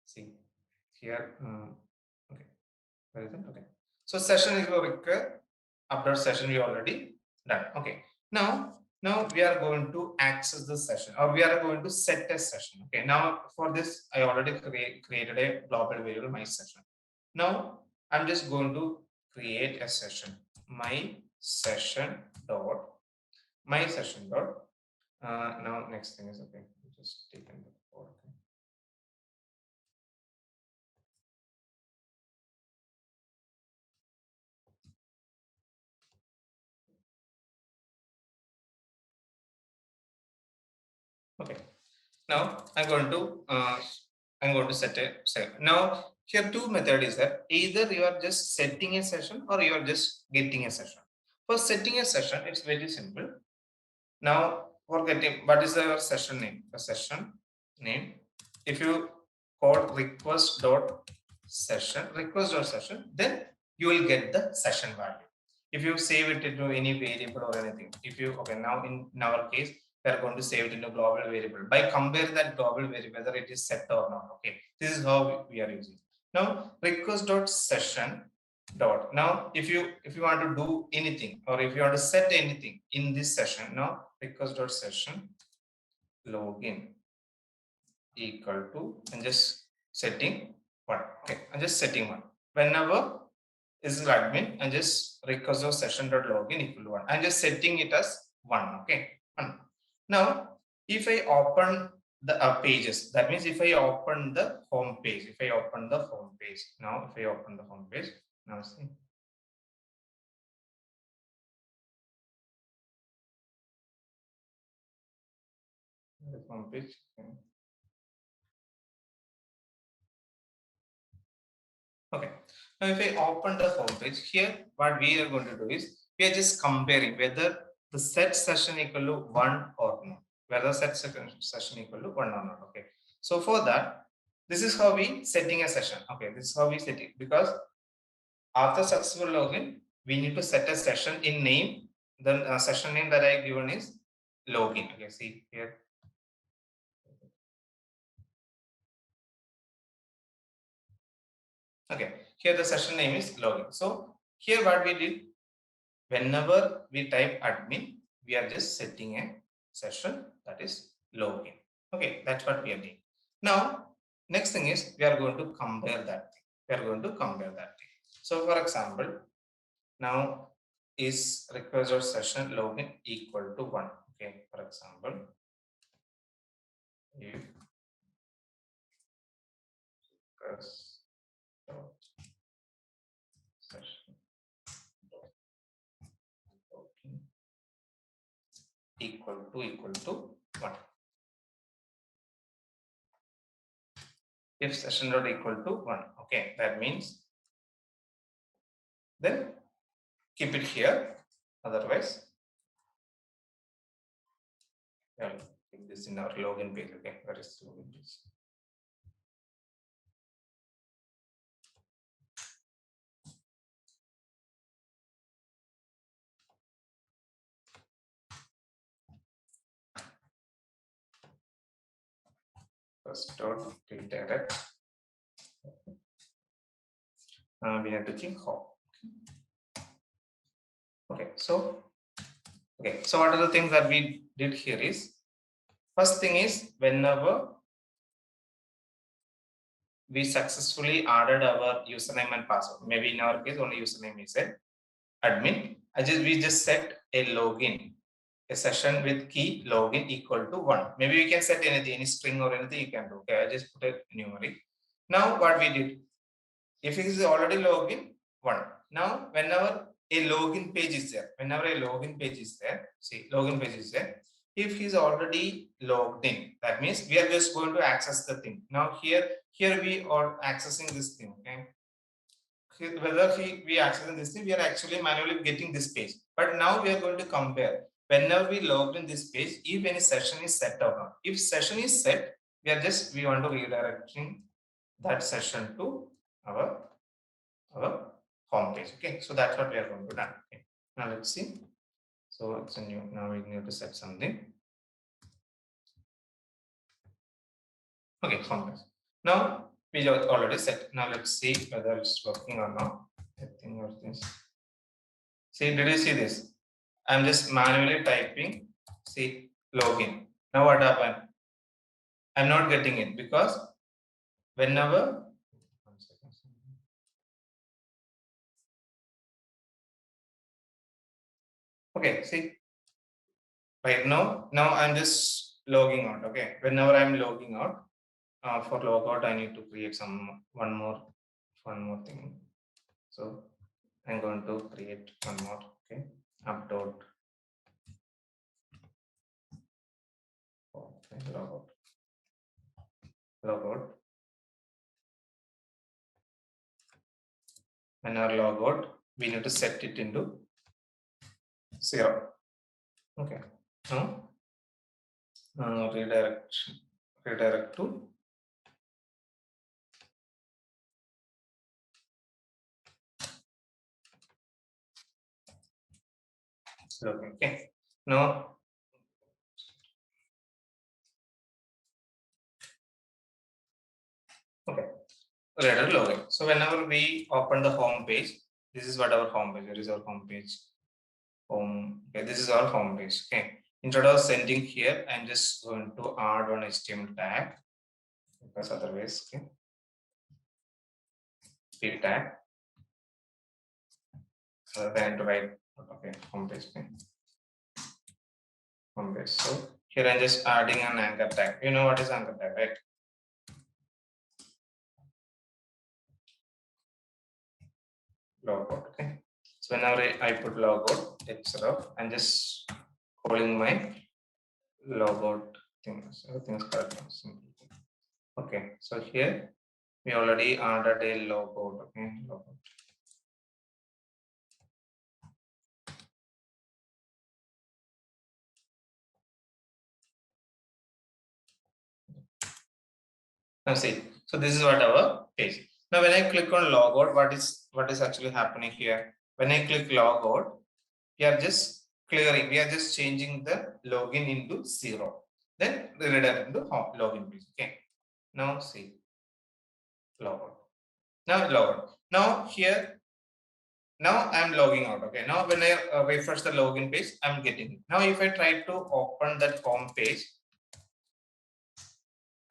See here. Okay. Where is it? Okay. So session is required. After session we already done. Okay. Now we are going to access the session or we are going to set a session. Okay. Now for this I already created a global variable my session. Now I'm just going to create a session. My session dot. Now next thing is okay. Just take in the code. Okay. Okay. Now I'm going to set a set. Now here two method is that either you are just setting a session or you are just getting a session. For setting a session, it's very simple. Now for getting what is our session name? The session name. If you call request.session, then you will get the session value. If you save it into any variable or anything, if you okay, now in our case, we are going to save it into global variable. By compare that global variable, whether it is set or not. Okay, this is how we are using. Now request.session dot. Now if you want to do anything or if you want to set anything in this session, now request.session login equal to and just setting one. Okay, I'm just setting one. Whenever is admin and just request.session.login equal to one. I'm just setting it as one. Okay, one. Now if I open the pages, that means if I open the home page, now if I open the home page, now see. The home page. Okay. Now if I open the home page here, what we are going to do is we are just comparing whether the set session equal to one or not. Whether set session equal to one or not. Okay. So for that, this is how we setting a session. Okay, this is how we set it because after successful login, we need to set a session in name. The session name that I given is login. Okay, see here. Okay, here the session name is login. So here what we did, whenever we type admin, we are just setting a session that is login. Okay, that's what we are doing. Now next thing is we are going to compare that thing. We are going to compare that thing. So for example, now is request or session login equal to 1. Okay, for example, if request dot session login equal to 1. If session dot equal to 1, okay, that means then keep it here. Otherwise, I'll keep this in our login page. Okay, where is the login page? First dot redirect. We have to check home. Okay, so what are the things that we did here is, first thing is whenever we successfully added our username and password, maybe in our case only username is a admin, we just set a login, a session with key login equal to 1. Maybe we can set anything, any string or anything you can do. Okay, I just put a numeric. Now what we did, if it is already login 1, now whenever a login page is there, see, login page is there, if he's already logged in, that means we are just going to access the thing. Now here we are accessing this thing. Okay, whether we accessing this thing, we are actually manually getting this page. But now we are going to compare whenever we logged in this page, if any session is set or not. If session is set, we want to redirecting that session to our home page. Okay, so that's what we are going to do. Okay, now let's see. So it's a new, now we need to set something. Okay, home page. Now we already set. Now let's see whether it's working or not. I think or this. See, did you see this? I'm just manually typing. See, login. Now what happened? I'm not getting it because whenever. One second. Okay, see. Right now I'm just logging out. Okay, whenever I'm logging out, for logout I need to create one more thing. So I'm going to create one more. Okay, update. Okay, logout. When our logout, we need to set it into 0. Okay, now redirect to login. Okay, now okay, login. So whenever we open the home page, this is what our home page. Where is our home page? Home. Okay, this is our home page. Okay, instead of sending here, I'm just going to add one HTML tag because otherwise, okay, speed tag. So then to write, okay, home page. Okay. Home page. So here I'm just adding an anchor tag. You know what is anchor tag, right? Logout. Okay. So whenever I put logout, etc., I'm just calling my logout things. Everything's correct. Okay. So here we already added a logout. Okay. Logout. Now see. So this is what our page. Now when I click on logout, what is actually happening here? When I click logout, we are just clearing. We are just changing the login into 0. Then redirect into login page. Okay. Now see logout. Now log out. Now here, now I'm logging out. Okay, now when I refresh the login page, I'm getting it. Now if I try to open that home page,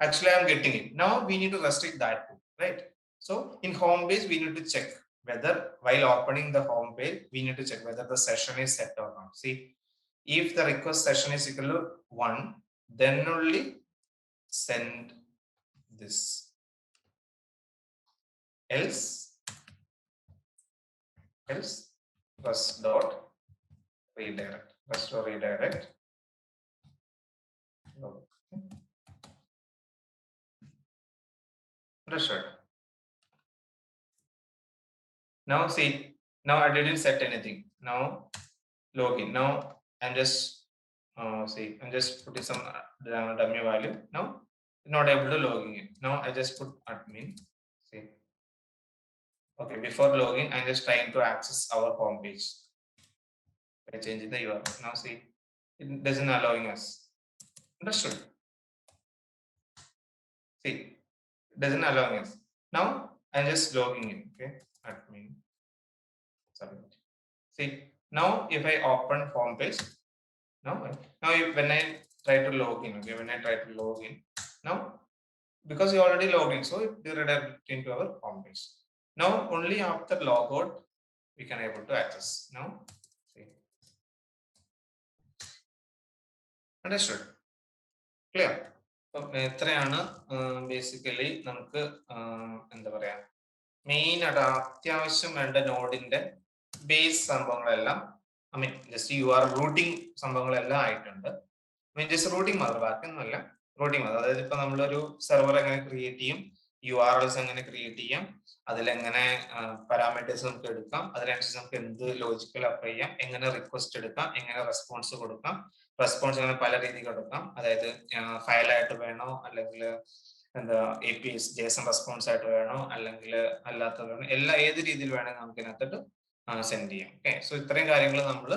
actually I'm getting it. Now we need to restrict that too, right? So in home page we need to check whether while opening the home page we need to check whether the session is set or not. See, if the request session is equal to 1, then only send this, else rest dot redirect, rest or redirect. Understood? Now see, now I didn't set anything. Now login. Now I'm just see, I'm just putting some dummy value. Now not able to login in. Now I just put admin. See, okay, before login I'm just trying to access our home page by changing the URL. Now see, it doesn't allowing us. Understood? See, it doesn't allowing us. Now I'm just logging in. Okay, admin submit. See, now if I open home page, now when I try to log in, okay, when I try to log in, now because you already logged in, so it redirected into our home page. Now only after logout we can able to access. Now see, understood? Clear? എത്രയാണ് basically നമുക്ക് എന്താ പറയാ main ആയിട്ട് അത്യാവശ്യം വേണ്ട നോഡിന്റെ base സംഭവങ്ങളെല്ലാം I mean just routing സംഭവങ്ങളെല്ലാം ആയിട്ടുണ്ട്. ഐ മീൻ ജസ്റ്റ് റൂട്ടിംഗ് മാത്രം, ബാക്കിയൊന്നുമല്ല, റൂട്ടിംഗ് മാത്രം. അതായത് ഇപ്പൊ നമ്മളൊരു സെർവർ എങ്ങനെ ക്രിയേറ്റ് ചെയ്യും, URLs എങ്ങനെ ക്രിയേറ്റ് ചെയ്യാം, അതിലെങ്ങനെ പാരാമീറ്റേഴ്സ് നമുക്ക് എടുക്കാം, അതിനനുസരിച്ച് നമുക്ക് എന്ത് ലോജിക്കൽ അപ്ലൈ ചെയ്യാം, എങ്ങനെ റിക്വസ്റ്റ് എടുക്കാം, എങ്ങനെ റെസ്പോൺസ് കൊടുക്കാം, റെസ്പോൺസ് അങ്ങനെ പല രീതിയിൽ കൊടുക്കാം. അതായത് ഫയലായിട്ട് വേണോ, അല്ലെങ്കിൽ എന്താ APIs JSON റെസ്പോൺസ് ആയിട്ട് വേണോ, അല്ലെങ്കിൽ അല്ലാത്തത് വേണോ, ഏത് രീതിയിൽ വേണമെങ്കിൽ നമുക്ക് ഇതിനകത്തോട്ട് സെൻഡ് ചെയ്യാം. ഓക്കെ, സോ ഇത്രയും കാര്യങ്ങൾ നമ്മൾ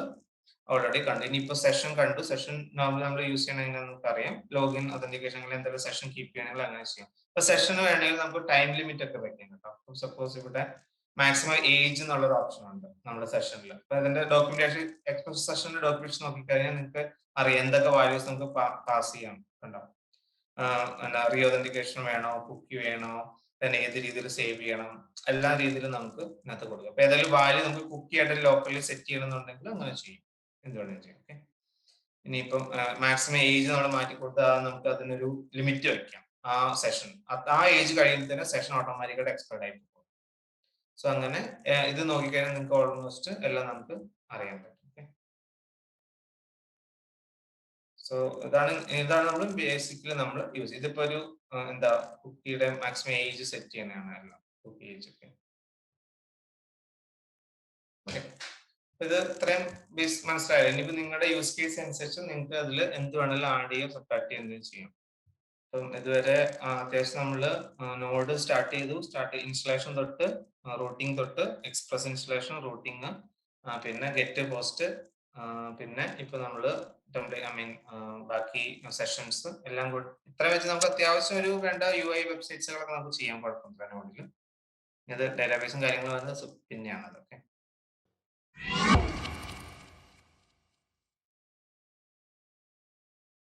ഓൾറെഡി കണ്ടു. ഇനിയിപ്പോ സെഷൻ കണ്ടു. സെഷൻ നമ്മൾ യൂസ് ചെയ്യണമെങ്കിൽ നമുക്ക് അറിയാം, ലോഗിൻ ഒതന്റിക്കേഷൻ എന്തെങ്കിലും സെഷൻ കീപ്പ് ചെയ്യണമെങ്കിൽ അങ്ങനെ ചെയ്യാം. അപ്പൊ സെഷന് വേണമെങ്കിൽ നമുക്ക് ടൈം ലിമിറ്റ് ഒക്കെ വെക്കാം കേട്ടോ. സപ്പോസ് ഇവിടെ മാക്സിമം ഏജ് എന്നുള്ളൊരു ഓപ്ഷൻ ഉണ്ട് നമ്മുടെ സെഷനിൽ. അപ്പൊ അതിന്റെ ഡോക്യുമെന്റേഷൻ എക്സ്പ്രസ് സെഷന്റെ ഡോക്യുമെന്റേഷൻ നോക്കിക്കഴിഞ്ഞാൽ നിങ്ങൾക്ക് അറിയാം എന്തൊക്കെ വാല്യൂസ് നമുക്ക് പാസ് ചെയ്യാം. കണ്ടോ, റീ ഒതന്റിക്കേഷൻ വേണോ, കുക്കി വേണോ, തന്നെ ഏത് രീതിയിൽ സേവ് ചെയ്യണം, എല്ലാ രീതിയിലും നമുക്ക് ഇതിനകത്ത് കൊടുക്കാം. അപ്പൊ ഏതായാലും വാല്യൂ നമുക്ക് കുക്കി ആയിട്ട് ലോക്കലി സെറ്റ് ചെയ്യണമെന്നുണ്ടെങ്കിൽ അങ്ങനെ ചെയ്യും, എന്ത് വേണമെങ്കിലും ചെയ്യും. ഓക്കെ, ഇനിയിപ്പം മാക്സിമം ഏജ് നമ്മൾ മാറ്റി കൊടുത്താൽ നമുക്ക് അതിനൊരു ലിമിറ്റ് വെക്കാം. ആ സെഷൻ ആ ഏജ് കഴിയുമ്പോൾ തന്നെ സെഷൻ ഓട്ടോമാറ്റിക്കായിട്ട് എക്സ്പയർഡ് ആയി പോകും. സോ അങ്ങനെ ഇത് നോക്കിക്കഴിഞ്ഞാൽ നിങ്ങൾക്ക് ഓൾമോസ്റ്റ് എല്ലാം നമുക്ക് അറിയാൻ പറ്റും. ഓക്കെ, സോ ഇതാണ് നമ്മൾ ബേസിക്കലി നമ്മൾ യൂസ്. ഇതിപ്പോ ഒരു എന്താ കുക്കിയുടെ മാക്സിമം ഏജ് സെറ്റ് ചെയ്യുന്നതാണ് എല്ലാം, കുക്കി ഏജ് ഒക്കെ. ഓക്കെ, ഇത് ഇത്രയും ബേസ് മനസ്സിലായില്ല. ഇനിയിപ്പോ നിങ്ങളുടെ യൂസ് കേസ് അനുസരിച്ച് നിങ്ങൾക്ക് അതിൽ എന്ത് വേണമെങ്കിലും ആഡ് ചെയ്യുകയോ സബ്ട്രാക്ട് ചെയ്യുകയോ ചെയ്യും. അപ്പം ഇതുവരെ അത്യാവശ്യം നമ്മള് നോഡ് സ്റ്റാർട്ട് ചെയ്തു. ഇൻസ്റ്റലേഷൻ തൊട്ട് റൂട്ടിംഗ് തൊട്ട് എക്സ്പ്രസ് ഇൻസ്റ്റലേഷൻ, റൂട്ടിംഗ്, പിന്നെ ഗെറ്റ് പോസ്റ്റ്, പിന്നെ ഇപ്പൊ നമ്മള് ബാക്കി സെഷൻസ് എല്ലാം കൂടി ഇത്ര വെച്ച് നമുക്ക് അത്യാവശ്യം ഒരു വേണ്ട UI വെബ്സൈറ്റ്സുകളൊക്കെ നമുക്ക് ചെയ്യാൻ കുഴപ്പമില്ല നോഡിൽ. ഇത് ഡാറ്റാബേസും കാര്യങ്ങളും വന്ന് പിന്നെയാണ് അതൊക്കെ.